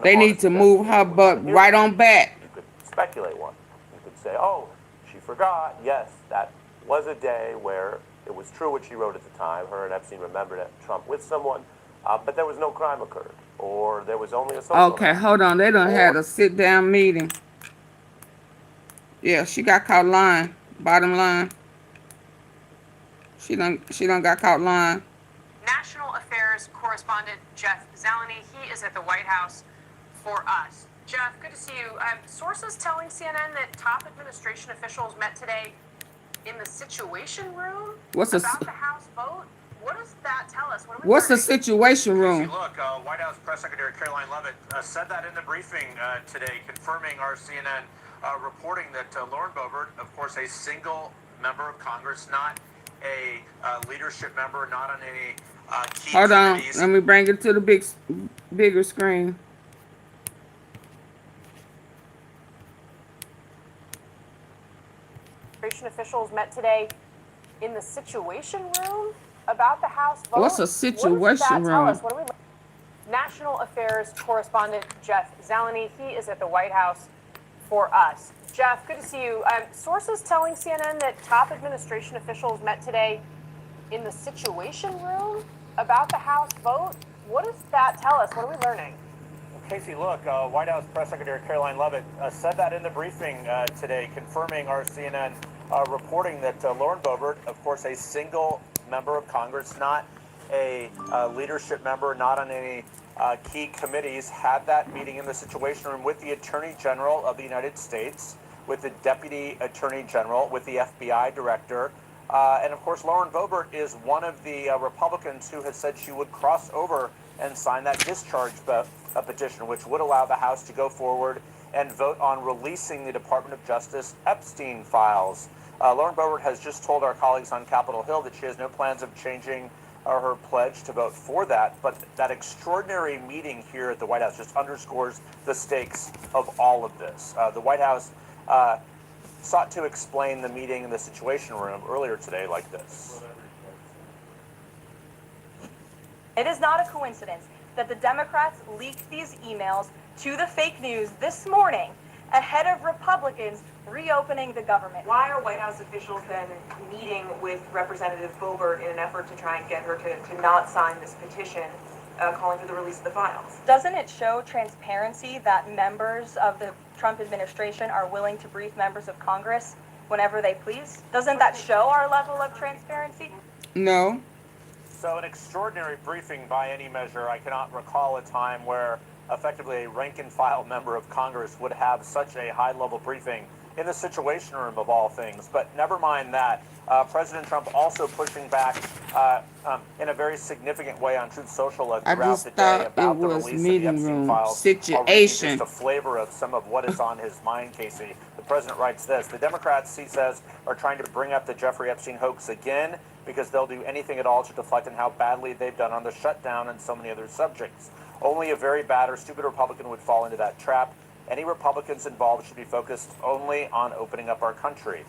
they need to move her butt right on back. you could speculate one. You could say, oh, she forgot. Yes, that was a day where it was true what she wrote at the time. Her and Epstein remembered Trump with someone, but there was no crime occurred, or there was only a social Okay, hold on. They done had a sit-down meeting. Yeah, she got caught lying. Bottom line. She done got caught lying. National Affairs correspondent Jeff Zalany. He is at the White House for us. Jeff, good to see you. Sources telling CNN that top administration officials met today in the Situation Room What's about the House vote. What does that tell us? What What's the Situation Room? Look, White House Press Secretary Caroline Leavitt said that in the briefing today, confirming our CNN reporting that Lauren Boebert, of course, a single member of Congress, not a leadership member, not on any key Hold on. committees. Let me bring it to the bigger screen. Officials met today in the Situation Room about the House vote. What's a Situation What does that tell Room? us? What do we National Affairs correspondent Jeff Zalany. He is at the White House for us. Jeff, good to see you. Sources telling CNN that top administration officials met today in the Situation Room about the House vote. What does that tell us? What are we learning? Casey, look, White House Press Secretary Caroline Leavitt said that in the briefing today, confirming our CNN reporting that Lauren Boebert, of course, a single member of Congress, not a leadership member, not on any key committees, had that meeting in the Situation Room with the Attorney General of the United States, with the Deputy Attorney General, with the FBI Director. And of course, Lauren Boebert is one of the Republicans who has said she would cross over and sign that discharge petition, which would allow the House to go forward and vote on releasing the Department of Justice Epstein files. Lauren Boebert has just told our colleagues on Capitol Hill that she has no plans of changing her pledge to vote for that, but that extraordinary meeting here at the White House just underscores the stakes of all of this. The White House sought to explain the meeting in the Situation Room earlier today like this. It is not a coincidence that the Democrats leaked these emails to the fake news this morning ahead of Republicans reopening the government. Why are White House officials then meeting with Representative Boebert in an effort to try and get her to not sign this petition calling for the release of the files? Doesn't it show transparency that members of the Trump administration are willing to brief members of Congress whenever they please? Doesn't that show our level of transparency? No. So an extraordinary briefing by any measure. I cannot recall a time where effectively a rank-and-file member of Congress would have such a high-level briefing in the Situation Room of all things. But never mind that. President Trump also pushing back in a very significant way on Truth Social throughout the day about the release of the Epstein files. Situation. Just a flavor of some of what is on his mind, Casey. The president writes this: the Democrats, he says, are trying to bring up the Jeffrey Epstein hoax again because they'll do anything at all to deflect on how badly they've done on the shutdown and so many other subjects. Only a very bad or stupid Republican would fall into that trap. Any Republicans involved should be focused only on opening up our country.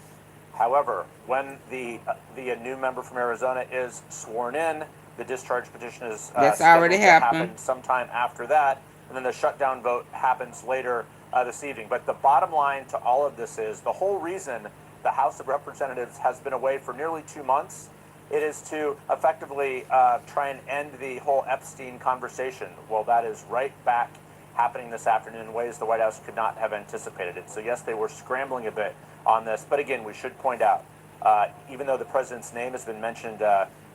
However, when the new member from Arizona is sworn in, the discharge petition is that's already happened sometime after that, and then the shutdown vote happens later this evening. But the bottom line to all of this is the whole reason the House of Representatives has been away for nearly 2 months. It is to effectively try and end the whole Epstein conversation. Well, that is right back happening this afternoon in ways the White House could not have anticipated it. So yes, they were scrambling a bit on this. But again, we should point out, even though the president's name has been mentioned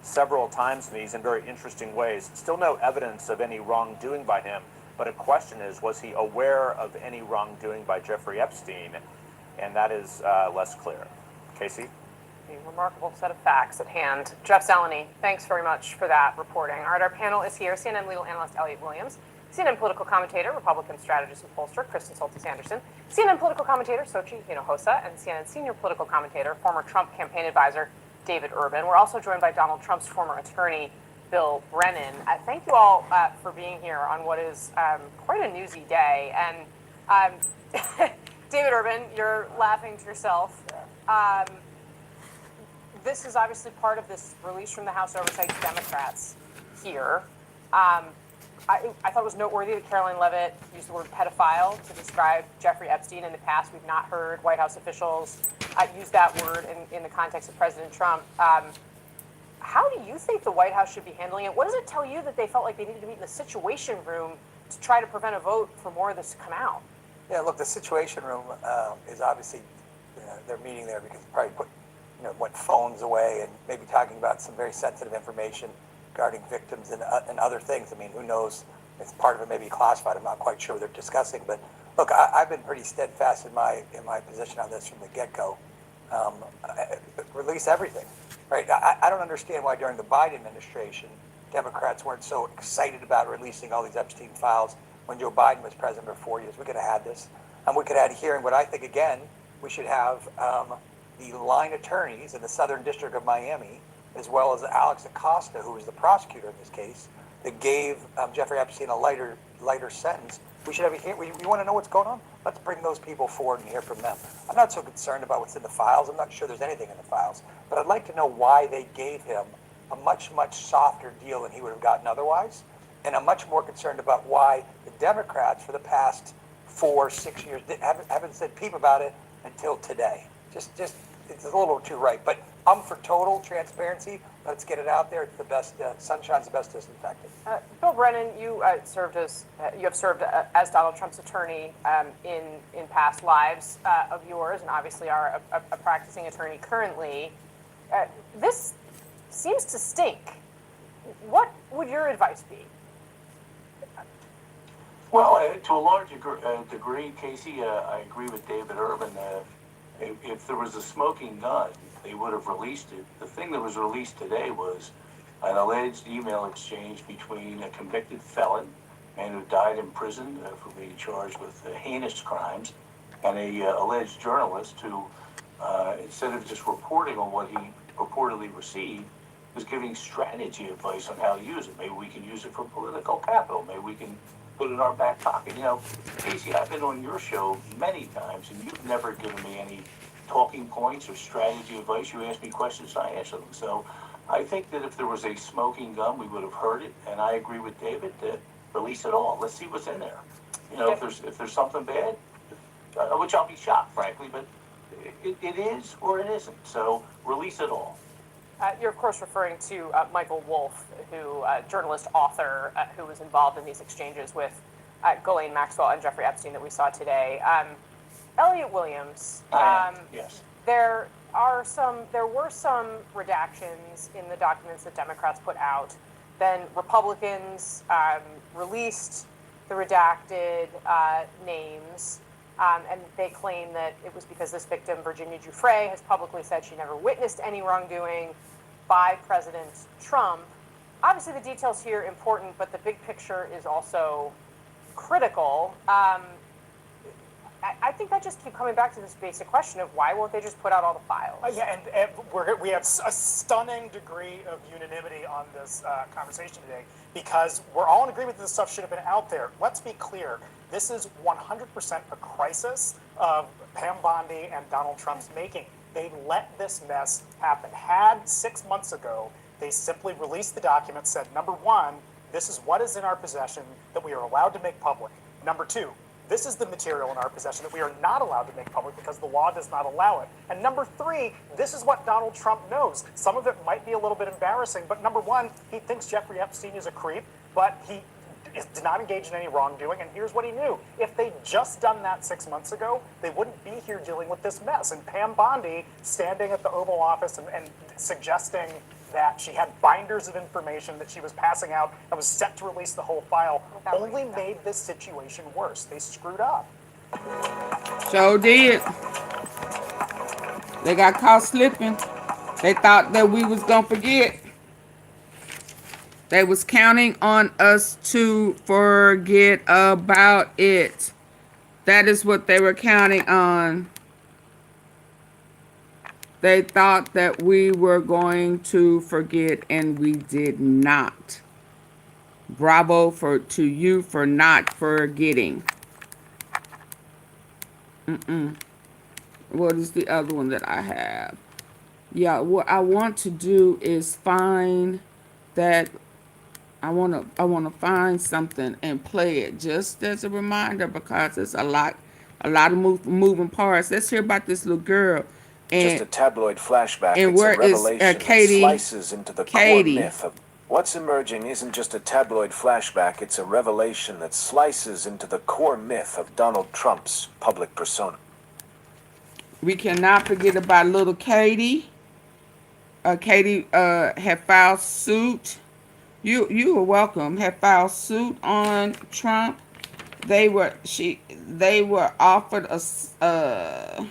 several times to me, in very interesting ways, still no evidence of any wrongdoing by him. But a question is, was he aware of any wrongdoing by Jeffrey Epstein? And that is less clear. Casey? A remarkable set of facts at hand. Jeff Zeleny, thanks very much for that reporting. All right, our panel is here. CNN legal analyst Elliot Williams, CNN political commentator, Republican strategist and pollster Kristen Soltis-Anderson, CNN political commentator Sochi Hinojosa, and CNN senior political commentator, former Trump campaign advisor David Urban. We're also joined by Donald Trump's former attorney, Bill Brennan. Thank you all for being here on what is quite a newsy day. And David Urban, you're laughing to yourself. This is obviously part of this release from the House Oversite Democrats here. I thought it was noteworthy that Caroline Leavitt used the word pedophile to describe Jeffrey Epstein. In the past, we've not heard White House officials use that word in the context of President Trump. How do you think the White House should be handling it? What does it tell you that they felt like they needed to meet in the Situation Room to try to prevent a vote for more of this to come out? Yeah, look, the Situation Room is obviously, they're meeting there because they probably went phones away and maybe talking about some very sensitive information regarding victims and other things. I mean, who knows? It's part of it maybe classified. I'm not quite sure what they're discussing. But look, I've been pretty steadfast in my position on this from the get-go. Release everything, right? I don't understand why during the Biden administration, Democrats weren't so excited about releasing all these Epstein files when Joe Biden was president for 4 years. We could have had this. And we could have had a hearing. But I think, again, we should have the line attorneys in the Southern District of Miami, as well as Alex Acosta, who was the prosecutor in this case, that gave Jeffrey Epstein a lighter sentence. We should have a hearing. We want to know what's going on. Let's bring those people forward and hear from them. I'm not so concerned about what's in the files. I'm not sure there's anything in the files. But I'd like to know why they gave him a much, much softer deal than he would have gotten otherwise. And I'm much more concerned about why the Democrats for the past 4-6 years haven't said peep about it until today. Just it's a little too right. But I'm for total transparency. Let's get it out there. It's the best. Sunshine's the best disinfectant. Bill Brennan, you have served as Donald Trump's attorney in past lives of yours, and obviously are a practicing attorney currently. This seems to stink. What would your advice be? Well, to a large degree, Casey, I agree with David Urban. If there was a smoking gun, they would have released it. The thing that was released today was an alleged email exchange between a convicted felon, man who died in prison for being charged with heinous crimes, and a alleged journalist who, instead of just reporting on what he purportedly received, was giving strategy advice on how to use it. Maybe we can use it for political capital. Maybe we can put it in our back pocket. Casey, I've been on your show many times, and you've never given me any talking points or strategy advice. You ask me questions, I answer them. So I think that if there was a smoking gun, we would have heard it. And I agree with David to release it all. Let's see what's in there. If there's something bad, which I'll be shocked, frankly, but it is or it isn't. So release it all. You're, of course, referring to Michael Wolff, journalist, author, who was involved in these exchanges with Ghislaine Maxwell and Jeffrey Epstein that we saw today. Elliot Williams, yes. There were some redactions in the documents that Democrats put out. Then Republicans released the redacted names. And they claim that it was because this victim, Virginia Giuffre, has publicly said she never witnessed any wrongdoing by President Trump. Obviously, the details here are important, but the big picture is also critical. I think that just keep coming back to this basic question of why won't they just put out all the files? And we have a stunning degree of unanimity on this conversation today because we're all in agreement that this stuff should have been out there. Let's be clear. This is 100% a crisis of Pam Bondi and Donald Trump's making. They let this mess happen. Had 6 months ago, they simply released the document, said, number one, this is what is in our possession that we are allowed to make public. Number two, this is the material in our possession that we are not allowed to make public because the law does not allow it. And number three, this is what Donald Trump knows. Some of it might be a little bit embarrassing, but number one, he thinks Jeffrey Epstein is a creep, but he did not engage in any wrongdoing, and here's what he knew. If they'd just done that 6 months ago, they wouldn't be here dealing with this mess. And Pam Bondi standing at the Oval Office and suggesting that she had binders of information that she was passing out and was set to release the whole file only made this situation worse. They screwed up. So did. They got caught slipping. They thought that we was gonna forget. They was counting on us to forget about it. That is what they were counting on. They thought that we were going to forget, and we did not. Bravo to you for not forgetting. What is the other one that I have? Yeah, what I want to do is find that. I want to find something and play it just as a reminder, because it's a lot of moving parts. Let's hear about this little girl. And, just a tabloid flashback. And it's where a revelation is Katie? that slices into the core myth of what's emerging isn't just a tabloid flashback. It's a revelation that slices into the core myth of Donald Trump's public persona. We cannot forget about little Katie. Katie had filed suit. You are welcome. Had filed suit on Trump. They were offered a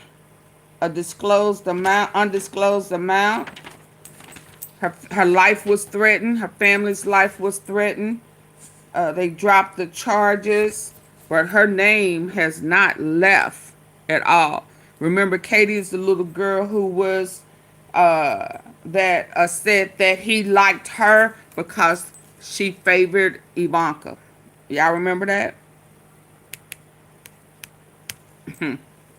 undisclosed amount. Her life was threatened. Her family's life was threatened. They dropped the charges, but her name has not left at all. Remember, Katie is the little girl who was said that he liked her because she favored Ivanka. Y'all remember that?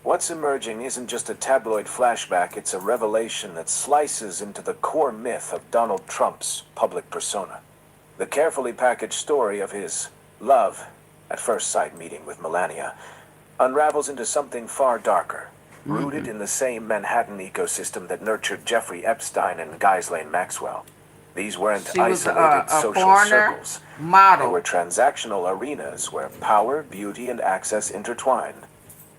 What's emerging isn't just a tabloid flashback. It's a revelation that slices into the core myth of Donald Trump's public persona. The carefully packaged story of his love at first sight meeting with Melania unravels into something far darker, rooted in the same Manhattan ecosystem that nurtured Jeffrey Epstein and Ghislaine Maxwell. These weren't isolated social circles. They were transactional arenas where power, beauty, and access intertwined.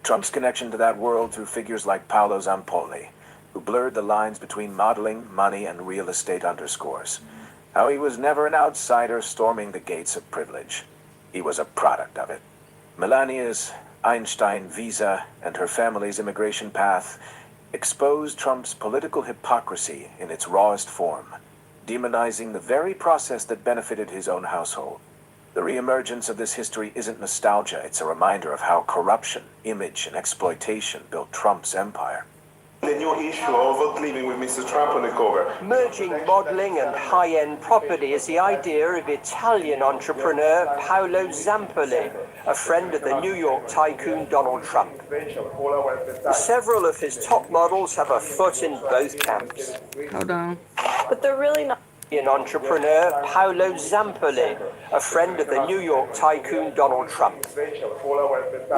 Trump's connection to that world through figures like Paolo Zampoli, who blurred the lines between modeling, money, and real estate underscores. How he was never an outsider storming the gates of privilege. He was a product of it. Melania's Einstein visa and her family's immigration path exposed Trump's political hypocrisy in its rawest form, demonizing the very process that benefited his own household. The reemergence of this history isn't nostalgia, it's a reminder of how corruption, image, and exploitation built Trump's empire. The new issue of living with Mr. Trump on the cover. Merging modeling and high-end property is the idea of Italian entrepreneur Paolo Zampoli, a friend of the New York tycoon Donald Trump. Several of his top models have a foot in both camps. Hold on. But they're really not. An entrepreneur, Paolo Zampoli, a friend of the New York tycoon Donald Trump.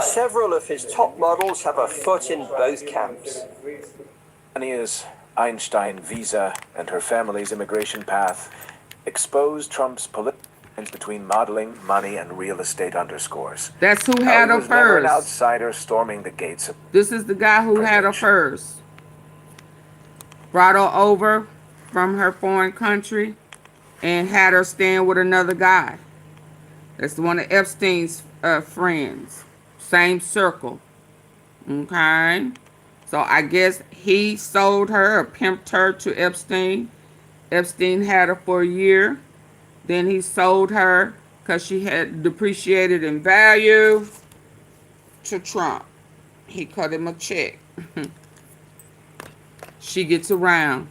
Several of his top models have a foot in both camps. Melania's Einstein visa and her family's immigration path exposed Trump's political lines between modeling, money, and real estate underscores. That's who had her was never an first. outsider storming the gates of This is the guy who had her first. Brought her over from her foreign country and had her stand with another guy. That's one of Epstein's friends. Same circle. Okay. So I guess he sold her or pimped her to Epstein. Epstein had her for a year. Then he sold her because she had depreciated in value to Trump. He cut him a check. She gets around.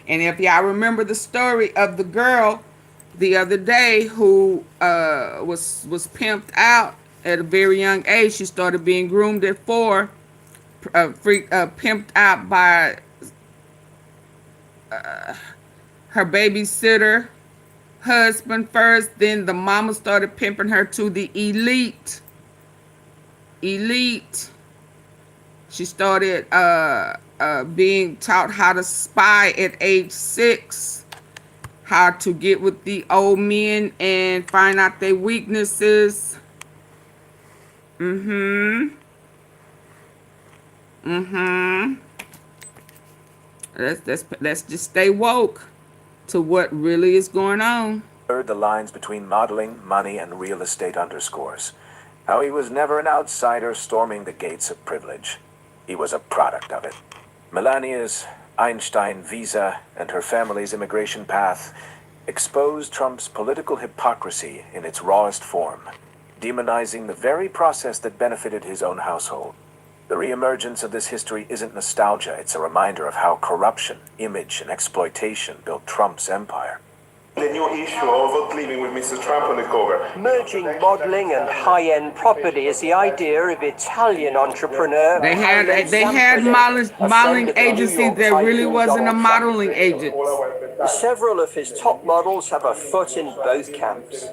And if y'all remember the story of the girl the other day who was pimped out at a very young age, she started being groomed at 4, pimped out by her babysitter husband first. Then the mama started pimping her to the elite. She started being taught how to spy at age 6. how to get with the old men and find out their weaknesses. Let's just stay woke to what really is going on. The lines between modeling, money, and real estate underscores how he was never an outsider storming the gates of privilege. He was a product of it. Melania's Einstein visa and her family's immigration path exposed Trump's political hypocrisy in its rawest form, demonizing the very process that benefited his own household. The reemergence of this history isn't nostalgia, it's a reminder of how corruption, image, and exploitation built Trump's empire. The new issue of living with Mr. Trump on the cover. Merging modeling and high-end property is the idea of Italian entrepreneur. They had modeling agencies that really wasn't a modeling agent. Several of his top models have a foot in both camps.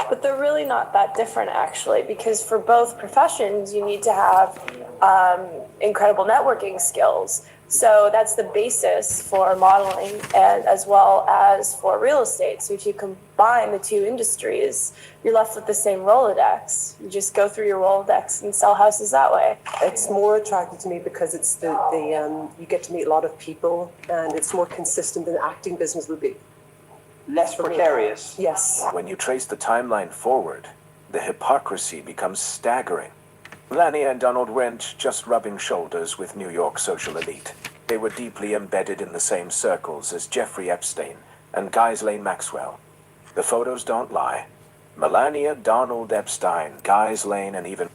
But they're really not that different, actually, because for both professions, you need to have incredible networking skills. So that's the basis for modeling and as well as for real estate. So if you combine the two industries, you're left with the same Rolodex. You just go through your Rolodex and sell houses that way. It's more attractive to me because it's you get to meet a lot of people and it's more consistent than acting business would be. Less precarious. Yes. When you trace the timeline forward, the hypocrisy becomes staggering. Melania and Donald weren't just rubbing shoulders with New York social elite. They were deeply embedded in the same circles as Jeffrey Epstein and Ghislaine Maxwell. The photos don't lie. Melania, Donald Epstein, Ghislaine, and even...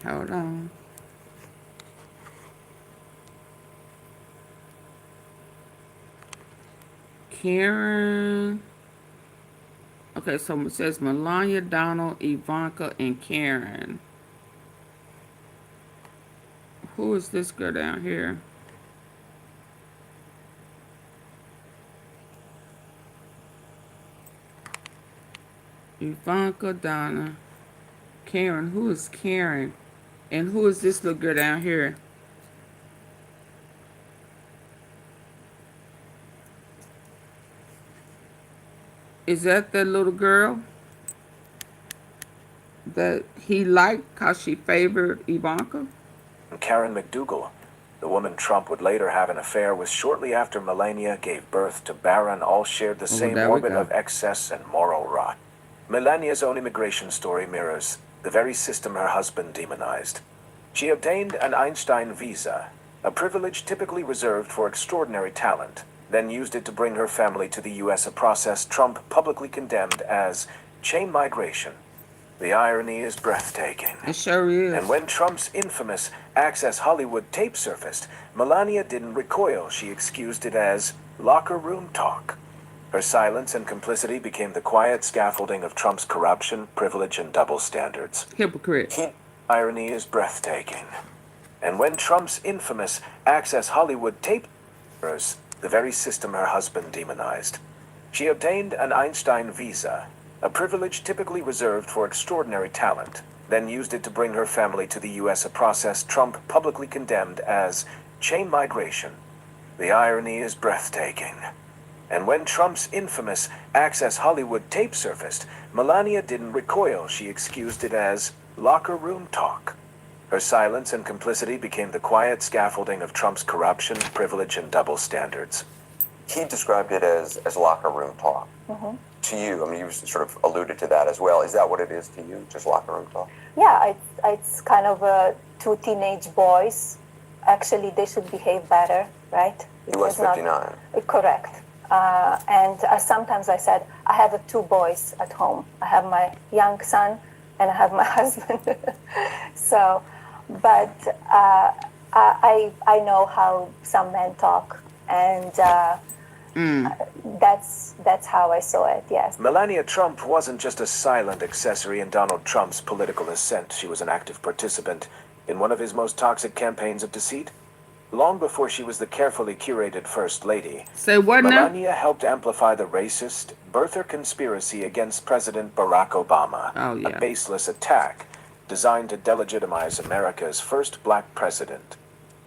Hold on. Karen. Okay, so it says Melania, Donald, Ivanka, and Karen. Who is this girl down here? Ivanka, Donna, Karen. Who is Karen? And who is this little girl down here? Is that the little girl that he liked because she favored Ivanka? Karen McDougal, the woman Trump would later have an affair with shortly after Melania gave birth to Barron, all shared the same orbit of excess and moral rot. Melania's own immigration story mirrors the very system her husband demonized. She obtained an Einstein visa, a privilege typically reserved for extraordinary talent, then used it to bring her family to the U.S., a process Trump publicly condemned as chain migration. The irony is breathtaking. It sure is. And when Trump's infamous Access Hollywood tape surfaced, Melania didn't recoil. She excused it as locker room talk. Her silence and complicity became the quiet scaffolding of Trump's corruption, privilege, and double standards. Hypocrite. Irony is breathtaking. And when Trump's infamous Access Hollywood tape surfaced, the very system her husband demonized. She obtained an Einstein visa, a privilege typically reserved for extraordinary talent, then used it to bring her family to the U.S., a process Trump publicly condemned as chain migration. The irony is breathtaking. And when Trump's infamous Access Hollywood tape surfaced, Melania didn't recoil. She excused it as locker room talk. Her silence and complicity became the quiet scaffolding of Trump's corruption, privilege, and double standards. He described it as locker room talk. Mm-hmm. To you, I mean, you sort of alluded to that as well. Is that what it is to you, just locker room talk? Yeah, it's kind of two teenage boys. Actually, they should behave better, right? He was 59. Correct. And sometimes I said, I have two boys at home. I have my young son and I have my husband. So, but I know how some men talk, and that's how I saw it, yes. Melania Trump wasn't just a silent accessory in Donald Trump's political ascent. She was an active participant in one of his most toxic campaigns of deceit. Long before she was the carefully curated First Lady, Say what now? Melania helped amplify the racist birther conspiracy against President Barack Obama, a baseless attack designed to delegitimize America's first black president.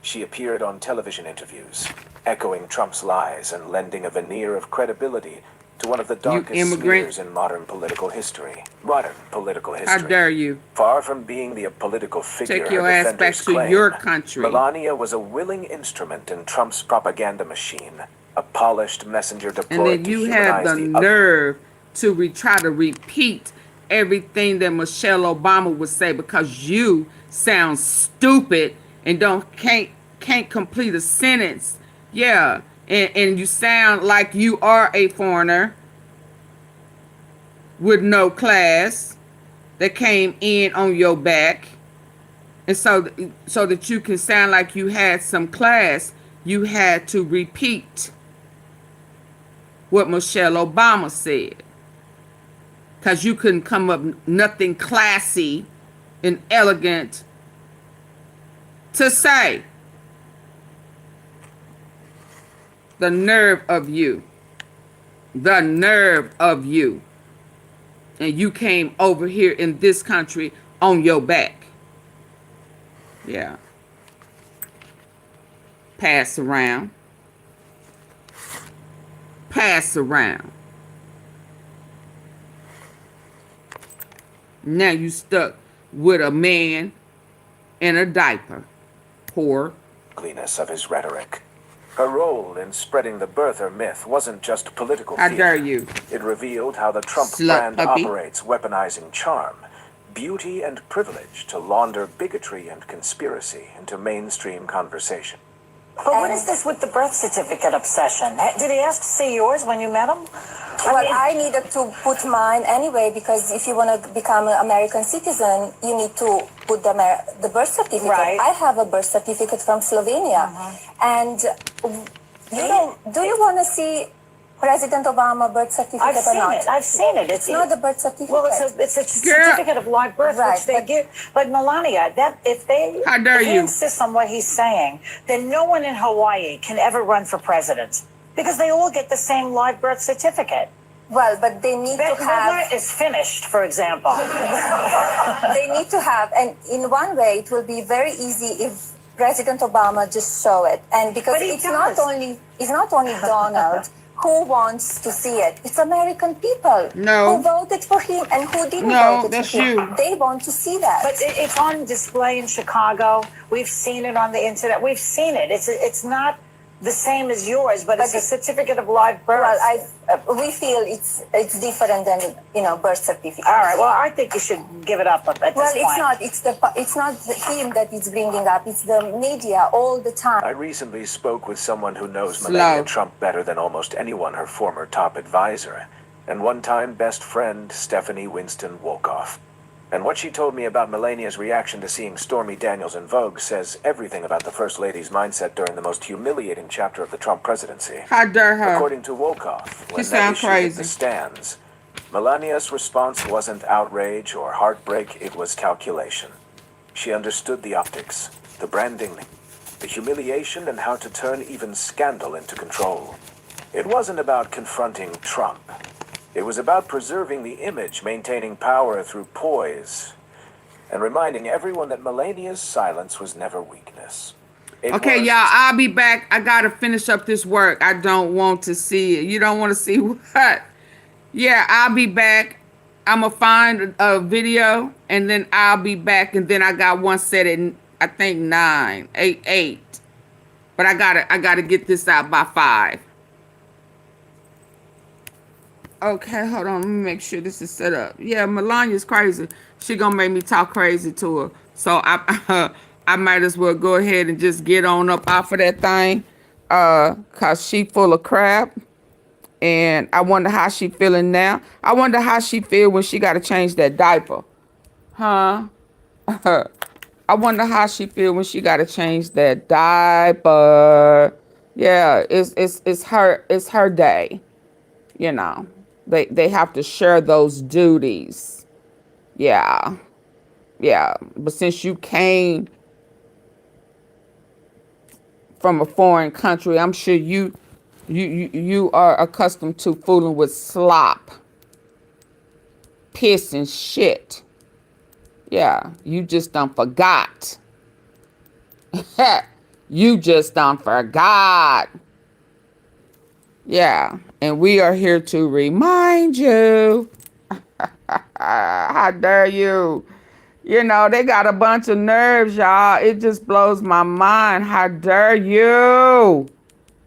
She appeared on television interviews, echoing Trump's lies and lending a veneer of credibility to one of the darkest smears in modern political history. How dare you? Far from being the political figure Take your her ass back defenders to claim, your country. Melania was a willing instrument in Trump's propaganda machine, a polished messenger And deployed then to you have humanize the the nerve to try to repeat everything that Michelle Obama would say because you sound stupid and can't complete a sentence. Yeah, and you sound like you are a foreigner with no class that came in on your back. And so that you can sound like you had some class, you had to repeat what Michelle Obama said. Because you couldn't come up nothing classy and elegant to say. The nerve of you. The nerve of you. And you came over here in this country on your back. Yeah. Pass around. Pass around. Now you stuck with a man in a diaper. Poor. Ugliness of his rhetoric. Her role in spreading the birther myth wasn't just political How theater. dare you? It revealed how the Trump Slut brand puppy. operates, weaponizing charm, beauty, and privilege to launder bigotry and conspiracy into mainstream conversation. But what is this with the birth certificate obsession? Did he ask to see yours when you met him? I needed to put mine anyway, because if you want to become an American citizen, you need to put the birth certificate. Right. I have a birth certificate from Slovenia. And do you want to see President Obama birth certificate I've or seen not? it. I've seen it. It's not a birth certificate. Well, it's a certificate of live birth, Right, which they give. But Melania, if he insists on what he's saying, then no one in Hawaii can ever run for president because they all get the same live birth certificate. Well, but they need to have. That is finished, for example. They need to have, and in one way, it will be very easy if President Obama just show it, and because it's not only Donald who wants to see it. It's American people who voted for him and who didn't vote for him. They want to see that. But it's on display in Chicago. We've seen it on the internet. We've seen it. It's not the same as yours, but it's a certificate of live birth. Well, we feel it's different than birth certificate. All right. Well, I think you should give it up at this point. Well, it's not him that is bringing up. It's the media all the time. I recently spoke with someone who knows Melania Trump better than almost anyone, her former top advisor, and one-time best friend, Stephanie Winston Wolkoff. And what she told me about Melania's reaction to seeing Stormy Daniels in Vogue says everything about the First Lady's mindset during the most humiliating chapter of the Trump presidency. How dare her? According to Wolkoff, when She that sounds issue hit crazy. the stands, Melania's response wasn't outrage or heartbreak, it was calculation. She understood the optics, the branding, the humiliation, and how to turn even scandal into control. It wasn't about confronting Trump. It was about preserving the image, maintaining power through poise, and reminding everyone that Melania's silence was never weakness. Okay, y'all, I'll be back. I got to finish up this work. I don't want to see it. You don't want to see what? Yeah, I'll be back. I'm going to find a video, and then I'll be back. And then I got one set at, I think, 8. But I gotta get this out by 5. Okay, hold on. Let me make sure this is set up. Yeah, Melania's crazy. She gonna make me talk crazy to her. So I might as well go ahead and just get on up off of that thing. Cause she full of crap. And I wonder how she feeling now. I wonder how she feel when she gotta change that diaper. Huh? I wonder how she feel when she gotta change that diaper. Yeah, it's her day. You know. They have to share those duties. Yeah. Yeah. But since you came from a foreign country, I'm sure you are accustomed to fooling with slop, piss, and shit. Yeah. You just done forgot. You just done forgot. Yeah, and we are here to remind you. How dare you? You know, they got a bunch of nerves, y'all. It just blows my mind. How dare you?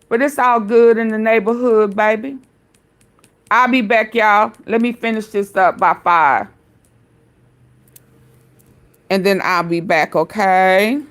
But it's all good in the neighborhood, baby. I'll be back, y'all. Let me finish this up by 5. And then I'll be back, okay?